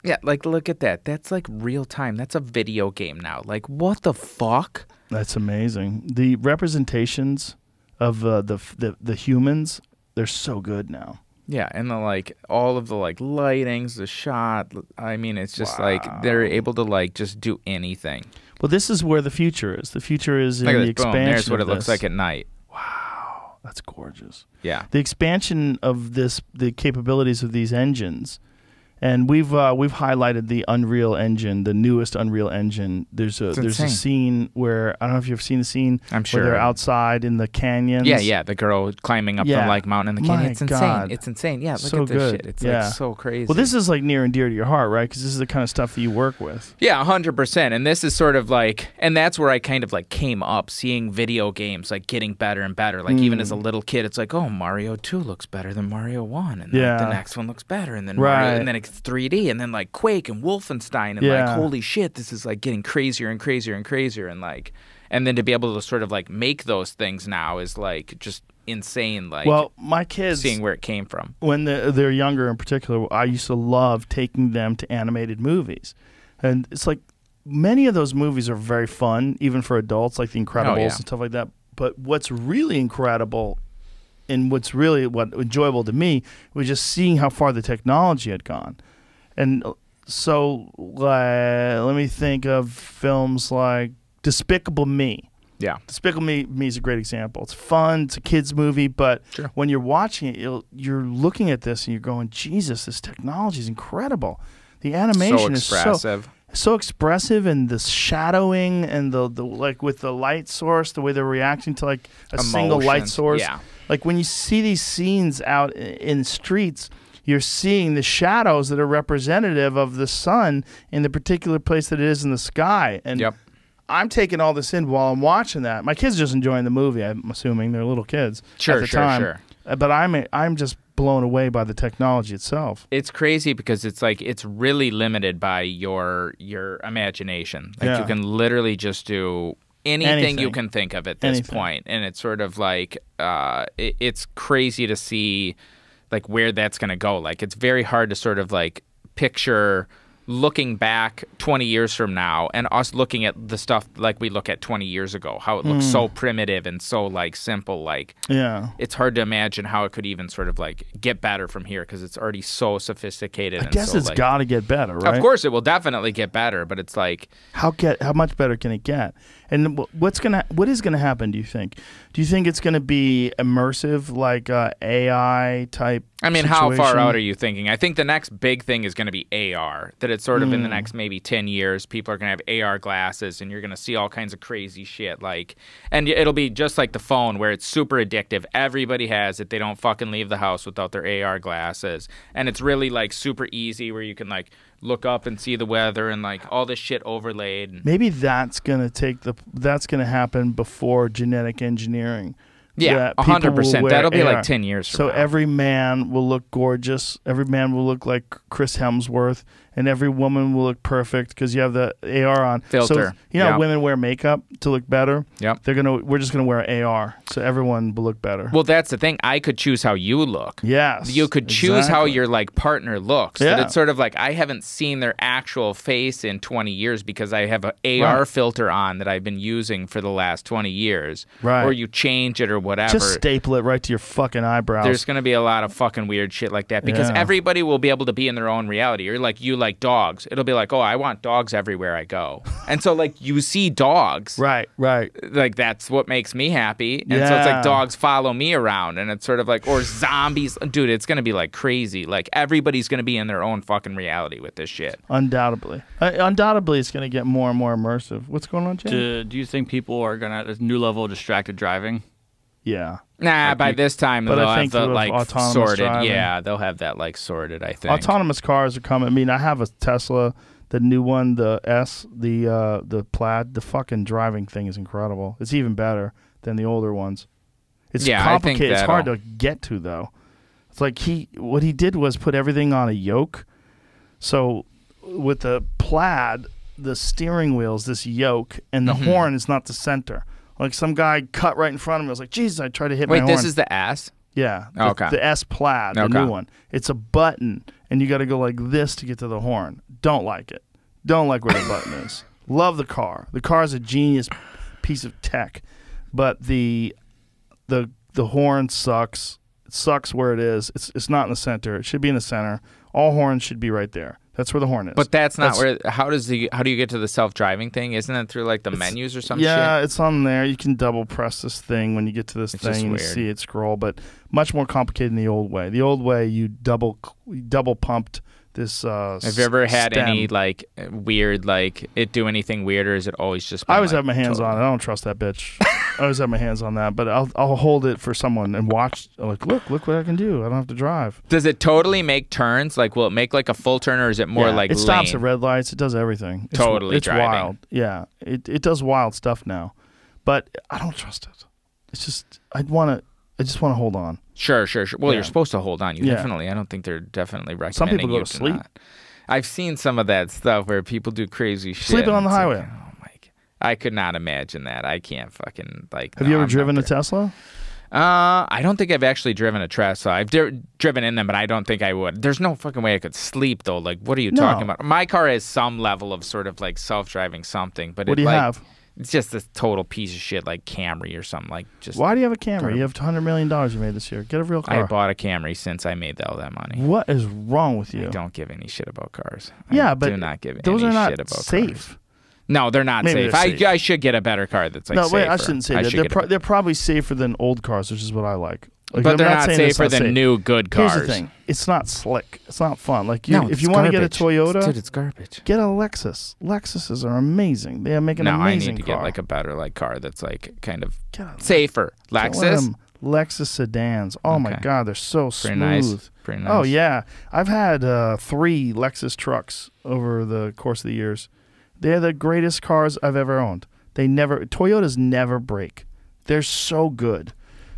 yeah. Like, look at that. That's like real time. That's a video game now. Like, what the fuck?
That's amazing. The representations of the humans, they're so good now.
Yeah, and the like all of the like lightings, the shot. I mean, it's just like they're able to like just do anything.
Well, this is where the future is. The future is in
Look at
the
this, boom,
expansion.
there's what
of
it looks
this.
like at night.
Wow, that's gorgeous.
Yeah.
The expansion of the capabilities of these engines, and we've highlighted the Unreal Engine, the newest Unreal Engine. There's a
insane.
scene where I don't know if you've seen the scene.
I'm sure.
Where they're outside in the canyons.
Yeah, the girl climbing up the like mountain in the canyon.
My
It's insane.
God.
It's insane. Yeah, look
So
at this
good.
shit. It's
Yeah.
like so crazy.
Well, this is like near and dear to your heart, right? Because this is the kind of stuff that you work with.
Yeah, 100%. And this is sort of like, and that's where I kind of like came up seeing video games like getting better and better. Like even as a little kid, it's like, oh, Mario 2 looks better than Mario 1. And
Yeah.
like, the next one looks better. And then
Right.
Mario, and then it's 3D. And then like Quake and Wolfenstein. And
Yeah.
like, holy shit, this is like getting crazier and crazier and crazier. And like, and then to be able to sort of like make those things now is like just insane. Like,
Well, my kids,
seeing where it came from.
when they're younger in particular, I used to love taking them to animated movies. And it's like many of those movies are very fun, even for adults, like The Incredibles and stuff like that. But what's really incredible and what's really enjoyable to me was just seeing how far the technology had gone. And so let me think of films like Despicable Me.
Yeah.
Despicable Me is a great example. It's fun. It's a kid's movie, but
Sure.
when you're watching it, you're looking at this and you're going, Jesus, this technology is incredible. The animation is so expressive, and the shadowing and the like with the light source, the way they're reacting to like a single light
Emotions.
source.
Yeah.
Like when you see these scenes out in streets, you're seeing the shadows that are representative of the sun in the particular place that it is in the sky. And
Yep.
I'm taking all this in while I'm watching that. My kids are just enjoying the movie. I'm assuming they're little kids
Sure,
at the
sure,
time.
sure.
But I'm just blown away by the technology itself.
It's crazy because it's like it's really limited by your imagination. Like
Yeah.
you can literally just do anything you
Anything.
can think of at this
Anything.
point. And it's sort of like it's crazy to see like where that's going to go. Like it's very hard to sort of like picture looking back 20 years from now and us looking at the stuff like we look at 20 years ago, how it looks so primitive and so like simple. Like
Yeah.
it's hard to imagine how it could even sort of like get better from here because it's already so sophisticated.
I
and
guess
so,
it's
like,
got to get better, right?
Of course, it will definitely get better, but it's like
How much better can it get? And what is gonna happen? Do you think? Do you think it's gonna be immersive, like AI type
I mean, how far
situation.
out are you thinking? I think the next big thing is going to be AR. That it's sort of in the next maybe 10 years, people are going to have AR glasses, and you're going to see all kinds of crazy shit. And it'll be just like the phone, where it's super addictive. Everybody has it. They don't fucking leave the house without their AR glasses, and it's really like super easy, where you can like look up and see the weather and like all this shit overlaid.
Maybe that's gonna happen before genetic engineering.
Yeah,
that people
100%.
will wear
That'll be
AR.
like 10 years from
So
now.
every man will look gorgeous. Every man will look like Chris Hemsworth, and every woman will look perfect because you have the AR on.
Filter.
So, you know,
Yeah.
women wear makeup to look better.
Yep.
We're just gonna wear AR, so everyone will look better.
Well, that's the thing. I could choose how you look.
Yes.
You could choose how
exactly.
your like partner looks.
Yeah.
That it's sort of like I haven't seen their actual face in 20 years because I have an AR
Right.
filter on that I've been using for the last 20 years.
Right.
Or you change it or whatever.
Just staple it right to your fucking eyebrows.
There's going to be a lot of fucking weird shit like that because
Yeah.
everybody will be able to be in their own reality. Or like you like dogs. It'll be like, oh, I want dogs everywhere I go. And so like you see dogs.
Right.
Like that's what makes me happy. And so it's
Yeah.
like dogs follow me around and it's sort of like, or zombies. Dude, it's going to be like crazy. Like everybody's going to be in their own fucking reality with this shit.
Undoubtedly. Undoubtedly, it's gonna get more and more immersive. What's going on, Jay?
Do you think people are gonna this new level of distracted driving?
Yeah.
Nah, by this time
but
they'll
I
have
think
the
with
like
autonomous
sorted.
driving-
Yeah, they'll have that like sorted, I think.
Autonomous cars are coming. I mean, I have a Tesla, the new one, the S, the Plaid. The fucking driving thing is incredible. It's even better than the older ones. It's
Yeah, I think
complicated. It's hard
that'll-
to get to though. It's like what he did was put everything on a yoke. So with the Plaid, the steering wheel is this yoke, and the horn is not the center. Like some guy cut right in front of me. I was like, Jesus, I tried to hit my
Wait,
horn.
this is the S?
Yeah.
Okay.
The S Plaid, the
Okay.
new one. It's a button, and you got to go like this to get to the horn. Don't like it. Don't like where the button is. Love the car. The car is a genius piece of tech, but the horn sucks. It sucks where it is. It's not in the center. It should be in the center. All horns should be right there. That's where the horn is.
But that's not where. How do you get to the self-driving thing? Isn't it through like the menus or some shit?
Yeah, it's on there. You can double press this thing when you get to this
It's just
thing and you
weird.
see it scroll, but much more complicated than the old way. The old way, you double pumped this.
Have you ever had
stem.
any like weird like it do anything weird, or is it always just?
I
been,
always
like,
have my hands on it. I don't trust that bitch. I always have my hands on that, but I'll hold it for someone and watch. Like, look what I can do. I don't have to drive.
Does it totally make turns? Like, will it make like a full turn, or is it more
Yeah,
like
it stops
lane?
at red lights. It does everything.
Totally
it's
driving.
wild. Yeah, it does wild stuff now, but I don't trust it. It's just I just want to hold on.
Sure. Well,
Yeah.
you're supposed to hold on. You
Yeah.
definitely. I don't think they're definitely recommending
Some people go
you
to sleep.
not. I've seen some of that stuff where people do crazy shit.
Sleeping on
and
the
it's
highway.
Like, oh my! I could not imagine that. I can't fucking like.
Have
no,
you ever
I'm
driven
not
a
there.
Tesla?
I don't think I've actually driven a Tesla. I've driven in them, but I don't think I would. There's no fucking way I could sleep though. Like, what are you
No.
talking about? My car has some level of sort of like self-driving something, but
What do you have?
It's just this total piece of shit, like Camry or something. Like, just
Why do you have a Camry? You have $100 million you made this year. Get a real car.
I bought a Camry since I made all that money.
What is wrong with you?
I don't give any shit about cars.
Yeah,
I
but
do not give
those
any
are not
shit about
safe.
cars. No, they're not
Maybe
safe.
they're safe.
I should get a better car that's like
No,
safer.
wait, I shouldn't say
I
that.
should get a-
They're probably safer than old cars, which is what I like. Like,
but
I'm
they're not
saying it's
safer
not
than
safe.
new good cars.
Here's the thing: it's not slick. It's not fun. Like,
No,
if you want to get a Toyota,
dude, it's garbage.
get a Lexus. Lexuses are amazing. They make an
No, I
amazing
need to
car.
get like a better like car that's like kind of
Get a-
safer.
get one of
Lexus.
them Lexus sedans. Oh my
Okay.
God, they're so
Pretty
smooth.
nice. Pretty nice.
Oh yeah, I've had 3 Lexus trucks over the course of the years. They're the greatest cars I've ever owned. Toyotas never break. They're so good.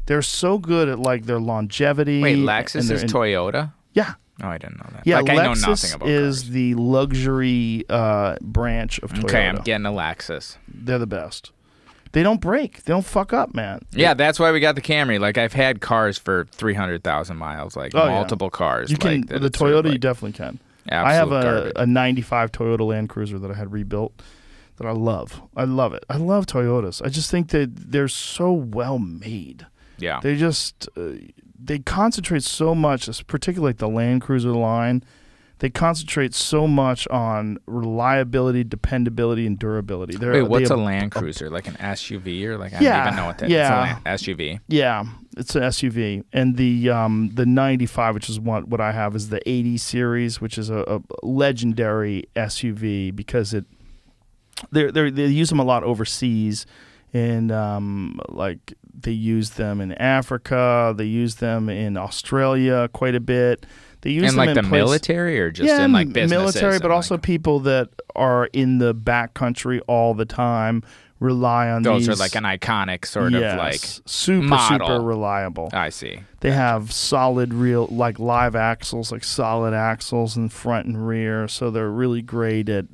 They're so good at like their longevity.
Wait,
and
Lexus
their
is Toyota?
Yeah.
Oh, I didn't know that.
Yeah,
like, I know
Lexus
nothing about
is
cars.
the luxury branch of Toyota.
Okay, I'm getting a Lexus.
They're the best. They don't break. They don't fuck up, man.
Yeah, that's why we got the Camry. Like, I've had cars for 300,000 miles, like
Oh, yeah.
multiple cars.
You can
like, that
the
it's sort of
Toyota. You
like
definitely can.
absolute
I have
garbage.
a '95 Toyota Land Cruiser that I had rebuilt that I love. I love it. I love Toyotas. I just think that they're so well made.
Yeah.
They just they concentrate so much, particularly like the Land Cruiser line. they concentrate so much on reliability, dependability, and durability.
Wait, what's a Land Cruiser? Like an SUV or like I don't even know what that is.
Yeah.
It's a SUV.
Yeah, it's an SUV, and the 95, which is what I have, is the 80 series, which is a legendary SUV because they use them a lot overseas, and like they use them in Africa, they use them in Australia quite a bit. They use them
like
in
the military or just in like businesses?
Military, but also
like,
people that are in the backcountry all the time rely on
those
these.
are like an iconic sort of like
super
model.
reliable.
I see.
They have solid real like live axles, like solid axles in front and rear, so they're really great at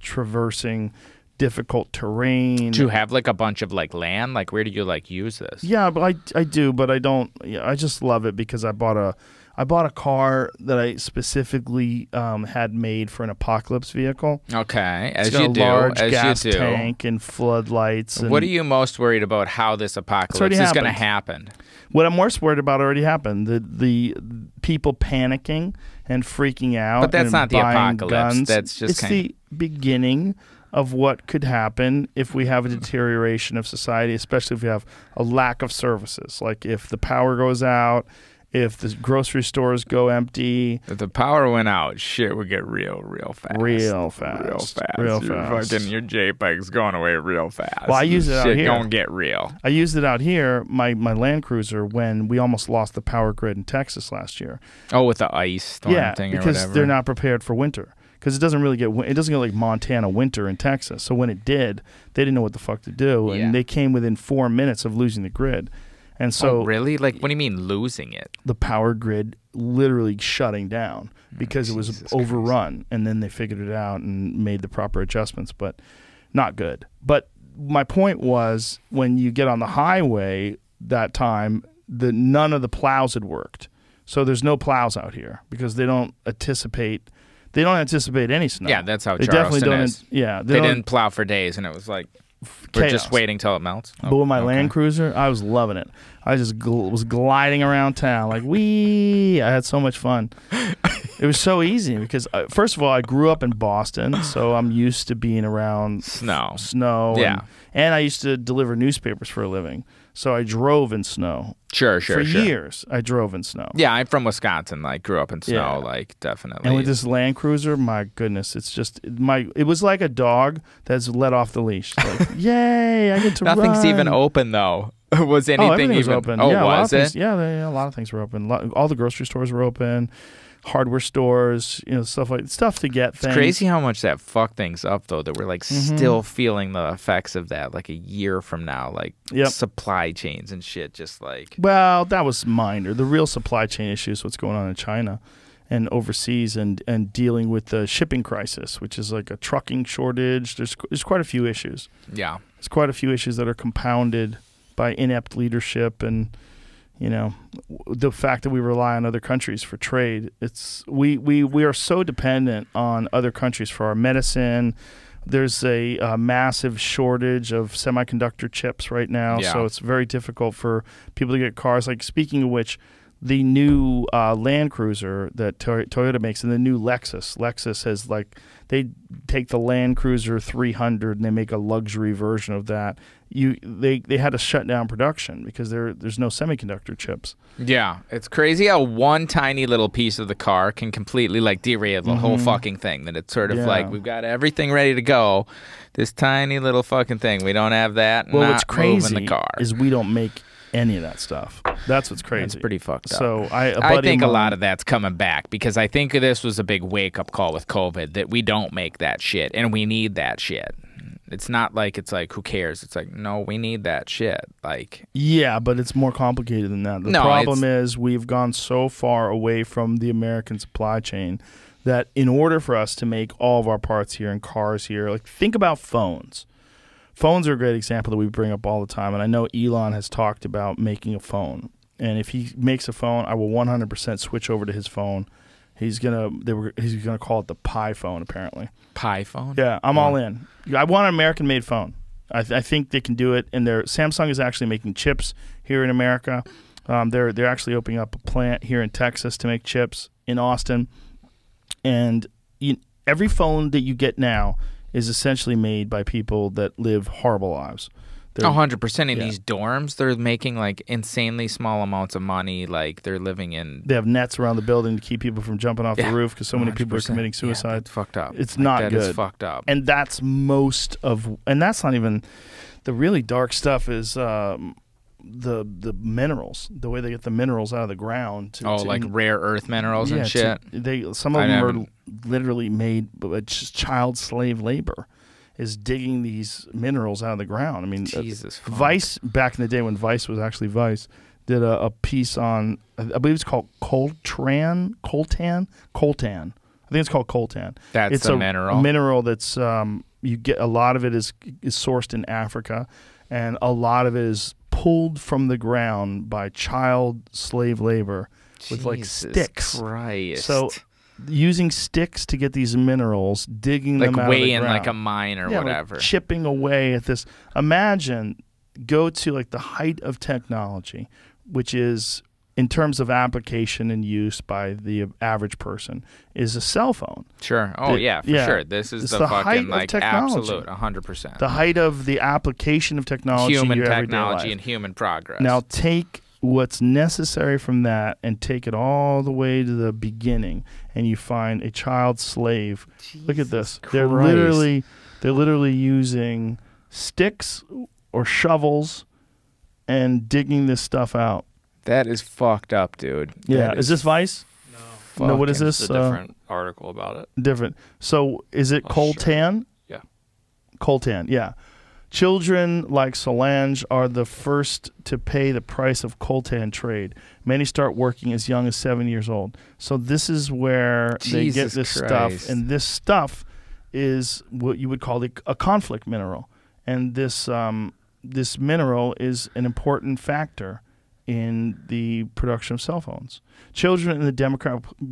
traversing difficult terrain.
Do you have like a bunch of like land? Like where do you like use this?
Yeah, but I do, but I don't. I just love it because I bought a car that I specifically had made for an apocalypse vehicle.
Okay,
It's got a large gas
you do.
tank and floodlights. And
What are you most worried about? How this apocalypse is going to happen?
What I'm most worried about already happened. The people panicking and freaking out.
But that's
and
not the
buying
apocalypse.
Guns.
That's just
it's the beginning of what could happen if we have a deterioration of society, especially if we have a lack of services. Like if the power goes out, if the grocery stores go empty.
If the power went out, shit would get real fast.
Real fast.
Your JPEG's going away real fast.
Well, I use it out here.
Shit gonna get real.
I used it out here, my Land Cruiser, when we almost lost the power grid in Texas last year.
Oh, with the ice storm thing or whatever?
Because they're not prepared for winter. Because it doesn't get like Montana winter in Texas. So when it did, they didn't know what the fuck to do, and they came within 4 minutes of losing the grid. And so,
really? Like, what do you mean losing it?
The power grid literally shutting down because it was overrun, and then they figured it out and made the proper adjustments, but not good. But my point was, when you get on the highway that time, none of the plows had worked. So there's no plows out here because they don't anticipate. They don't anticipate any snow.
Yeah, that's how
they
Charleston
definitely don't.
is.
Yeah,
they didn't plow for days, and it was like we're just waiting till it melts.
But with my Land Cruiser, I was loving it. I just was gliding around town like wee. I had so much fun. It was so easy because first of all, I grew up in Boston, so I'm used to being around snow.
Yeah,
and I used to deliver newspapers for a living. So I drove in snow.
Sure.
For years, I drove in snow.
Yeah, I'm from Wisconsin. Like, grew up in snow. Like, definitely.
And with this Land Cruiser, my goodness, it's just it was like a dog that's let off the leash. Like, yay, I get to
Nothing's
run.
even open though. Was anything
everything
even
was open?
Oh,
yeah,
was it?
Yeah, a lot of things were open. All the grocery stores were open. Hardware stores, stuff to get things.
It's crazy how much that fucked things up, though, that we're like still feeling the effects of that like a year from now, like supply chains and shit, just like.
Well, that was minor. The real supply chain issue is what's going on in China and overseas, and dealing with the shipping crisis, which is like a trucking shortage. There's quite a few issues.
Yeah,
there's quite a few issues that are compounded by inept leadership and. The fact that we rely on other countries for trade. We are so dependent on other countries for our medicine. There's a massive shortage of semiconductor chips right now, so it's very difficult for people to get cars. Like, speaking of which, the new Land Cruiser that Toyota makes and the new Lexus has they take the Land Cruiser 300 and they make a luxury version of that. They had to shut down production because there's no semiconductor chips.
Yeah, it's crazy how one tiny little piece of the car can completely like derail the whole fucking thing. That it's sort of like we've got everything ready to go. This tiny little fucking thing, we don't have that.
Well, what's crazy
the car.
is we don't make any of that stuff. That's what's crazy.
It's pretty fucked up.
So
I think a lot of that's coming back because I think this was a big wake-up call with COVID that we don't make that shit and we need that shit. It's not like it's like, who cares? It's like, no, we need that shit. Like,
yeah, but it's more complicated than that. The problem is we've gone so far away from the American supply chain that in order for us to make all of our parts here and cars here, like, think about phones. Phones are a great example that we bring up all the time, and I know Elon has talked about making a phone. And if he makes a phone, I will 100% switch over to his phone. He's gonna call it the Pi phone, apparently.
Pi phone?
Yeah, I'm all in. I want an American-made phone. I think they can do it. And Samsung is actually making chips here in America. They're actually opening up a plant here in Texas to make chips in Austin. And every phone that you get now is essentially made by people that live horrible lives.
100% in these dorms, they're making like insanely small amounts of money. Like they're living in.
They have nets around the building to keep people from jumping off the roof because so many people are committing suicide.
Yeah, that's fucked up.
It's not good.
That is fucked up.
And that's and that's not even the really dark stuff. Is the minerals, the way they get the minerals out of the ground.
Like rare earth minerals and shit.
Some of them are literally made by child slave labor. Is digging these minerals out of the ground. I mean,
Jesus.
Vice, back in the day when Vice was actually Vice, did a piece on, I believe it's called coltan. I think it's called coltan.
It's a mineral.
A mineral that's you get a lot of it is sourced in Africa, and a lot of it is pulled from the ground by child slave labor with like sticks.
Christ.
So. Using sticks to get these minerals, digging them out of the
way in
ground.
like a mine or whatever.
Like chipping away at this. Imagine, go to like the height of technology, which is, in terms of application and use by the average person, is a cell phone.
Sure. Oh, for sure. This is the fucking like absolute 100%.
The height of the application of technology in
human
your everyday
technology
life.
and human progress.
Now take what's necessary from that and take it all the way to the beginning, and you find a child slave. Look at this.
Christ.
They're literally using sticks or shovels and digging this stuff out.
That is fucked up, dude.
Yeah. Is this Vice? No. What is this?
It's a different article about it.
Different. So is it coltan?
Yeah.
Coltan, yeah. Children like Solange are the first to pay the price of coltan trade. Many start working as young as 7 years old. So this is where they get this stuff, and this stuff is what you would call a conflict mineral. And this this mineral is an important factor in the production of cell phones. Children in the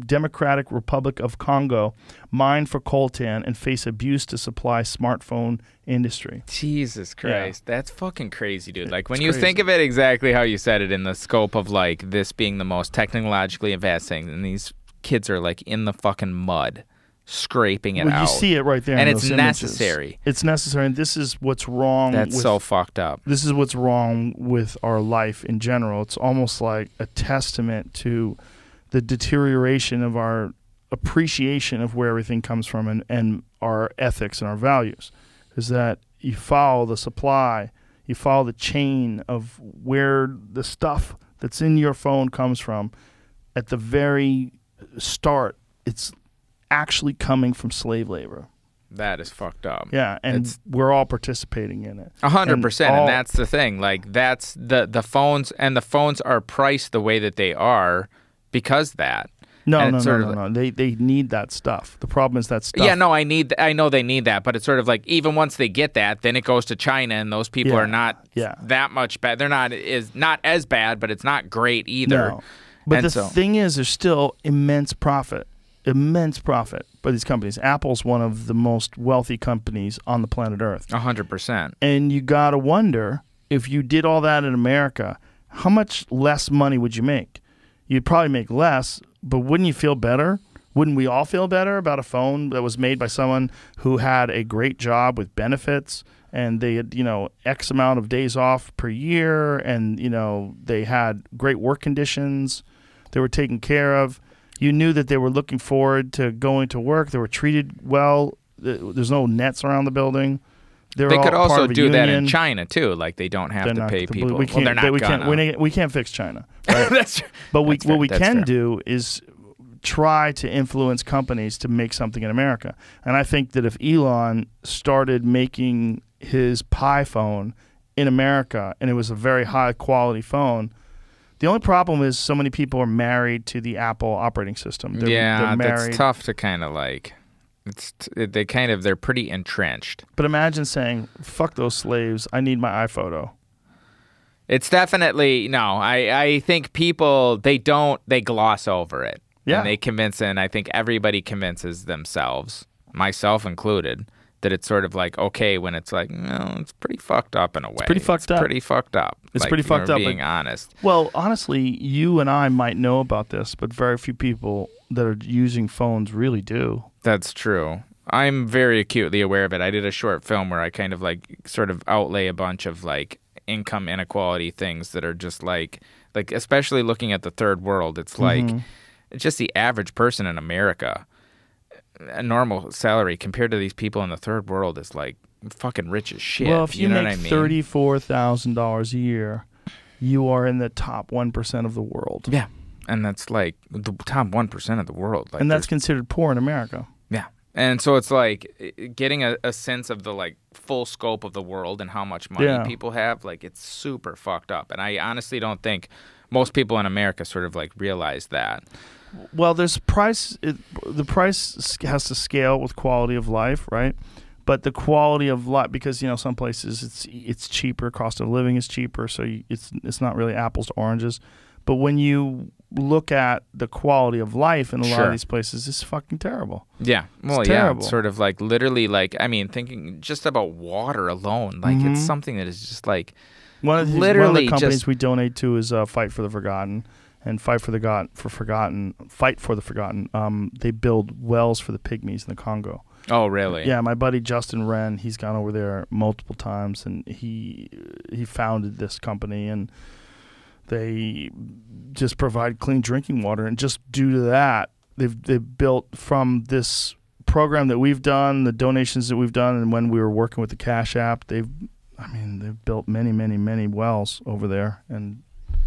Democratic Republic of Congo mine for coltan and face abuse to supply smartphone industry.
Jesus Christ.
Yeah.
That's fucking crazy, dude. Like when
It's
you
crazy.
think of it exactly how you said it in the scope of like this being the most technologically advanced thing, and these kids are like in the fucking mud scraping it out.
You see it right there,
and
in
it's
those images.
necessary.
It's necessary, and this is what's wrong.
That's so fucked up.
This is what's wrong with our life in general. It's almost like a testament to the deterioration of our appreciation of where everything comes from and our ethics and our values. Is that you follow the supply, you follow the chain of where the stuff that's in your phone comes from. At the very start, it's actually coming from slave labor.
That is fucked up.
Yeah, and we're all participating in it.
100%, and that's the thing. Like that's the phones, and the phones are priced the way that they are because that.
No. They need that stuff. The problem is that stuff.
Yeah, no, I know they need that, but it's sort of like even once they get that, then it goes to China, and those people are not that much bad. They're not as bad, but it's not great either.
No. But the thing is, there's still immense profit by these companies. Apple's one of the most wealthy companies on the planet Earth.
100%.
And you got to wonder, if you did all that in America, how much less money would you make? You'd probably make less, but wouldn't you feel better? Wouldn't we all feel better about a phone that was made by someone who had a great job with benefits, and they had, X amount of days off per year, and, they had great work conditions, they were taken care of. You knew that they were looking forward to going to work. They were treated well. There's no nets around the building.
They could also do that in China too. Like they don't have to pay people.
We can't fix China. Right?
That's true.
But what we can do is try to influence companies to make something in America. And I think that if Elon started making his Pi phone in America, and it was a very high quality phone. The only problem is so many people are married to the Apple operating system. They're married.
That's tough to kind of like. They're pretty entrenched.
But imagine saying, "Fuck those slaves! I need my iPhoto."
It's definitely no. I think people they gloss over it.
Yeah.
And they convince, and I think everybody convinces themselves, myself included, that it's sort of like okay when it's like no, it's pretty fucked up in a way. It's
pretty fucked up. It's
like,
pretty fucked up.
Being honest.
Well, honestly, you and I might know about this, but very few people that are using phones really do.
That's true. I'm very acutely aware of it. I did a short film where I kind of like sort of outlay a bunch of like income inequality things that are just like especially looking at the third world. It's like it's just the average person in America, a normal salary compared to these people in the third world is like fucking rich as shit.
Well, if you
know
make
what I mean?
$34,000 a year, you are in the top 1% of the world.
Yeah, and that's like the top 1% of the world. Like,
and that's considered poor in America.
Yeah. And so it's like getting a sense of the like full scope of the world and how much money people have. Like it's super fucked up. And I honestly don't think most people in America sort of like realize that.
Well, there's price. The price has to scale with quality of life, right? But the quality of life, because some places it's cheaper, cost of living is cheaper, so it's not really apples to oranges. But when you look at the quality of life in a lot of these places, it's fucking terrible.
Yeah, well,
it's terrible.
It's sort of like literally like thinking just about water alone, like it's something that is just like
one of the companies we donate to is Fight for the Forgotten. And Fight for the Forgotten. They build wells for the pygmies in the Congo.
Oh, really?
Yeah, my buddy Justin Wren, he's gone over there multiple times, and he founded this company, and they just provide clean drinking water. And just due to that, they've built from this program that we've done, the donations that we've done, and when we were working with the Cash App, they've built many, many, many wells over there and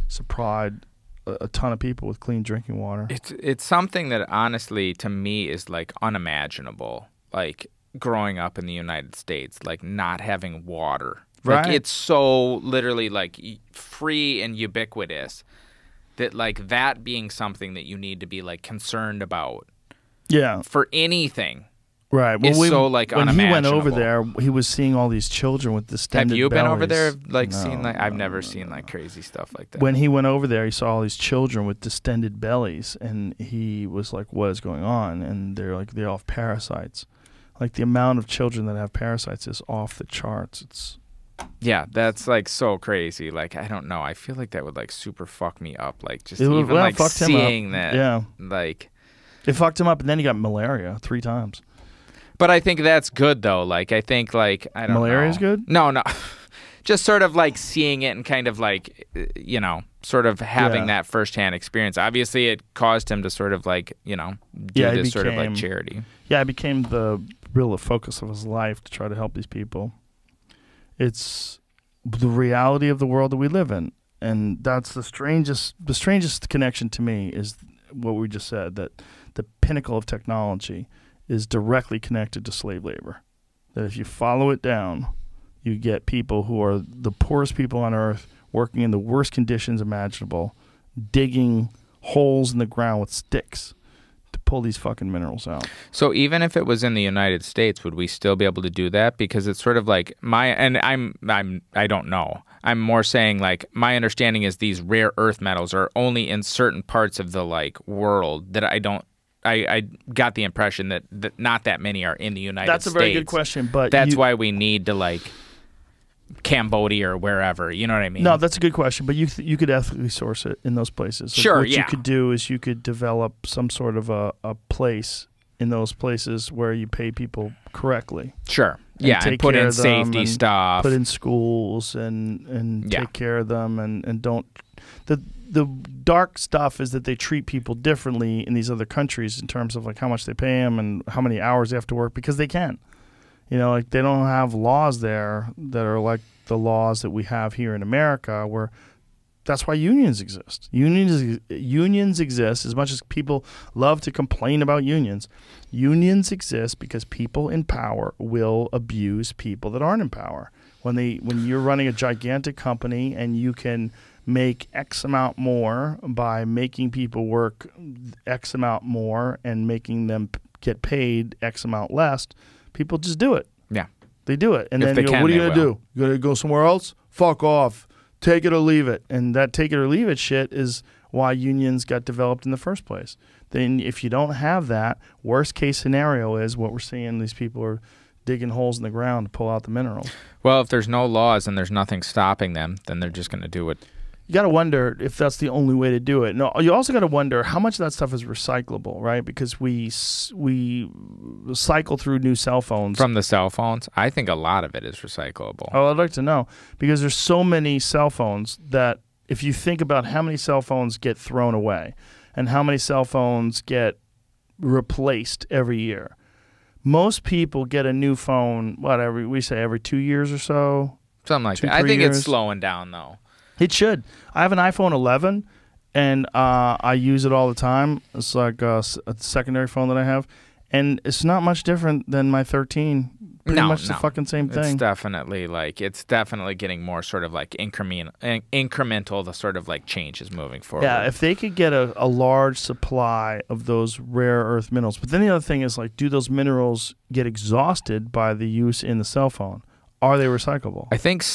supplied a ton of people with clean drinking water.
It's something that honestly to me is like unimaginable. Like growing up in the United States, like not having water.
Right.
Like it's so literally like free and ubiquitous that like that being something that you need to be like concerned about.
Yeah.
For anything.
Right. Well,
so like
when
unimaginable.
he went over there, he was seeing all these children with distended bellies.
Have you been over there? Like
No,
seen like I've never
no.
seen like crazy stuff like that.
When he went over there, he saw all these children with distended bellies, and he was like, "What is going on?" And they're all have parasites. Like the amount of children that have parasites is off the charts.
Yeah, that's like so crazy. Like I don't know. I feel like that would like super fuck me up. Like just
It would-
even
well,
like
fucked him up.
seeing that.
Yeah.
Like.
It fucked him up, and then he got malaria 3 times.
But I think that's good though. Like I think like I don't know.
Malaria's good?
No. Just sort of like seeing it and kind of like sort of having that firsthand experience. Obviously, it caused him to sort of like do this sort of like charity.
Yeah, it became the real focus of his life to try to help these people. It's the reality of the world that we live in, and that's the strangest connection to me is what we just said, that the pinnacle of technology is directly connected to slave labor. That if you follow it down, you get people who are the poorest people on earth working in the worst conditions imaginable, digging holes in the ground with sticks to pull these fucking minerals out.
So even if it was in the United States, would we still be able to do that? Because it's sort of like I don't know. I'm more saying like my understanding is these rare earth metals are only in certain parts of the like world that I got the impression that not that many are in the United States.
That's a very good question, but
that's why we need to like Cambodia or wherever. You know what I mean?
No, that's a good question, but you could ethically source it in those places. Like
Sure,
what
yeah.
you could do is you could develop some sort of a place in those places where you pay people correctly.
Sure. Yeah, and put in safety stuff.
Put in schools and take care of them and don't. The dark stuff is that they treat people differently in these other countries in terms of like how much they pay them and how many hours they have to work because they can. Like they don't have laws there that are like the laws that we have here in America, where that's why unions exist. Unions exist as much as people love to complain about unions. Unions exist because people in power will abuse people that aren't in power. When you're running a gigantic company and you can make X amount more by making people work X amount more and making them get paid X amount less, people just do it.
Yeah.
They do it. And
If
then
they
what are you
can,
going
they
to
will.
do? You going to go somewhere else? Fuck off. Take it or leave it. And that take it or leave it shit is why unions got developed in the first place. Then if you don't have that, worst case scenario is what we're seeing. These people are digging holes in the ground to pull out the minerals.
Well, if there's no laws and there's nothing stopping them, then they're just going to do what
you got to wonder if that's the only way to do it. No, you also got to wonder how much of that stuff is recyclable, right? Because we cycle through new cell phones.
From the cell phones, I think a lot of it is recyclable.
Oh, I'd like to know, because there's so many cell phones that if you think about how many cell phones get thrown away and how many cell phones get replaced every year, most people get a new phone, we say every 2 years or so?
Something like
2,
that. I
3
think
years.
it's slowing down, though.
It should. I have an iPhone 11, and I use it all the time. It's like a secondary phone that I have, and it's not much different than my 13. Pretty much the fucking same thing.
It's definitely getting more sort of like incremental. The sort of like changes moving forward.
Yeah, if they could get a large supply of those rare earth minerals. But then the other thing is, like, do those minerals get exhausted by the use in the cell phone? Are they recyclable?
I think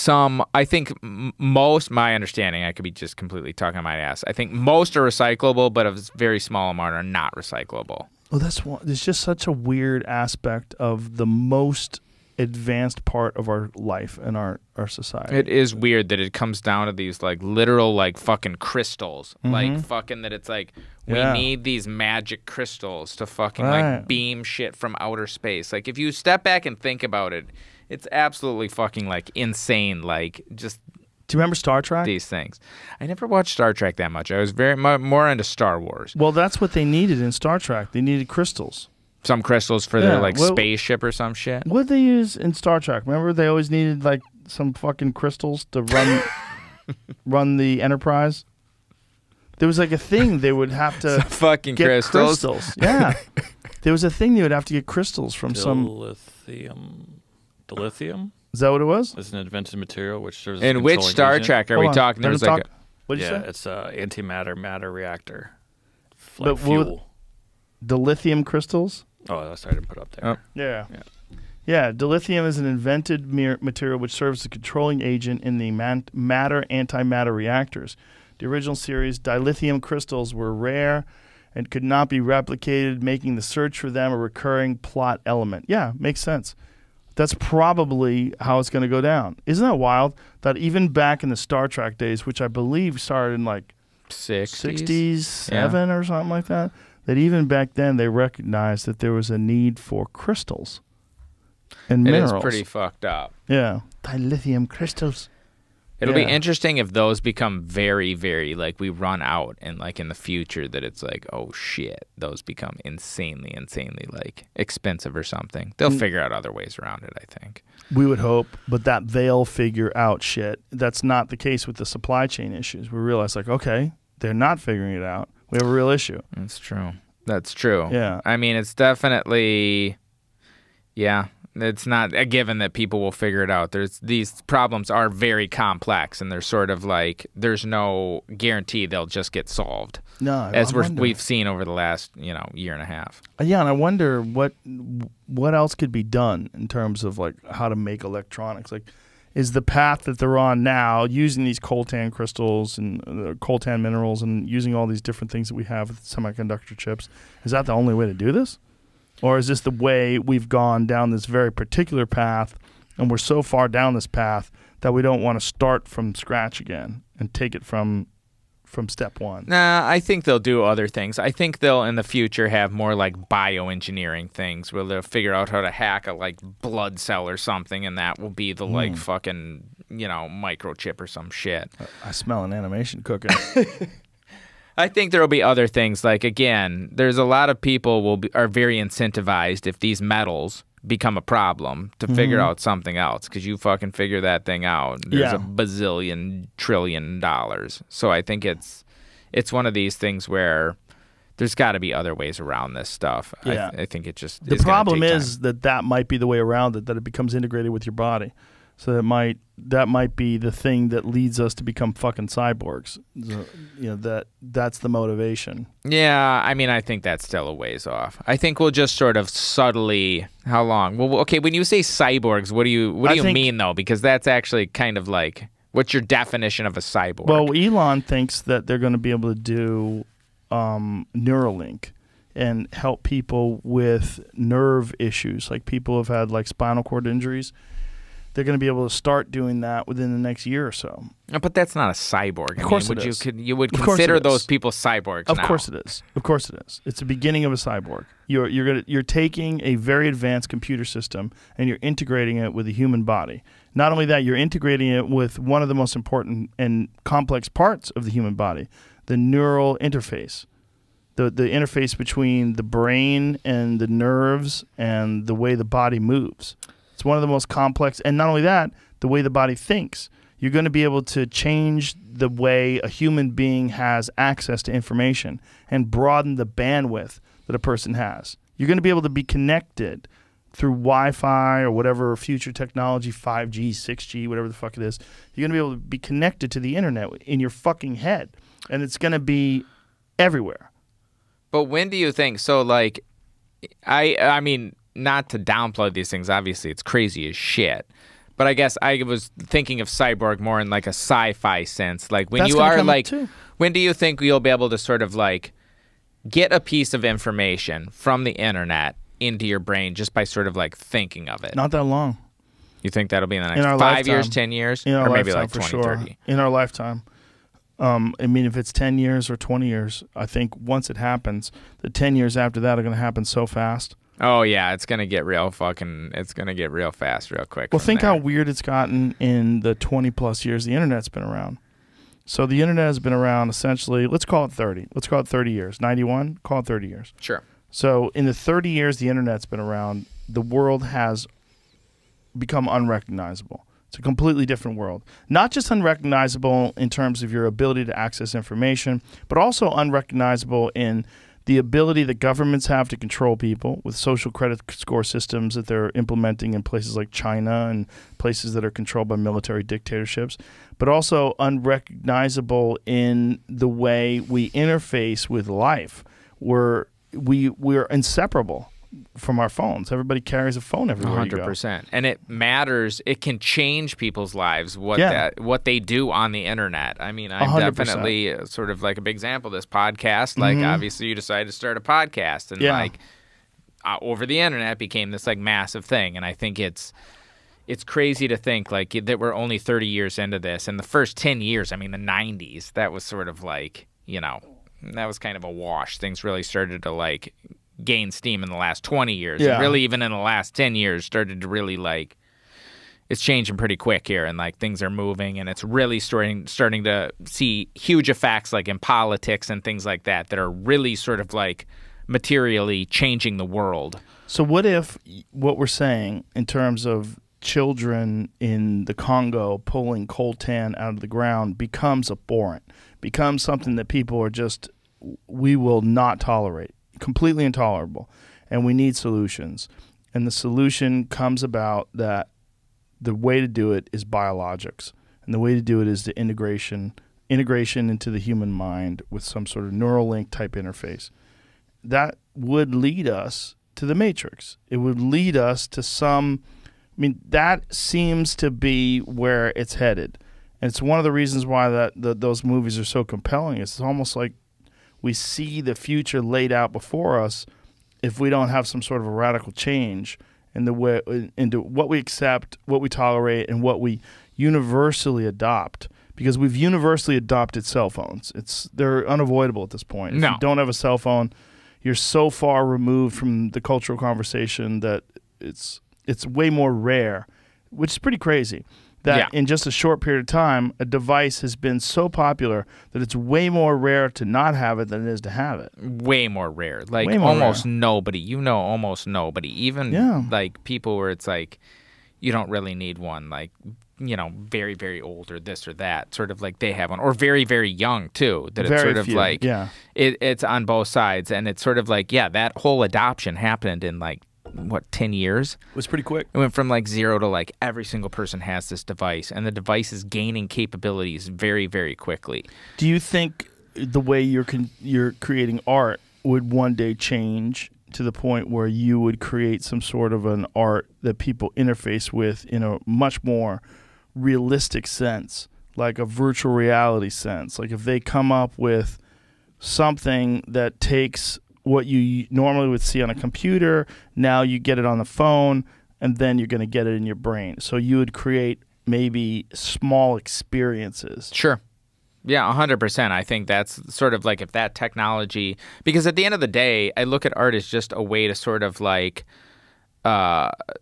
most, my understanding, I could be just completely talking on my ass. I think most are recyclable, but a very small amount are not recyclable.
Well, it's just such a weird aspect of the most advanced part of our life and our society.
It is weird that it comes down to these like literal like fucking crystals. Like fucking that it's like we need these magic crystals to fucking like beam shit from outer space. Like if you step back and think about it, it's absolutely fucking like insane. Like just.
Do you remember Star Trek?
These things. I never watched Star Trek that much. I was very more into Star Wars.
Well, that's what they needed in Star Trek. They needed crystals.
Some crystals for their like spaceship or some shit.
What did they use in Star Trek? Remember, they always needed like some fucking crystals to run the Enterprise. There was like a thing they would have to
some fucking
get
crystals.
Yeah, there was a thing they would have to get crystals from
Dilithium?
Is that what it was?
It's an invented material which serves as a
In which
controlling
Star
agent.
Trek are we talking? There was like
What'd you say?
It's a antimatter matter reactor.
But
Fuel.
Dilithium crystals?
Oh, sorry, I didn't put it up there.
Yeah, dilithium is an invented material which serves as a controlling agent in the matter-antimatter reactors. The original series, dilithium crystals were rare and could not be replicated, making the search for them a recurring plot element. Yeah, makes sense. That's probably how it's going to go down. Isn't that wild? That even back in the Star Trek days, which I believe started in like 67 or something like that, that even back then they recognized that there was a need for crystals and minerals.
It is pretty fucked up.
Yeah. Dilithium crystals.
It'll be interesting if those become very, very, like, we run out and, like, in the future that it's like, oh, shit, those become insanely, like, expensive or something. They'll figure out other ways around it, I think.
We would hope, but that they'll figure out shit. That's not the case with the supply chain issues. We realize, like, okay, they're not figuring it out. We have a real issue.
That's true.
Yeah.
I mean, it's definitely, it's not a given that people will figure it out. These problems are very complex, and they're sort of like there's no guarantee they'll just get solved.
No,
we've seen over the last year and a half.
Yeah, and I wonder what else could be done in terms of like how to make electronics. Like, is the path that they're on now using these coltan crystals and coltan minerals and using all these different things that we have with semiconductor chips? Is that the only way to do this? Or is this the way we've gone down this very particular path, and we're so far down this path that we don't want to start from scratch again and take it from step one?
Nah, I think they'll do other things. I think they'll in the future have more like bioengineering things where they'll figure out how to hack a like blood cell or something, and that will be the like fucking microchip or some shit.
I smell an animation cooking.
I think there will be other things. Like, again, there's a lot of people are very incentivized if these metals become a problem to figure out something else, because you fucking figure that thing out. There's a bazillion trillion dollars. So I think it's one of these things where there's got to be other ways around this stuff.
Yeah.
I think it just
the problem is that might be the way around it, that it becomes integrated with your body. So that might be the thing that leads us to become fucking cyborgs. That's the motivation.
Yeah, I mean, I think that's still a ways off. I think we'll just sort of subtly. How long? Well, okay. When you say cyborgs, what do you mean though? Because that's actually kind of like, what's your definition of a cyborg?
Well, Elon thinks that they're going to be able to do Neuralink and help people with nerve issues, like people who've had like spinal cord injuries. they're going to be able to start doing that within the next year or so.
But that's not a cyborg.
Of course
I mean,
it is.
You would
Of course
consider
it
those
is.
people cyborgs
Of
now.
course it is. Of course it is. It's the beginning of a cyborg. You're taking a very advanced computer system and you're integrating it with the human body. Not only that, you're integrating it with one of the most important and complex parts of the human body, the neural interface. The interface between the brain and the nerves and the way the body moves. It's one of the most complex, and not only that, the way the body thinks. You're going to be able to change the way a human being has access to information and broaden the bandwidth that a person has. You're going to be able to be connected through Wi-Fi or whatever future technology, 5G, 6G, whatever the fuck it is. You're going to be able to be connected to the internet in your fucking head, and it's going to be everywhere.
But when do you think? So, like, I mean, not to downplay these things. Obviously, it's crazy as shit. But I guess I was thinking of cyborg more in like a sci-fi sense. Like when
That's
you
gonna
are
come up
like,
too.
when do you think you'll be able to sort of like get a piece of information from the internet into your brain just by sort of like thinking of it?
Not that long.
You think that'll be in the
In
next
our
5 years,
lifetime.
10 years,
In our
or maybe
lifetime,
like
for
20,
sure.
30?
In our lifetime. I mean, if it's 10 years or 20 years, I think once it happens, the 10 years after that are going to happen so fast.
Oh yeah, it's gonna get real fucking. It's gonna get real fast, real quick.
Well,
from
think
there.
how weird it's gotten in the 20 plus years the internet's been around. So the internet has been around essentially, let's call it 30. Let's call it 30 years. 91, call it 30 years.
Sure.
So in the 30 years the internet's been around, the world has become unrecognizable. It's a completely different world. Not just unrecognizable in terms of your ability to access information, but also unrecognizable in the ability that governments have to control people with social credit score systems that they're implementing in places like China and places that are controlled by military dictatorships, but also unrecognizable in the way we interface with life. We're inseparable from our phones. Everybody carries a phone everywhere you go.
100%. And it matters. It can change people's lives, what they do on the internet. I mean, I'm
100%.
definitely sort of like a big example of this podcast. Like, obviously, you decided to start a podcast, and like over the internet became this like massive thing. And I think it's crazy to think like that we're only 30 years into this. And the first 10 years, I mean, the 90s, that was sort of like, you know, that was kind of a wash. Things really started to like gain steam in the last 20 years.
Yeah.
And really even in the last 10 years started to really like, it's changing pretty quick here, and like things are moving, and it's really starting to see huge effects like in politics and things like that are really sort of like materially changing the world.
So what if what we're saying in terms of children in the Congo pulling coltan out of the ground becomes abhorrent, becomes something that people are just, we will not tolerate, completely intolerable, and we need solutions. And the solution comes about that the way to do it is biologics, and the way to do it is the integration into the human mind with some sort of neural link type interface. That would lead us to the Matrix. It would lead us to some, I mean, that seems to be where it's headed. And it's one of the reasons why those movies are so compelling. It's almost like we see the future laid out before us if we don't have some sort of a radical change in the way into what we accept, what we tolerate, and what we universally adopt. Because we've universally adopted cell phones. They're unavoidable at this point. If you don't have a cell phone, you're so far removed from the cultural conversation that it's way more rare, which is pretty crazy. That in just a short period of time, a device has been so popular that it's way more rare to not have it than it is to have it.
Way more rare. Like
Way more
almost
rare.
nobody. Almost nobody. Even like people where it's like you don't really need one. Like, very, very old or this or that. Sort of like they have one. Or very, very young too. That
Very
it's sort of
few,
like it's on both sides. And it's sort of like, that whole adoption happened in like 10 years?
It was pretty quick.
It went from like zero to like every single person has this device, and the device is gaining capabilities very, very quickly.
Do you think the way you're creating art would one day change to the point where you would create some sort of an art that people interface with in a much more realistic sense, like a virtual reality sense? Like if they come up with something that takes what you normally would see on a computer, now you get it on the phone, and then you're going to get it in your brain. So you would create maybe small experiences.
Sure. Yeah, 100%. I think that's sort of like if that technology, because at the end of the day, I look at art as just a way to sort of like,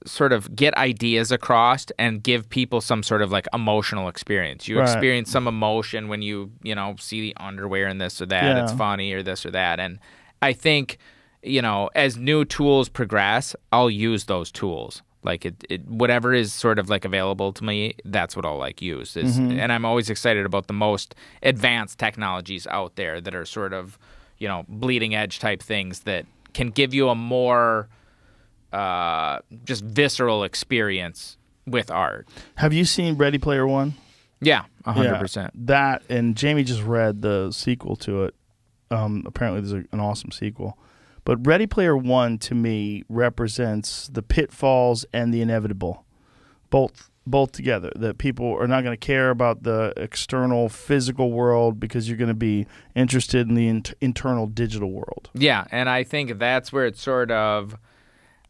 sort of get ideas across and give people some sort of like emotional experience. You experience some emotion when you know, see the underwear and this or that. It's funny or this or that. And I think, you know, as new tools progress, I'll use those tools. Like whatever is sort of like available to me, that's what I'll like use. And I'm always excited about the most advanced technologies out there that are sort of, you know, bleeding edge type things that can give you a more just visceral experience with art.
Have you seen Ready Player One?
Yeah, 100%.
Yeah, that, and Jamie just read the sequel to it. Apparently there's an awesome sequel. But Ready Player One, to me, represents the pitfalls and the inevitable, both together. That people are not going to care about the external physical world because you're going to be interested in the internal digital world.
Yeah, and I think that's where it's sort of,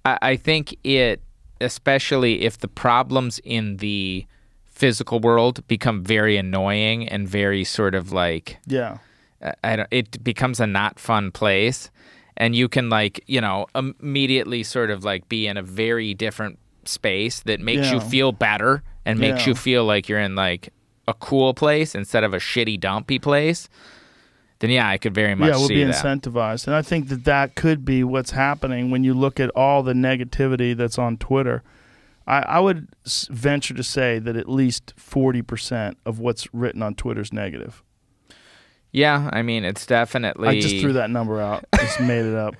I think it, especially if the problems in the physical world become very annoying and very sort of like, it becomes a not fun place. And you can, like, you know, immediately sort of like be in a very different space that makes you feel better and makes you feel like you're in like a cool place instead of a shitty dumpy place. Then yeah, I could very much see that.
Yeah, we'll be incentivized. And I think that could be what's happening when you look at all the negativity that's on Twitter. I would venture to say that at least 40% of what's written on Twitter is negative.
Yeah, I mean, it's definitely...
I just threw that number out. Just made it up.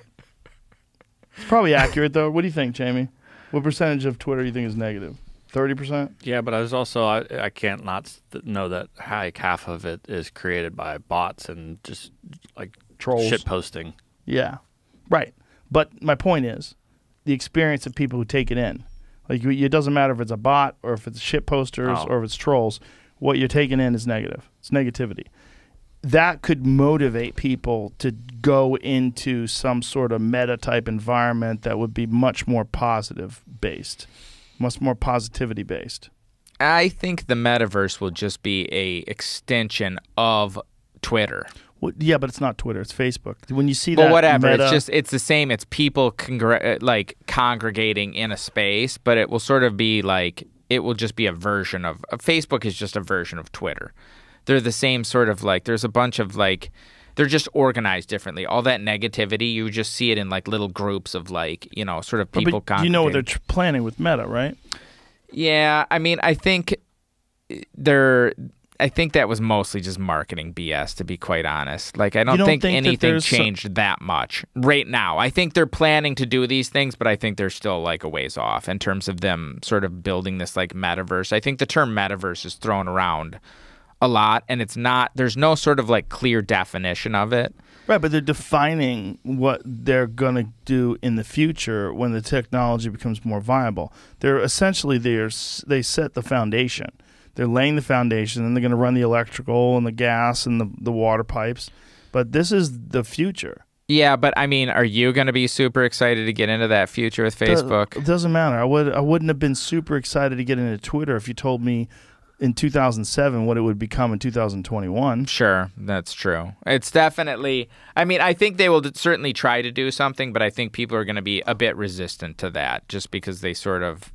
It's probably accurate, though. What do you think, Jamie? What percentage of Twitter do you think is negative? 30%?
Yeah, but I was also, I can't not know that like half of it is created by bots and just like
trolls,
shit posting.
Yeah, right. But my point is the experience of people who take it in. Like, it doesn't matter if it's a bot or if it's shit posters or if it's trolls. What you're taking in is negative. It's negativity. That could motivate people to go into some sort of meta-type environment that would be much more positive-based, much more positivity-based.
I think the metaverse will just be a extension of Twitter.
Well, yeah, but it's not Twitter. It's Facebook. When you see that,
but whatever,
meta,
it's the same. It's people like congregating in a space, but it will sort of be like it will just be a version of Facebook is just a version of Twitter. They're the same sort of like, there's a bunch of like, they're just organized differently. All that negativity, you just see it in like little groups of like, you know, sort of people congregating.
You know what they're planning with Meta, right?
Yeah, I mean, I think that was mostly just marketing BS, to be quite honest. Like, I don't think anything changed that much right now. I think they're planning to do these things, but I think they're still like a ways off in terms of them sort of building this like metaverse. I think the term metaverse is thrown around a lot, and it's not, there's no sort of like clear definition of it.
Right, but they're defining what they're going to do in the future when the technology becomes more viable. They're essentially, they set the foundation. They're laying the foundation, and they're going to run the electrical and the gas and the water pipes. But this is the future.
Yeah, but I mean, are you going to be super excited to get into that future with Facebook?
It doesn't matter. I wouldn't have been super excited to get into Twitter if you told me in 2007 what it would become in 2021.
Sure, that's true. It's definitely, I mean, I think they will certainly try to do something, but I think people are going to be a bit resistant to that just because they sort of,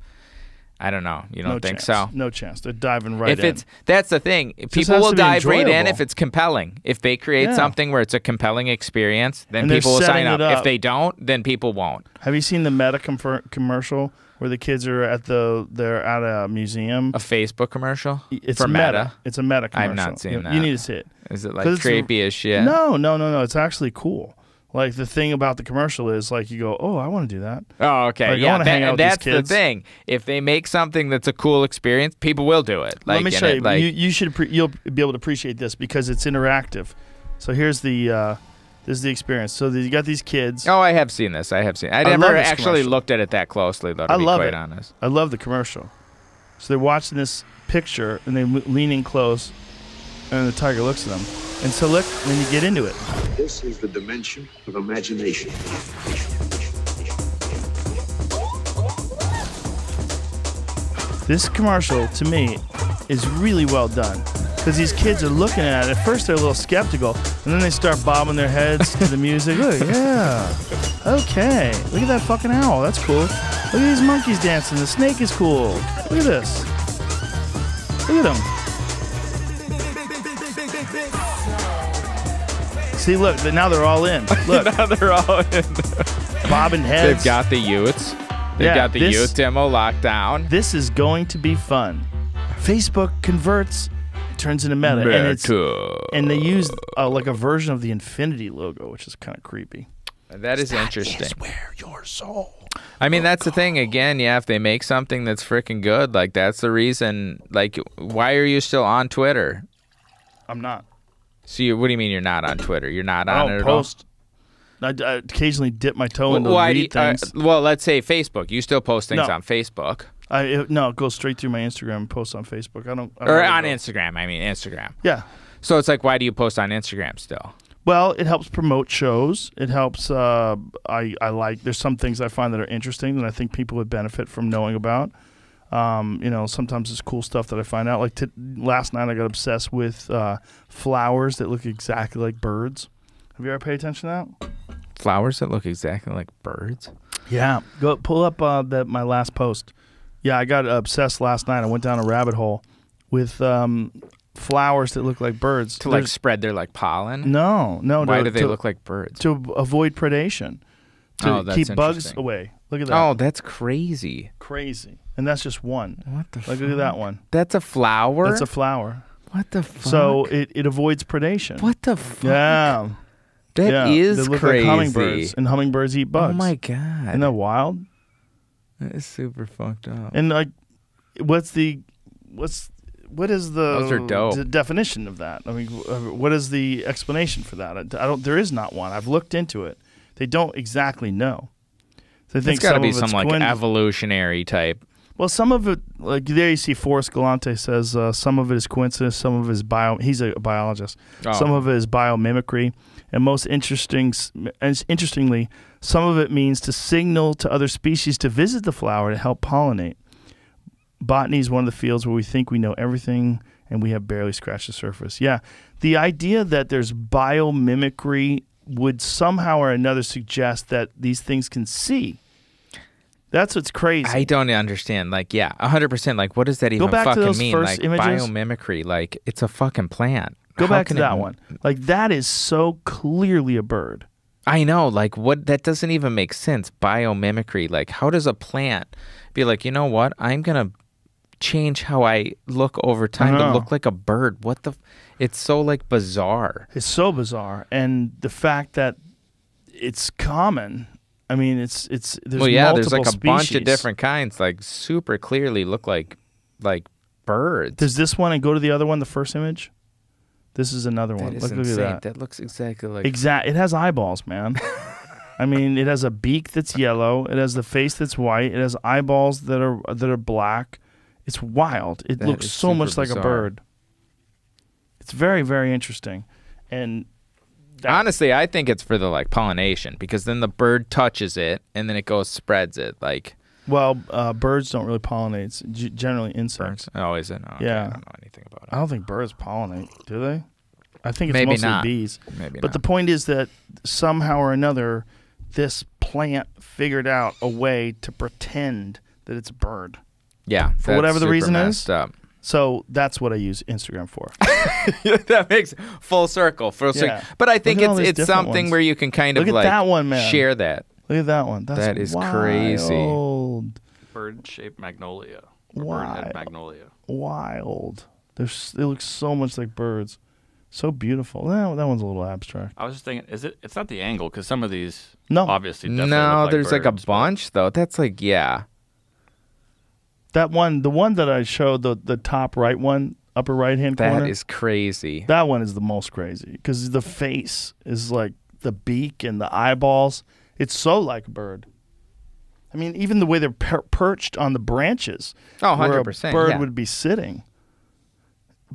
I don't know. You don't think so?
No chance. They're diving right in.
That's the thing. People will dive right in if it's compelling. If they create something where it's a compelling experience, then people will sign up. If they don't, then people won't.
Have you seen the Meta commercial where the kids are they're at a museum?
A Facebook commercial?
It's for Meta. It's a Meta commercial.
I've not seen that.
You need to see it.
Is it like creepy as shit?
No. It's actually cool. Like, the thing about the commercial is, like, you go, oh, I want to do that.
Oh, okay.
Like, I want to hang out with these kids.
That's the thing. If they make something that's a cool experience, people will do it. Like,
let me show you. You'll be able to appreciate this because it's interactive. So here's this is the experience. So you got these kids.
Oh, I have seen this. I never actually looked at it that closely, though, to be quite honest.
I love the commercial. So they're watching this picture, and they're leaning close, and the tiger looks at them. And so look, then you get into it.
This is the dimension of imagination.
This commercial, to me, is really well done. Because these kids are looking at it. At first, they're a little skeptical. And then they start bobbing their heads to the music. Look, yeah. Okay. Look at that fucking owl. That's cool. Look at these monkeys dancing. The snake is cool. Look at this. Look at them. See, look. Now they're all in. Look.
Now they're all in.
Bobbing heads.
They've got the youths. They've got the youth demo locked down.
This is going to be fun. Facebook converts, it turns into meta. And they use like a version of the Infinity logo, which is kind of creepy.
That is interesting.
That is where your soul.
I mean, that's the thing. Again, yeah, if they make something that's freaking good, like that's the reason. Like, why are you still on Twitter?
I'm not.
So, what do you mean you're not on Twitter? You're not on it at all?
Post. I occasionally dip my toe into read things.
Well, let's say Facebook. You still post things on Facebook.
No, it goes straight through my Instagram and post on Facebook. I don't
or on Instagram. I mean, Instagram.
Yeah.
So it's like, why do you post on Instagram still?
Well, it helps promote shows. It helps. I like. There's some things I find that are interesting that I think people would benefit from knowing about. Sometimes it's cool stuff that I find out. Like last night, I got obsessed with flowers that look exactly like birds. Have you ever paid attention to that?
Flowers that look exactly like birds?
Yeah. Go pull up my last post. Yeah, I got obsessed last night. I went down a rabbit hole with flowers that look like birds.
To spread their pollen?
No.
Why do they look like birds?
To avoid predation. To keep bugs away. Look at that.
Oh, that's crazy.
Crazy. And that's just one.
What the fuck?
Look at that one.
That's a flower?
That's a flower.
What the fuck?
So it avoids predation.
What the fuck?
Yeah.
That is
they look
crazy.
Like hummingbirds, and hummingbirds eat bugs.
Oh my god!
Isn't that wild?
That is super fucked up.
And what is the
Those are dope.
the definition of that? I mean, what is the explanation for that? There is not one. I've looked into it. They don't exactly know. So
It's got to be some evolutionary type.
Well, some of it, like there you see Forrest Galante says some of it is coincidence, some of it is he's a biologist.
Oh.
Some of it is biomimicry, and interestingly, some of it means to signal to other species to visit the flower to help pollinate. Botany is one of the fields where we think we know everything, and we have barely scratched the surface. Yeah, the idea that there's biomimicry would somehow or another suggest that these things can see. That's what's crazy.
I don't understand. 100%. What does that even fucking mean? Biomimicry. It's a fucking plant.
Go back to that one. That is so clearly a bird.
I know. What? That doesn't even make sense. Biomimicry. How does a plant be like, you know what? I'm going to change how I look over time to look like a bird. What the? It's so bizarre.
It's so bizarre. And the fact that it's common. I mean, there's
there's a
species.
bunch of different kinds, super clearly look like birds.
There's this one, and go to the other one, the first image. This is another one.
Look at that. That looks exactly like...
It has eyeballs, man. I mean, it has a beak that's yellow. It has the face that's white. It has eyeballs that are black. It's wild. It looks so much like a bird. It's very, very interesting. And...
honestly, I think it's for the pollination, because then the bird touches it and then it goes spreads it
Well, birds don't really pollinate. It's generally insects.
Birds? Oh, is it? Oh, okay.
Yeah.
I don't know anything about it.
I don't think birds pollinate, do they? I think it's
Maybe
mostly
not.
bees.
Maybe
but
not.
the point is that somehow or another, this plant figured out a way to pretend that it's a bird.
Yeah.
For whatever the reason is.
Up.
So that's what I use Instagram for.
That makes full circle.
Yeah.
But I think it's something
ones.
where you can kind of
Look at that one, man.
share that.
Look at that one.
That is
wild.
crazy.
Bird-shaped magnolia.
Wild.
Bird-head magnolia.
Wild. They look so much like birds. So beautiful. That one's a little abstract.
I was just thinking, it's not the angle, because some of these
No.
obviously definitely
No,
look like
there's
birds,
a
but-
bunch, though. That's yeah.
That one, the one that I showed, the top right one, upper right-hand corner.
That is crazy.
That one is the most crazy because the face is like the beak and the eyeballs. It's so like a bird. I mean, even the way they're perched on the branches.
Oh,
where
100%.
a bird
yeah.
would be sitting.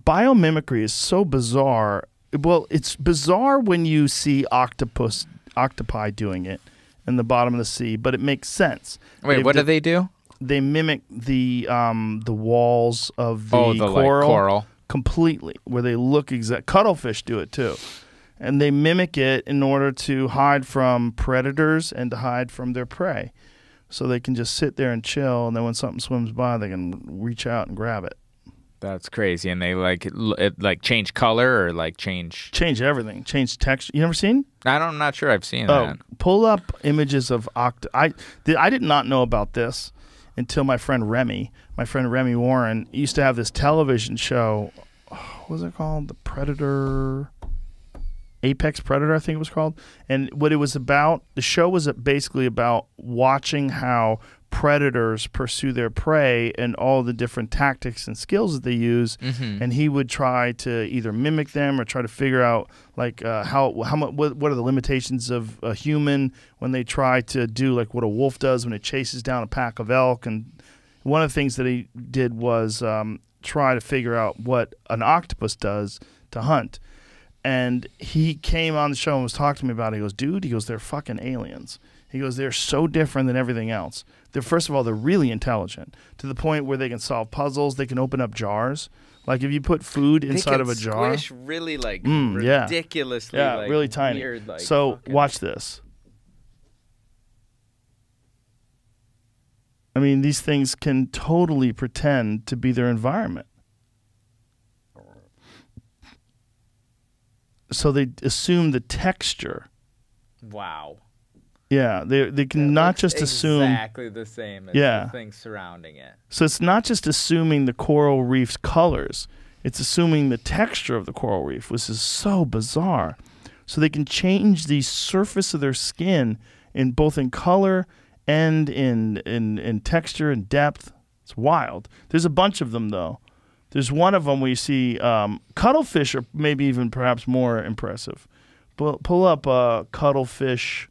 Biomimicry is so bizarre. Well, it's bizarre when you see octopi doing it in the bottom of the sea, but it makes sense.
Wait, what do they do?
they mimic the walls of the,
like coral.
completely, where they look exact. Cuttlefish do it too, and they mimic it in order to hide from predators and to hide from their prey. So they can just sit there and chill, and then when something swims by, they can reach out and grab it.
That's crazy. And they like change color or like change
everything, change texture. You never seen?
I'm not sure I've seen that.
Pull up images of I did not know about this until my friend Remy Warren used to have this television show. What was it called? The Predator. Apex Predator, I think it was called. And what it was about, the show was basically about watching how predators pursue their prey and all the different tactics and skills that they use. And he would try to either mimic them or try to figure out like what are the limitations of a human when they try to do like what a wolf does when it chases down a pack of elk. And one of the things that he did was try to figure out what an octopus does to hunt. And he came on the show and was talking to me about it. He goes, dude, they're fucking aliens. He goes, they're so different than everything else. First of all, they're really intelligent to the point where they can solve puzzles. They can open up jars. Like if you put food inside of a jar.
They can squish really like ridiculously like,
really tiny.
Weird, like,
so watch this. I mean, these things can totally pretend to be their environment. So they assume the texture.
Wow.
Yeah, they can not just assume
exactly the same as the things surrounding it.
So it's not just assuming the coral reef's colors; it's assuming the texture of the coral reef, which is so bizarre. So they can change the surface of their skin in both in color and in texture and depth. It's wild. There's a bunch of them though. There's one of them where you see cuttlefish are maybe even perhaps more impressive. Pull up cuttlefish.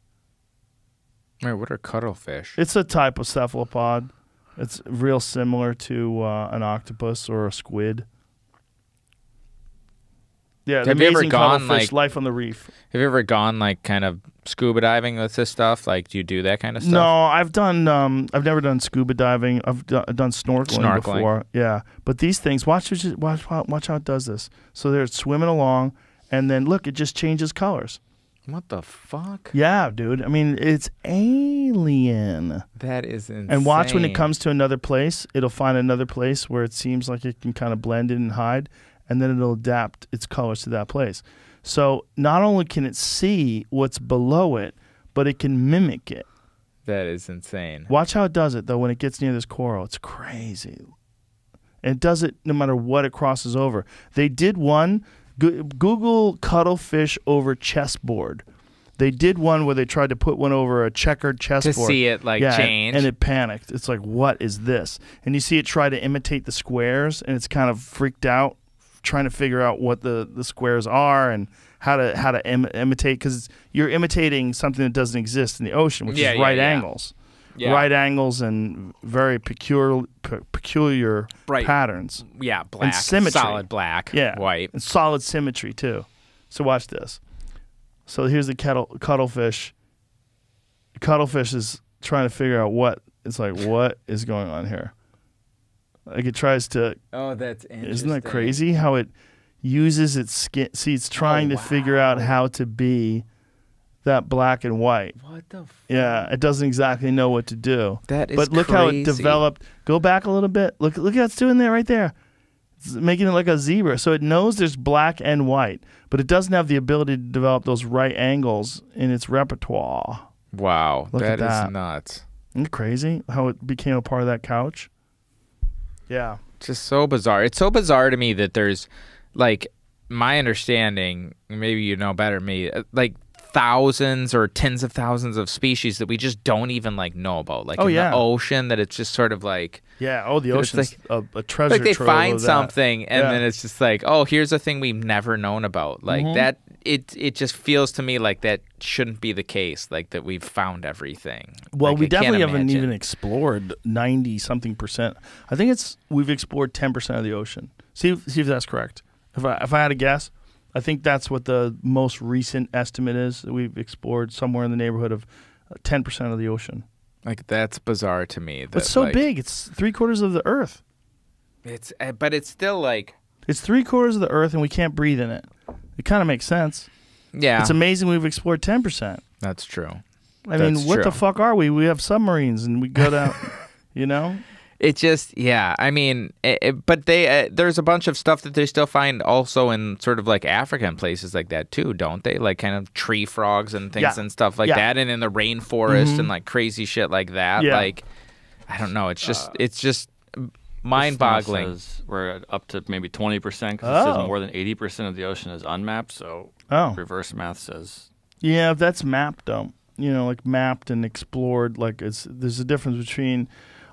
Wait, what are cuttlefish?
It's a type of cephalopod. It's real similar to an octopus or a squid. Yeah,
have you ever
amazing
gone
cuttlefish,
like
life on the reef.
Have you ever gone like kind of scuba diving with this stuff? Like, do you do that kind of stuff?
No, I've done. I've never done scuba diving. I've done snorkeling before. Yeah, but these things. Watch how it does this. So they're swimming along, and then look, it just changes colors.
What the fuck?
Yeah, dude. I mean, it's alien.
That is insane.
And watch when it comes to another place, it'll find another place where it seems like it can kind of blend in and hide, and then it'll adapt its colors to that place. So not only can it see what's below it, but it can mimic it.
That is insane.
Watch how it does it, though, when it gets near this coral. It's crazy. And it does it no matter what it crosses over. They did one... Google cuttlefish over chessboard. They did one where they tried to put one over a checkered chessboard.
To see it change.
And it panicked. It's like, what is this? And you see it try to imitate the squares, and it's kind of freaked out, trying to figure out what the squares are and how to imitate, because you're imitating something that doesn't exist in the ocean, which is right angles. Yeah. Right angles and very peculiar
bright
patterns.
Yeah, black.
And symmetry.
Solid black.
Yeah.
White.
And solid symmetry, too. So watch this. So here's the cuttlefish. The cuttlefish is trying to figure out what is going on here. Like it tries to...
Oh, that's interesting.
Isn't that crazy how it uses its skin? See, it's trying to figure out how to be... that black and white.
What the fuck?
Yeah, it doesn't exactly know what to do.
That is
But look
crazy.
how it developed. Go back a little bit. Look how it's doing there right there. It's making it like a zebra. So it knows there's black and white, but it doesn't have the ability to develop those right angles in its repertoire.
Wow,
That
is nuts.
Isn't it crazy how it became a part of that couch? Yeah.
Just so bizarre. It's so bizarre to me that there's, like, my understanding, maybe you know better than me, like, thousands or tens of thousands of species that we just don't even like know about, like the ocean, that it's just sort of like
the ocean's like, a treasure
like they
trove
find
of that.
something and then it's just like, oh, here's a thing we've never known about, like that. It just feels to me like that shouldn't be the case, like that we've found everything.
Well,
like,
we
I can't
definitely haven't
imagine.
even explored 90-something%. I think we've explored 10% of the ocean. See if that's correct. If I had a guess, I think that's what the most recent estimate is, that we've explored somewhere in the neighborhood of 10% of the ocean.
Like that's bizarre to me. That,
It's so
like,
big. It's 3/4 of the Earth.
But it's still like.
It's 3/4 of the Earth, and we can't breathe in it. It kind of makes sense.
Yeah,
It's amazing we've explored 10%.
that's true.
I mean,
That's
what
true.
the fuck are we? We have submarines, and we go down. You know.
It just, yeah. I mean, but there's a bunch of stuff that they still find also in sort of like African places like that too, don't they? Like kind of tree frogs and things
Yeah.
and stuff like
Yeah.
that, and in the rainforest and like crazy shit like that.
Yeah.
Like, I don't know. It's just mind-boggling.
This now says we're up to maybe 20% because it
Oh.
says more than 80% of the ocean is unmapped. So reverse math says
Yeah, that's mapped though. You know, like mapped and explored. Like there's a difference between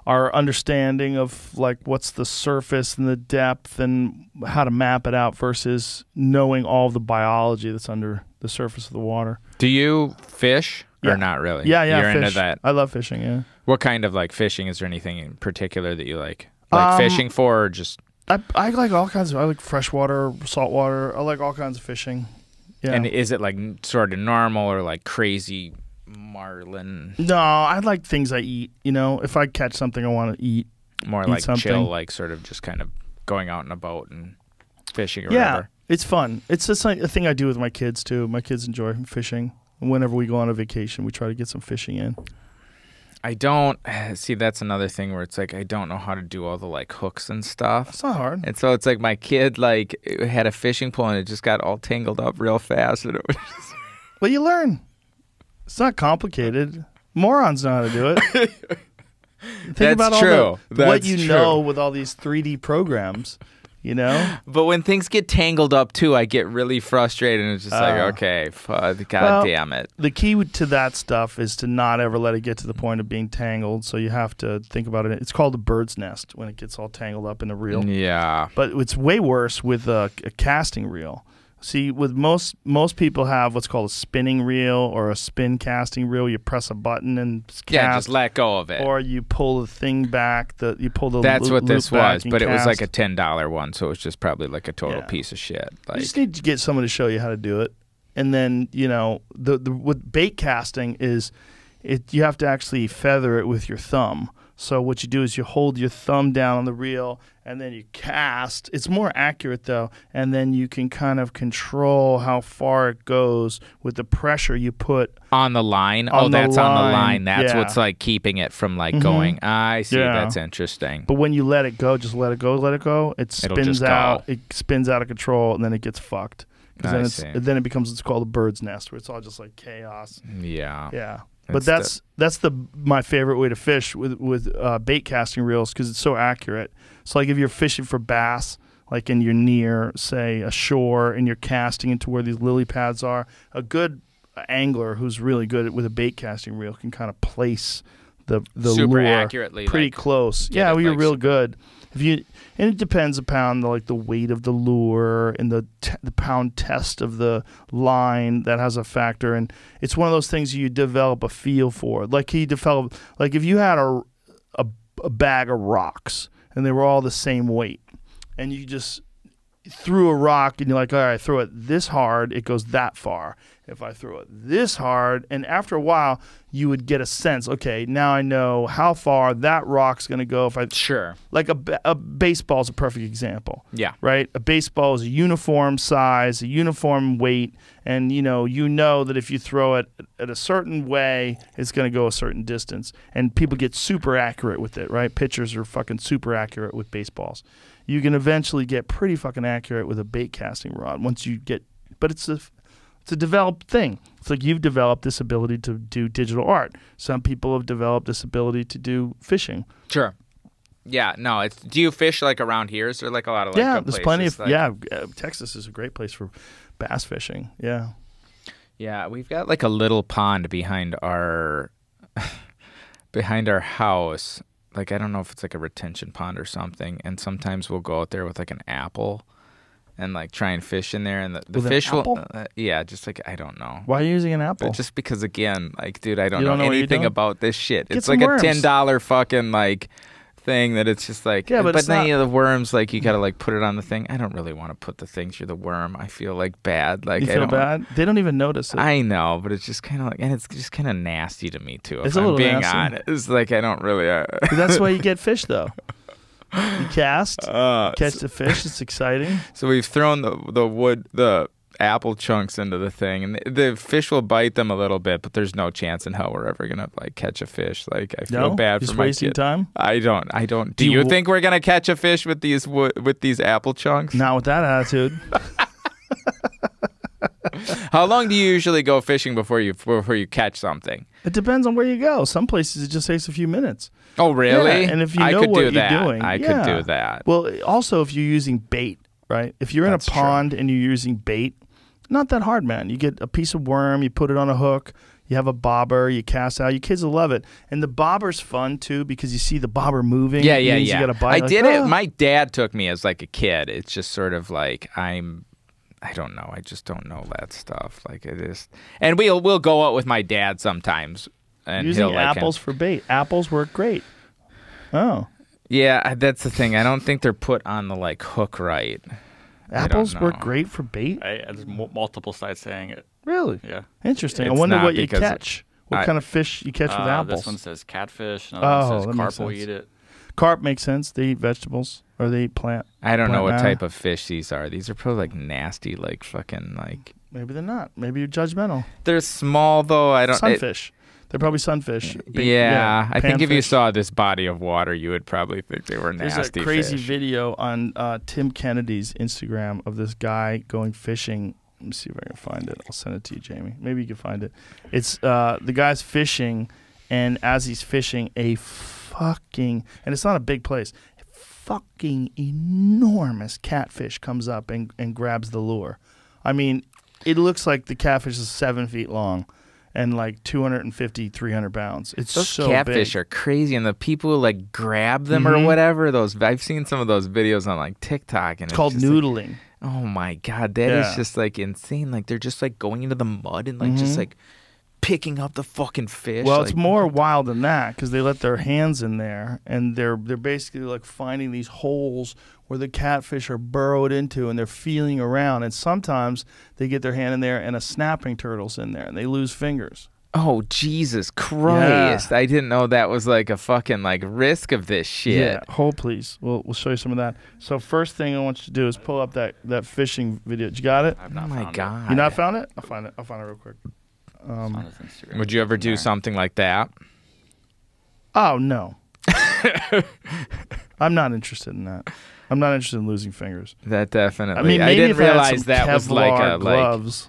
our understanding of like what's the surface and the depth and how to map it out versus knowing all of the biology that's under the surface of the water.
Do you fish
Yeah.
or not really?
Yeah,
You're
fish.
into that.
I love fishing. Yeah,
What kind of like fishing? Is there anything in particular that you like? Like fishing for, or just?
I like all kinds of. I like freshwater, saltwater. I like all kinds of fishing. Yeah.
And is it like sort of normal or like crazy marlin?
No, I like things I eat. You know, if I catch something I want to eat.
More
Eat
like
something.
chill, like sort of just kind of going out in a boat and fishing or
Yeah,
whatever.
it's fun. It's just like a thing I do with my kids too. My kids enjoy fishing. And whenever we go on a vacation, we try to get some fishing in.
I don't see. That's another thing where it's like I don't know how to do all the like hooks and stuff.
It's not hard.
And so it's like my kid like had a fishing pole and it just got all tangled up real fast. And it was just...
Well, you learn. It's not complicated. Morons know how to do it. Think
That's
about all
true.
what
That's
you
true.
know with all these 3D programs. You know.
But when things get tangled up too, I get really frustrated and it's just like, okay, God damn it.
The key to that stuff is to not ever let it get to the point of being tangled. So you have to think about it. It's called a bird's nest when it gets all tangled up in the reel.
Yeah.
But it's way worse with a casting reel. See, with most people have what's called a spinning reel or a spin casting reel. You press a button and cast,
Yeah, just let go of it.
or you pull the thing back. You pull the
That's what
loop
this
back
was,
and
but it was like
cast.
a $10 one, so it was just probably like a total
Yeah.
piece of shit.
You
Like,
just need to get someone to show you how to do it, and then you know the with bait casting is you have to actually feather it with your thumb. So what you do is you hold your thumb down on the reel and then you cast. It's more accurate though, and then you can kind of control how far it goes with the pressure you put.
on the line.
On
Oh,
the
that's on the
line,
line. That's
yeah.
what's like keeping it from like going. I see.
Yeah.
That's interesting.
But when you let it go, just let it go, let it go. It
It'll
spins
just go.
out. It spins out of control, and then it gets fucked. 'Cause
I
then
see.
then it becomes what's called a bird's nest, where it's all just like chaos.
Yeah.
Yeah, but that's my favorite way to fish with bait casting reels because it's so accurate. So like if you're fishing for bass, like and you're near say a shore and you're casting into where these lily pads are, a good angler who's really good with a bait casting reel can kind of place the
Super
lure
accurately,
pretty
like,
close.
get
Yeah,
it,
well, you're
like,
real good. And it depends upon the weight of the lure and the pound test of the line that has a factor. And it's one of those things you develop a feel for. Like if you had a bag of rocks and they were all the same weight, and you just threw a rock and you're like, all right, throw it this hard, it goes that far. If I throw it this hard, and after a while, you would get a sense. Okay, now I know how far that rock's going to go. If I
Sure.
like a baseball is a perfect example.
Yeah.
Right. A baseball is a uniform size, a uniform weight, and you know that if you throw it at a certain way, it's going to go a certain distance. And people get super accurate with it. Right. Pitchers are fucking super accurate with baseballs. You can eventually get pretty fucking accurate with a bait casting rod once you get. But it's a developed thing. It's like you've developed this ability to do digital art. Some people have developed this ability to do fishing.
Sure. Yeah. No. Do you fish like around here? Is there like a lot of like good
There's plenty of
places,
Texas is a great place for bass fishing. Yeah.
Yeah, we've got like a little pond behind our house. Like I don't know if it's like a retention pond or something. And sometimes we'll go out there with like an apple and like try and fish in there, and the
With an
fish will.
apple?
Yeah, just like I don't know.
Why are you using an apple?
But just because again, like dude, I don't
You
know
don't know what you're
anything
doing?
about this shit.
Get
It's like
some
a
worms.
$10 fucking like thing that it's just like.
Yeah, but it's
then
not-
the worms, like you gotta like put it on the thing. I don't really want to put the thing through the worm. I feel like bad. Like
You
I
feel
don't,
bad? They don't even notice it.
I know, but it's just kind of like, and it's just kind of nasty to me too.
It's
if
a
I'm
little
being
nasty.
honest, it's like I don't really.
That's why you get fish, though. You cast, catch the fish. It's exciting.
So we've thrown the apple chunks into the thing, and the fish will bite them a little bit, but there's no chance in hell we're ever gonna like catch a fish. Like I feel
No?
bad
Just
for my
wasting
kid.
time?
I don't. Do
Do
you
you-
think we're gonna catch a fish with these apple chunks?
Not with that attitude.
How long do you usually go fishing before you catch something?
It depends on where you go. Some places it just takes a few minutes.
Oh, really?
Yeah, and if you
I
know
could
what
do
you're
that.
doing,
I could do that.
Well, also if you're using bait, right? If you're in
That's
a
true.
pond and you're using bait, not that hard, man. You get a piece of worm, you put it on a hook, you have a bobber, you cast out. Your kids will love it, and the bobber's fun too because you see the bobber moving.
Yeah.
It means You got to bite.
I
like,
did it.
"Ah."
My dad took me as like a kid. It's just sort of like I don't know. I just don't know that stuff. Like it is, and we'll go out with my dad sometimes, and
Using
he'll like
apples for bait. Apples work great. Oh,
Yeah, that's the thing. I don't think they're put on the like hook right.
apples
know.
work great for bait.
There's multiple sides saying it.
Really?
Yeah.
Interesting. I
It's
wonder
not
what you
because
catch. What kind of fish you catch with apples?
This one says catfish. Another one
Oh,
says
that makes
carp will
sense.
eat it.
Carp makes sense. They eat vegetables or they eat plant.
I don't know what
matter.
type of fish these are. These are probably like nasty, like fucking like.
Maybe they're not. Maybe you're judgmental.
They're small though. I don't.
Sunfish. They're probably sunfish. Big-
Yeah, I think if you
panfish.
saw this body of water, you would probably think they were
There's
nasty
a crazy
fish.
video on Tim Kennedy's Instagram of this guy going fishing. Let me see if I can find it. I'll send it to you, Jamie. Maybe you can find it. It's the guy's fishing, and as he's fishing, and it's not a big place, a fucking enormous catfish comes up and grabs the lure. I mean, it looks like the catfish is 7 feet long and like 250, 300 pounds. It's
Those
so
catfish
big.
are crazy, and the people who like grab them or whatever. I've seen some of those videos on like TikTok, and
It's called
just, like,
noodling.
oh my god, that is
Yeah.
just like insane. Like they're just like going into the mud and like just like picking up the fucking fish.
Well,
like,
it's more wild than that because they let their hands in there, and they're basically like finding these holes where the catfish are burrowed into, and they're feeling around. And sometimes they get their hand in there, and a snapping turtle's in there, and they lose fingers.
Oh Jesus Christ!
Yeah.
I didn't know that was like a fucking like risk of this shit.
Yeah, hold please. We'll show you some of that. So first thing I want you to do is pull up that fishing video. You got it?
I've
Oh
not
my
found
god!
You not found it? I'll find it. I'll find it real quick.
It. It's on his Instagram.
Would you ever do something like that?
Oh no. I'm not interested in that. I'm not interested in losing fingers.
That definitely.
I mean, maybe
didn't
if I had
realize
some
that was like
Kevlar
a like.
gloves.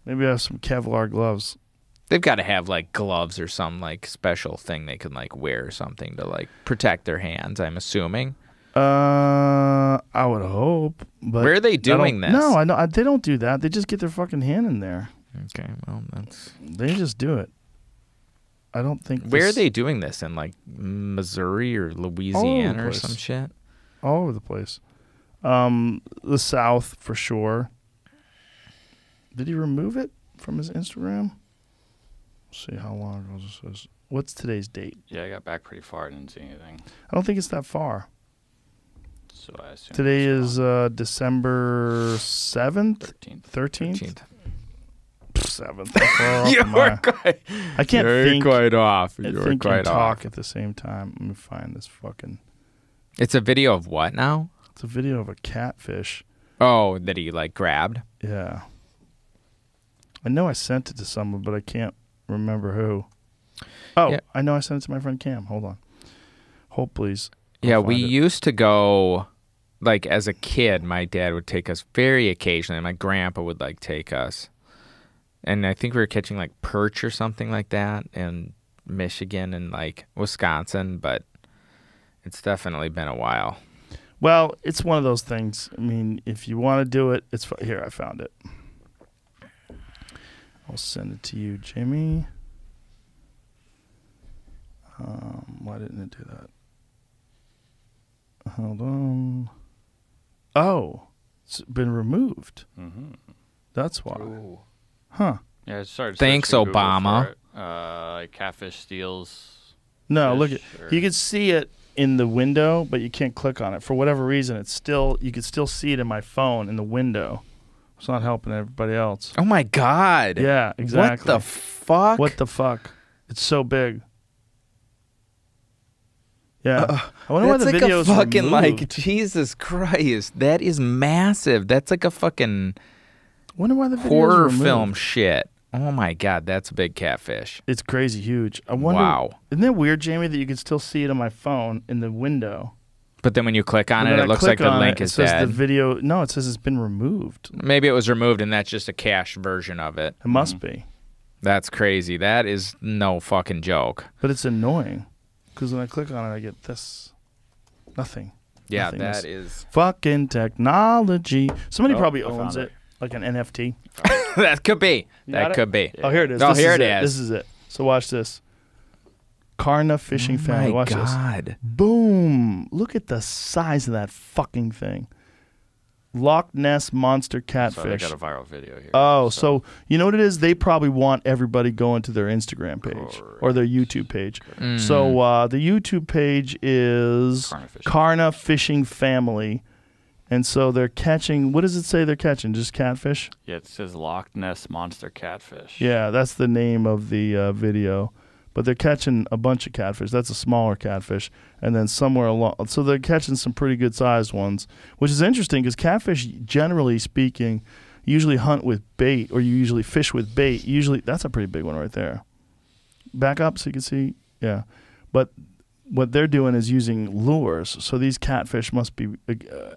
Maybe I have some Kevlar gloves.
They've got to have like gloves or some like special thing they can like wear or something to like protect their hands. I'm assuming.
I would hope. But
Where are they
I
doing
don't-
this?
No, I know they don't do that. They just get their fucking hand in there.
Okay, well that's.
They just do it. I don't think.
Where are
this-
they doing this in like Missouri or Louisiana or
place.
some shit?
All over the place. The South for sure. Did he remove it from his Instagram? Let's see how long ago this is. What's today's date?
Yeah, I got back pretty far. I didn't see anything.
I don't think it's that far.
So I assume
Today
it's
is December 7th?
13th.
13th? 7th.
You were quite.
I can't
You're
think.
quite off.
I
You were
think
quite
and talk
off.
at the same time. Let me find this fucking.
It's a video of what now?
It's a video of a catfish.
Oh, that he like grabbed.
Yeah. I know I sent it to someone, but I can't remember who. Oh,
Yeah.
I know I sent it to my friend Cam. Hold on. Hold, please.
Yeah,
I'll
we
find it.
used to go, like, as a kid, my dad would take us very occasionally. And my grandpa would, like, take us. And I think we were catching, like, perch or something like that in Michigan and, like, Wisconsin. But it's definitely been a while.
Well, it's one of those things. I mean, if you want to do it, it's here. I found it. I'll send it to you, Jimmy. Why didn't it do that? Hold on. Oh, it's been removed.
Mm-hmm.
That's why. Huh.
Yeah, I started.
Thanks,
searching Google
Obama.
for it. Like catfish steals.
No,
fish
look at
or-
you can see it in the window, but you can't click on it for whatever reason. It's still you can still see it in my phone in the window. It's not helping everybody else.
Oh my God.
Yeah, exactly.
What the fuck?
What the fuck? It's so big. Yeah, I wonder why the
That's like
video's
a fucking
removed.
like Jesus Christ. That is massive. That's like a fucking
Wonder why the video's
horror
removed.
film shit. Oh my God, that's a big catfish.
It's crazy huge. I wonder.
Wow.
Isn't it weird, Jamie, that you can still see it on my phone in the window?
But then when you click on
And
it,
then
it
I
looks like
click
the
on
link
it,
is
it says
dead.
the video. No, it says it's been removed.
Maybe it was removed and that's just a cached version of it.
It must be,
That's crazy. That is no fucking joke.
but it's annoying because when I click on it, I get this. Nothing.
Yeah,
Nothingness.
that is.
Fucking technology. Somebody
Oh,
probably
I
owns
found
it, like an NFT.
That could be.
You
That
got it?
could be.
Oh, here it is.
Oh,
This
here
is
it is.
This is it. So watch this. Karna Fishing Family.
My
Watch this.
God.
Boom. Look at the size of that fucking thing. Loch Ness Monster
So they
Catfish.
got a viral video here.
Oh, so you know what it is? They probably want everybody going to their Instagram page or their YouTube page. So the YouTube page is
Karna Fishing.
Karna Fishing Family. And so they're catching, what does it say they're catching? Just catfish?
Yeah, it says Loch Ness Monster Catfish.
Yeah, that's the name of the video. But they're catching a bunch of catfish. That's a smaller catfish. And then somewhere along, so they're catching some pretty good sized ones, which is interesting because catfish, generally speaking, usually hunt with bait or you usually fish with bait. Usually, that's a pretty big one right there. Back up so you can see. Yeah. But what they're doing is using lures. So these catfish must be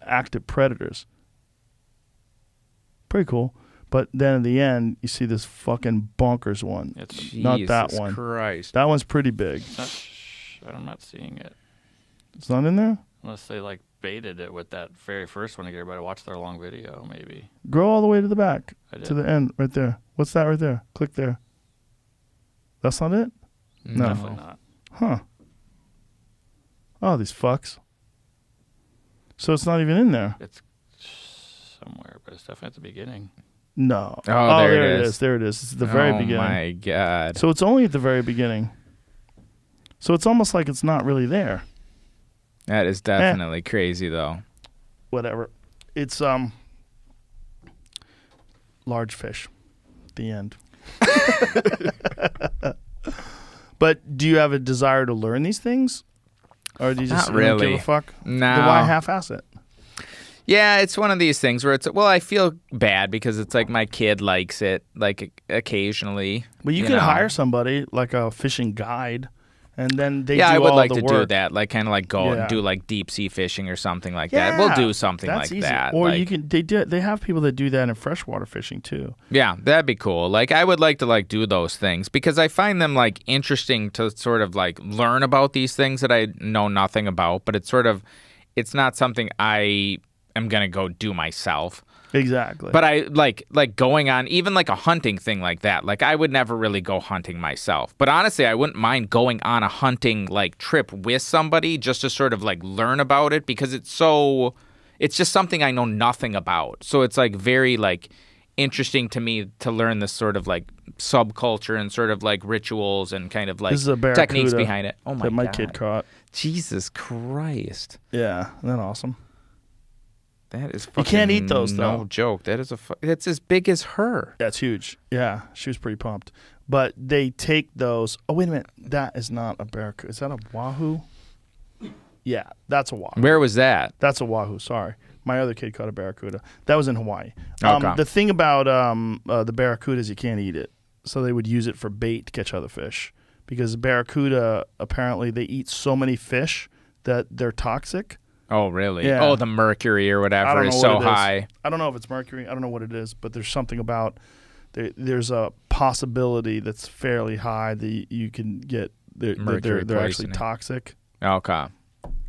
active predators. Pretty cool. But then in the end, you see this fucking bonkers one.
It's
Not that
Jesus
one.
Christ.
That one's pretty big.
I'm not seeing it.
It's not in there?
Unless they like baited it with that very first one to get everybody to watch their long video, maybe.
Go all the way to the back.
I did.
To the end, right there. What's that right there? Click there. That's not it? No.
Definitely not.
Huh. Oh, these fucks. So it's not even in there.
It's somewhere, but it's definitely at the beginning.
No.
Oh, there
there
it
it
is.
is. There it is. It's at the very
Oh
beginning.
my God.
So it's only at the very beginning. So it's almost like it's not really there.
That is definitely crazy, though.
Whatever. It's large fish. The end. But do you have a desire to learn these things? Or do you just
Not
don't
really.
give a fuck?
No.
Then why half-ass it?
Yeah, it's one of these things where it's, well, I feel bad because it's like my kid likes it, like occasionally.
Well, you could
know.
hire somebody, like a fishing guide, and then they do
I would
all
like
the
to do
work.
that, like kind of like go
Yeah.
and do like deep sea fishing or something like that. We'll do something
that's
like
easy.
that.
Or
like,
you can. They have people that do that in freshwater fishing too.
yeah, that'd be cool. Like I would like to like do those things because I find them like interesting to sort of like learn about these things that I know nothing about, but it's sort of, it's not something I am gonna go do myself.
Exactly.
But I like going on even like a hunting thing like that. Like I would never really go hunting myself. But honestly, I wouldn't mind going on a hunting like trip with somebody just to sort of like learn about it because it's just something I know nothing about. So it's like very like interesting to me to learn this sort of like subculture and sort of like rituals and kind of like
this is a
techniques
barracuda
behind it. Oh my
that my
God.
kid caught.
Jesus Christ.
Yeah, isn't that awesome?
That is
You
fucking
can't eat those, though.
no joke. That is that's as big as her.
That's huge. Yeah, she was pretty pumped. But they take those. Oh wait a minute, that is not a barracuda. Is that a wahoo? Yeah, that's a wahoo.
Where was that?
That's a wahoo. Sorry, my other kid caught a barracuda. That was in Hawaii.
Okay.
The thing about the barracuda is you can't eat it, so they would use it for bait to catch other fish. Because barracuda apparently they eat so many fish that they're toxic.
Oh, really?
Yeah.
Oh, the mercury or
I
whatever
don't know
is
what
so
it is.
high.
I don't know if it's mercury. I don't know what it is, but there's something about there's a possibility that's fairly high that you can get. They're actually
poisoning.
toxic.
Okay.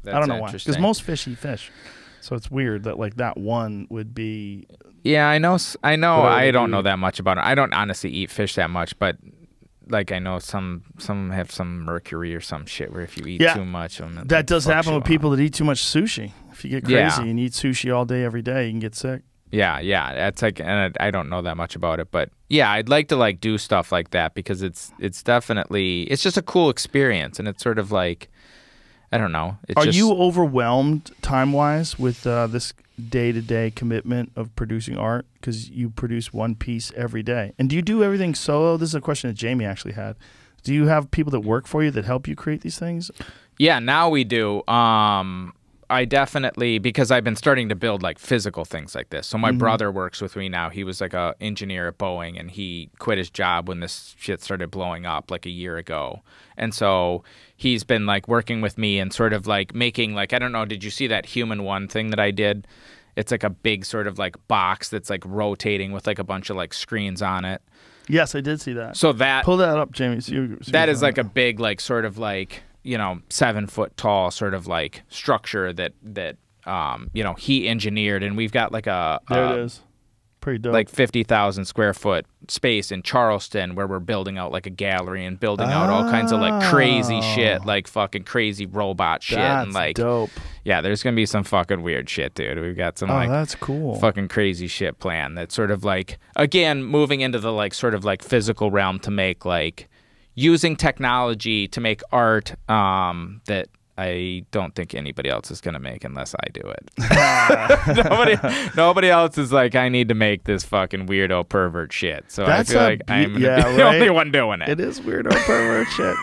That's
I don't know why.
interesting.
Because most fish eat fish, so it's weird that like that one would be.
Yeah, I know.
Whatever
I
they
don't
do.
know that much about it. I don't honestly eat fish that much, but like I know some have some mercury or some shit where if you eat too much of them,
That does
fucks
happen
you
with
up.
people that eat too much sushi. If you get crazy
Yeah.
and eat sushi all day every day, you can get sick.
Yeah, that's like, and I don't know that much about it, but yeah, I'd like to like do stuff like that because it's definitely it's just a cool experience, and it's sort of like I don't know. It's
Are
just,
you overwhelmed time-wise with this day-to-day commitment of producing art? Because you produce one piece every day. And do you do everything solo? This is a question that Jamie actually had. Do you have people that work for you that help you create these things?
Yeah, now we do. I definitely, because I've been starting to build like physical things like this. So my brother works with me now. He was like a engineer at Boeing, and he quit his job when this shit started blowing up like a year ago. And so he's been like working with me and sort of like making like, I don't know, did you see that Human One thing that I did? It's like a big sort of like box that's like rotating with like a bunch of like screens on it.
Yes, I did see that.
So that
pull that up, Jamie.
That is like a big like sort of like, you know, 7 foot tall sort of like structure that you know, he engineered, and we've got like
there it is. Pretty dope.
Like 50,000 square foot space in Charleston where we're building out like a gallery and building out all kinds of like crazy shit, like fucking crazy robot shit.
That's
and like
dope.
Yeah, there's gonna be some fucking weird shit, dude. We've got some
that's cool.
fucking crazy shit planned that's sort of like, again, moving into the like sort of like physical realm to make like using technology to make art that I don't think anybody else is going to make unless I do it. Nobody else is like, I need to make this fucking weirdo pervert shit. So I feel like I'm the only one doing it.
It is weirdo pervert shit.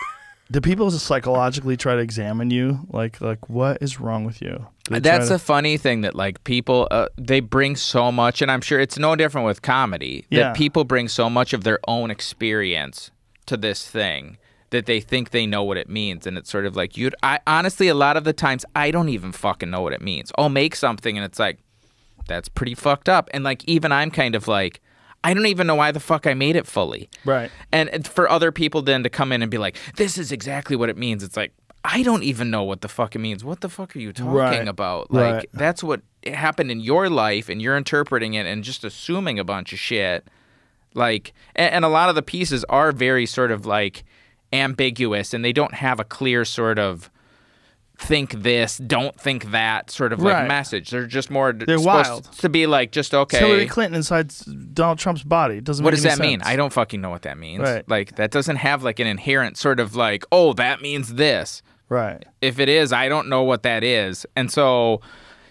Do people psychologically try to examine you? Like what is wrong with you?
That's a funny thing that like people, they bring so much, and I'm sure it's no different with comedy, that people bring so much of their own experience to this thing that they think they know what it means. And it's sort of like, I honestly, a lot of the times, I don't even fucking know what it means. I'll make something and it's like, that's pretty fucked up. And like, even I'm kind of like, I don't even know why the fuck I made it fully.
Right.
And for other people then to come in and be like, this is exactly what it means. It's like, I don't even know what the fuck it means. What the fuck are you talking about? Like, that's what happened in your life, and you're interpreting it and just assuming a bunch of shit. Like, and a lot of the pieces are very sort of like ambiguous, and they don't have a clear sort of think this, don't think that sort of like message. They're just more supposed to be like, just okay.
It's Hillary Clinton inside Donald Trump's body. It doesn't.
What
make
does
any
that
sense.
mean? I don't fucking know what that means.
Right.
Like, that doesn't have like an inherent sort of like, oh, that means this.
Right.
If it is, I don't know what that is. And so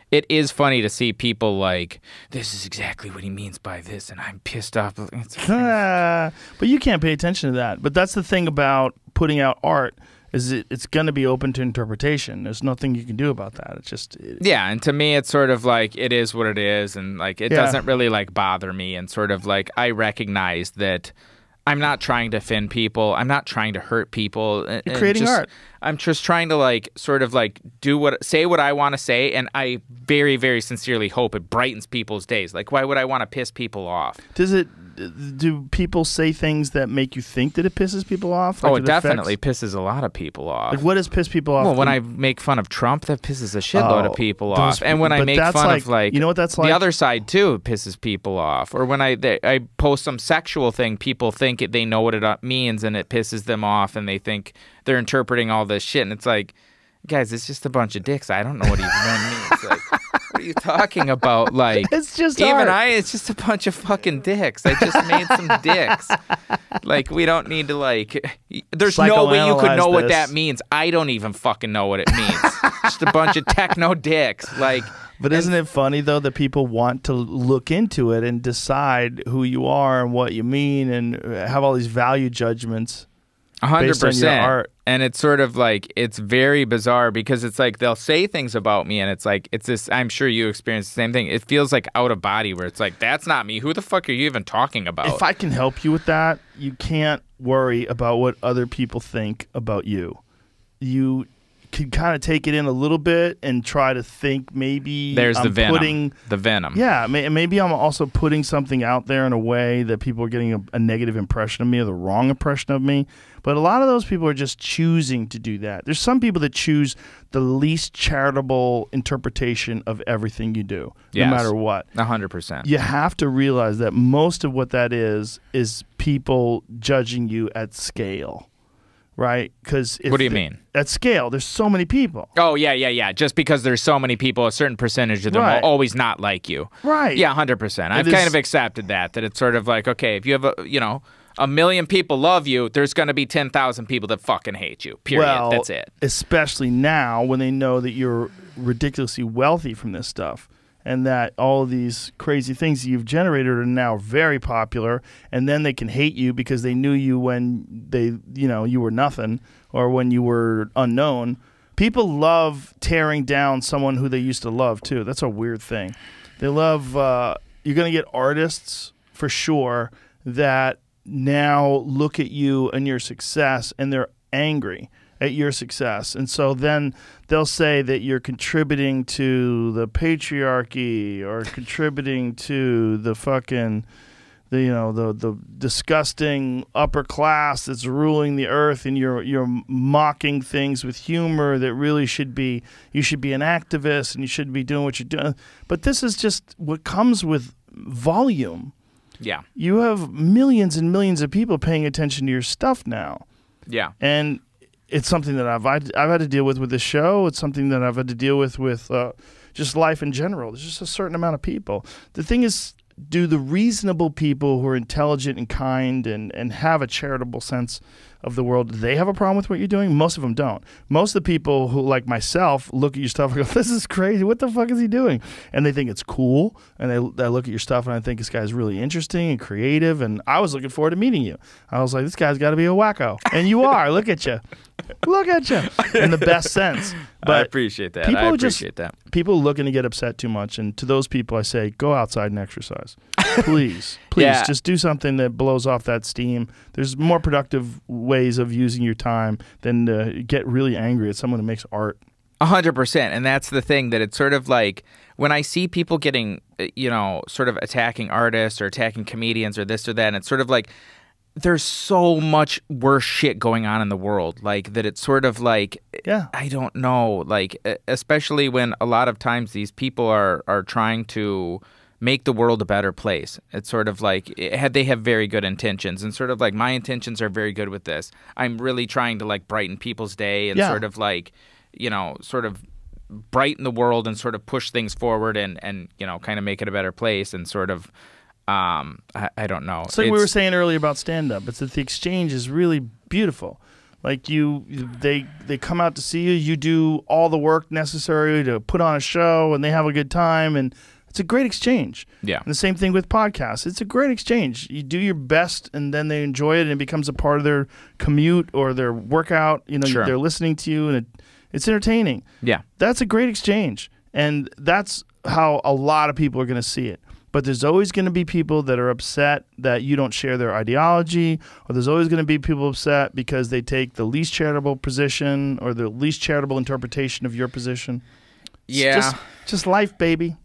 it is funny to see people like, this is exactly what he means by this, and I'm pissed off.
But you can't pay attention to that. But that's the thing about putting out art, is it's going to be open to interpretation. There's nothing you can do about that. It's just...
Yeah, and to me, it's sort of like, it is what it is, and like, it doesn't really like bother me, and sort of like, I recognize that I'm not trying to offend people. I'm not trying to hurt people.
You're creating art.
I'm just trying to like sort of like say what I want to say, and I very, very sincerely hope it brightens people's days. Like, why would I want to piss people off?
Do people say things that make you think that it pisses people off? Like
it definitely pisses a lot of people off.
Like, what does piss people off?
Well, when I make fun of Trump, that pisses a shitload of people off. And when I make fun of like,
you know what that's like?
The other side too, it pisses people off. Or when I post some sexual thing, people think they know what it means, and it pisses them off, and they think they're interpreting all this shit. And it's like, guys, it's just a bunch of dicks. I don't know what even means. Like, what are you talking about? Like,
it's just
even
art.
it's just a bunch of fucking dicks. I just made some dicks. Like, we don't need to like. There's no way you could know what that means. I don't even fucking know what it means. Just a bunch of techno dicks. Like.
But isn't it funny, though, that people want to look into it and decide who you are and what you mean, and have all these value judgments
100%. And it's sort of like, it's very bizarre, because it's like they'll say things about me, and it's like, it's this, I'm sure you experience the same thing. It feels like out of body, where it's like, that's not me. Who the fuck are you even talking about?
If I can help you with that, you can't worry about what other people think about you. You can kind of take it in a little bit and try to think maybe
there's
I'm
the venom.
putting
the venom.
Yeah, maybe I'm also putting something out there in a way that people are getting a negative impression of me, or the wrong impression of me. But a lot of those people are just choosing to do that. There's some people that choose the least charitable interpretation of everything you do, no matter what.
100%.
You have to realize that most of what that is people judging you at scale. Right? Because
what do you mean?
At scale, there's so many people.
Oh, yeah. Just because there's so many people, a certain percentage of them will always not like you.
Right.
Yeah, 100%. I've kind of accepted that it's sort of like, okay, if you have 1 million people love you, there's going to be 10,000 people that fucking hate you. Period.
Well,
that's it.
Especially now when they know that you're ridiculously wealthy from this stuff, and that all of these crazy things that you've generated are now very popular, and then they can hate you because they knew you when you were nothing, or when you were unknown. People love tearing down someone who they used to love too. That's a weird thing. They love you're going to get artists for sure that now look at you and your success, and they're angry at your success, and so then they'll say that you're contributing to the patriarchy, or contributing to the fucking the disgusting upper class that's ruling the earth, and you're mocking things with humor that really should be, you should be an activist and you should be doing what you're doing. But this is just what comes with volume.
Yeah.
You have millions and millions of people paying attention to your stuff now.
Yeah.
And it's something that I've had to deal with this show. It's something that I've had to deal with just life in general. There's just a certain amount of people. The thing is, do the reasonable people who are intelligent and kind and have a charitable sense of the world, do they have a problem with what you're doing? Most of them don't. Most of the people who, like myself, look at your stuff and go, this is crazy. What the fuck is he doing? And they think it's cool. And they look at your stuff and I think this guy's really interesting and creative. And I was looking forward to meeting you. I was like, this guy's got to be a wacko. And you are. Look at you. Look at you. In the best sense. But
I appreciate that. I appreciate that.
People looking to get upset too much. And to those people, I say, go outside and exercise. Please.
Yeah.
Just do something that blows off that steam. There's more productive ways of using your time than to get really angry at someone who makes art.
100%. And that's the thing, that it's sort of like when I see people getting, sort of attacking artists or attacking comedians or this or that, and it's sort of like, there's so much worse shit going on in the world, like that. It's sort of like,
yeah, I
don't know, like, especially when a lot of times these people are trying to make the world a better place. It's sort of like they have very good intentions, and sort of like my intentions are very good with this. I'm really trying to like brighten people's day and sort of like, sort of brighten the world and sort of push things forward and kind of make it a better place, and sort of I don't know.
It's like we were saying earlier about stand-up. It's that the exchange is really beautiful. Like they come out to see you. You do all the work necessary to put on a show, and they have a good time, and it's a great exchange.
Yeah.
And the same thing with podcasts. It's a great exchange. You do your best, and then they enjoy it, and it becomes a part of their commute or their workout.
Sure.
They're listening to you, and it's entertaining.
Yeah.
That's a great exchange, and that's how a lot of people are going to see it. But there's always going to be people that are upset that you don't share their ideology, or there's always going to be people upset because they take the least charitable position or the least charitable interpretation of your position.
Yeah.
Just life, baby.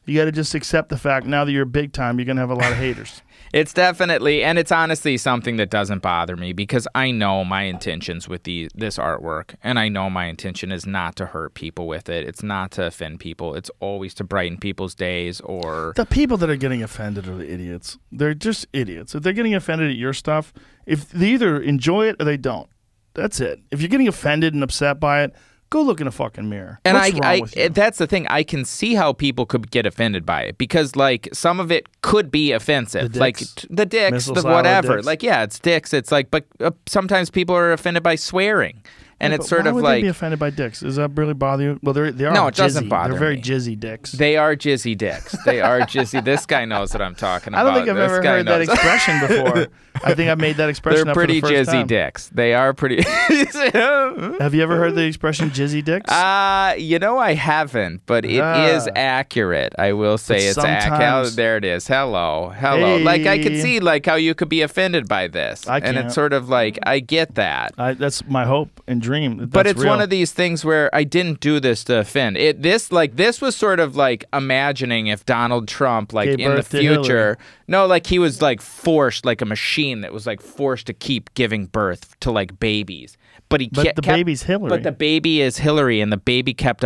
You got to just accept the fact now that you're big time, you're going to have a lot of haters.
It's definitely, and it's honestly something that doesn't bother me, because I know my intentions with this artwork, and I know my intention is not to hurt people with it. It's not to offend people. It's always to brighten people's days. Or
the people that are getting offended are the idiots. They're just idiots. If they're getting offended at your stuff, if they either enjoy it or they don't. That's it. If you're getting offended and upset by it, go look in a fucking mirror.
And
What's wrong with you?
that's the thing. I can see how people could get offended by it, because like some of it could be offensive, like the dicks, the whatever.
Dicks.
Like, yeah, it's dicks. It's like, but sometimes people are offended by swearing. And
Yeah,
it's
but
sort
why
of
would
like,
they be offended by dicks? Does that really bother you? Well, they are.
No, it doesn't
jizzy.
bother
They're very
me.
jizzy dicks.
They are jizzy dicks. They are jizzy. This guy knows what I'm talking
I
about.
don't think I've ever heard that expression before. I think I made that expression.
They're
up for
pretty
the first
jizzy
time.
dicks. They are pretty.
Have you ever heard the expression jizzy dicks?
I haven't, but it is accurate. I will say it's accurate.
sometimes-
There it is. Hello.
Hey.
Like, I could see like how you could be offended by this.
I
And
can't.
it's sort of like, I get that.
That's my hope and dream.
But
That's
it's
real.
one of these things where I didn't do this to offend. This was sort of like imagining if Donald Trump, like
Gave
in the
birth to Hillary.
future, no, like he was like forced, like a machine that was like forced to keep giving birth to like babies. But
the baby's Hillary.
But the baby is Hillary, and the baby kept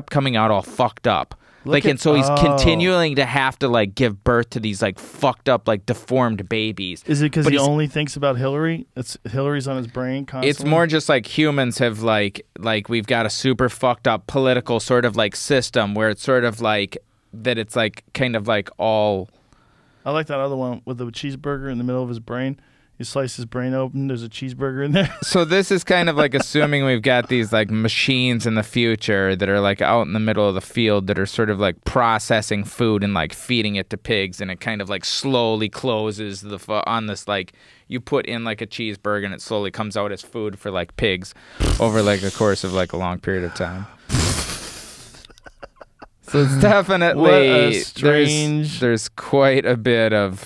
coming out all fucked up. And so he's continuing to have to like give birth to these like fucked up, like deformed babies.
Is it because
But
he
he's-
only thinks about Hillary? It's Hillary's on his brain constantly.
It's more just like humans have like we've got a super fucked up political sort of like system where it's sort of like that. It's like kind of like all.
I like that other one with the cheeseburger in the middle of his brain. You slice his brain open, there's a cheeseburger in there.
So this is kind of like assuming we've got these like machines in the future that are like out in the middle of the field that are sort of like processing food and like feeding it to pigs, and it kind of like slowly closes on this, like you put in like a cheeseburger and it slowly comes out as food for like pigs over like a course of like a long period of time. So it's definitely there's quite a bit of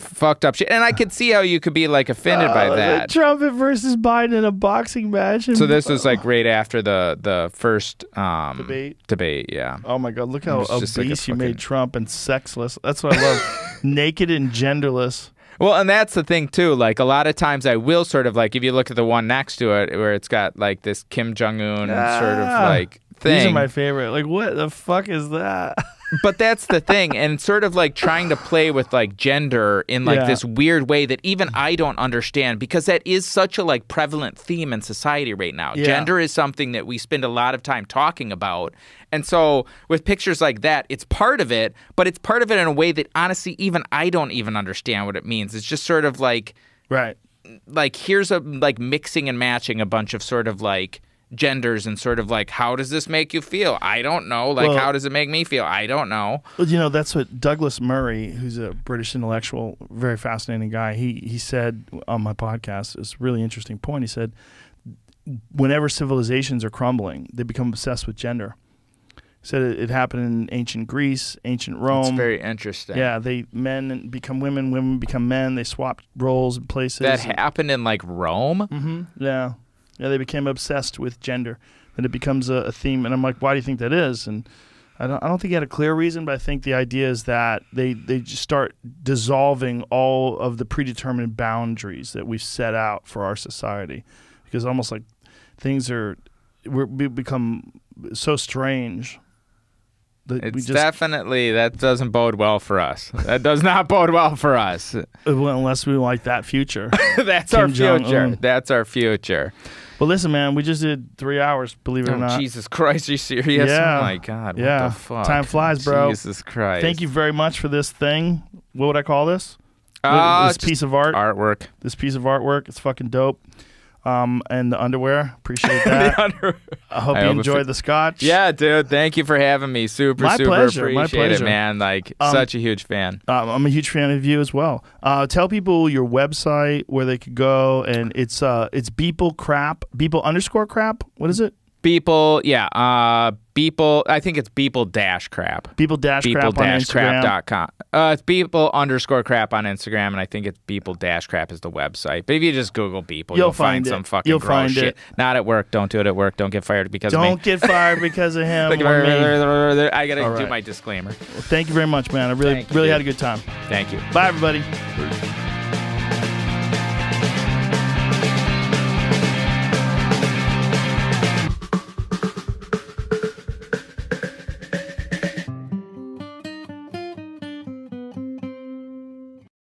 fucked up shit, and I could see how you could be like offended by that.
Trump versus Biden in a boxing match.
So this was like right after the first
debate.
Yeah.
Oh my God! Look how obese
like
you made Trump and sexless. That's what I love. Naked and genderless.
Well, and that's the thing too. Like a lot of times, I will sort of like if you look at the one next to it, where it's got like this Kim Jong-un sort of like thing.
These are my favorite. Like, what the fuck is that?
But that's the thing, and sort of like trying to play with like gender in like this weird way that even I don't understand, because that is such a like prevalent theme in society right now.
Yeah.
Gender is something that we spend a lot of time talking about. And so with pictures like that, it's part of it, but it's part of it in a way that honestly even I don't even understand what it means. It's just sort of like like here's a like mixing and matching a bunch of sort of like genders and sort of like, how does this make you feel? I don't know. Like, how does it make me feel? I don't know.
Well, you know, that's what Douglas Murray, who's a British intellectual, very fascinating guy, he said on my podcast, it's a really interesting point. He said, whenever civilizations are crumbling, they become obsessed with gender. He said it happened in ancient Greece, ancient Rome.
It's very interesting.
Yeah, men become women, women become men. They swapped roles and places.
That happened in like Rome?
Mm-hmm. Yeah. Yeah, they became obsessed with gender, and it becomes a theme. And I'm like, why do you think that is? And I don't think he had a clear reason, but I think the idea is that they just start dissolving all of the predetermined boundaries that we've set out for our society, because almost like things we become so strange.
It's definitely, that doesn't bode well for us. That does not bode well for us.
Well, unless we like that future.
That's our future. That's our future.
Well, listen, man, we just did 3 hours, believe it or not.
Jesus Christ, are you serious?
Yeah.
Oh, my God. What the fuck?
Time flies, bro.
Jesus Christ.
Thank you very much for this thing. What would I call this? This piece of art?
Artwork.
This piece of artwork. It's fucking dope. And the underwear. Appreciate that. I hope you enjoyed the scotch.
Yeah, dude. Thank you for having me. Super
pleasure.
appreciate
My pleasure.
it, man. Like, such a huge fan.
I'm a huge fan of you as well. Tell people your website, where they could go, and it's Beeple crap. Beeple _crap. What is it?
Beeple, yeah. Beeple, I think it's Beeple-crap.
Beeple-crap on Instagram.
Beeple-crap.com. It's Beeple_crap on Instagram, and I think it's Beeple-crap is the website. But if you just Google Beeple, you'll find some fucking gross shit. Not at work. Don't do it at work. Don't get fired because of me.
Don't get fired because of him.
I got to do my disclaimer.
Well, thank you very much, man. I really had a good time.
Thank you.
Bye, everybody.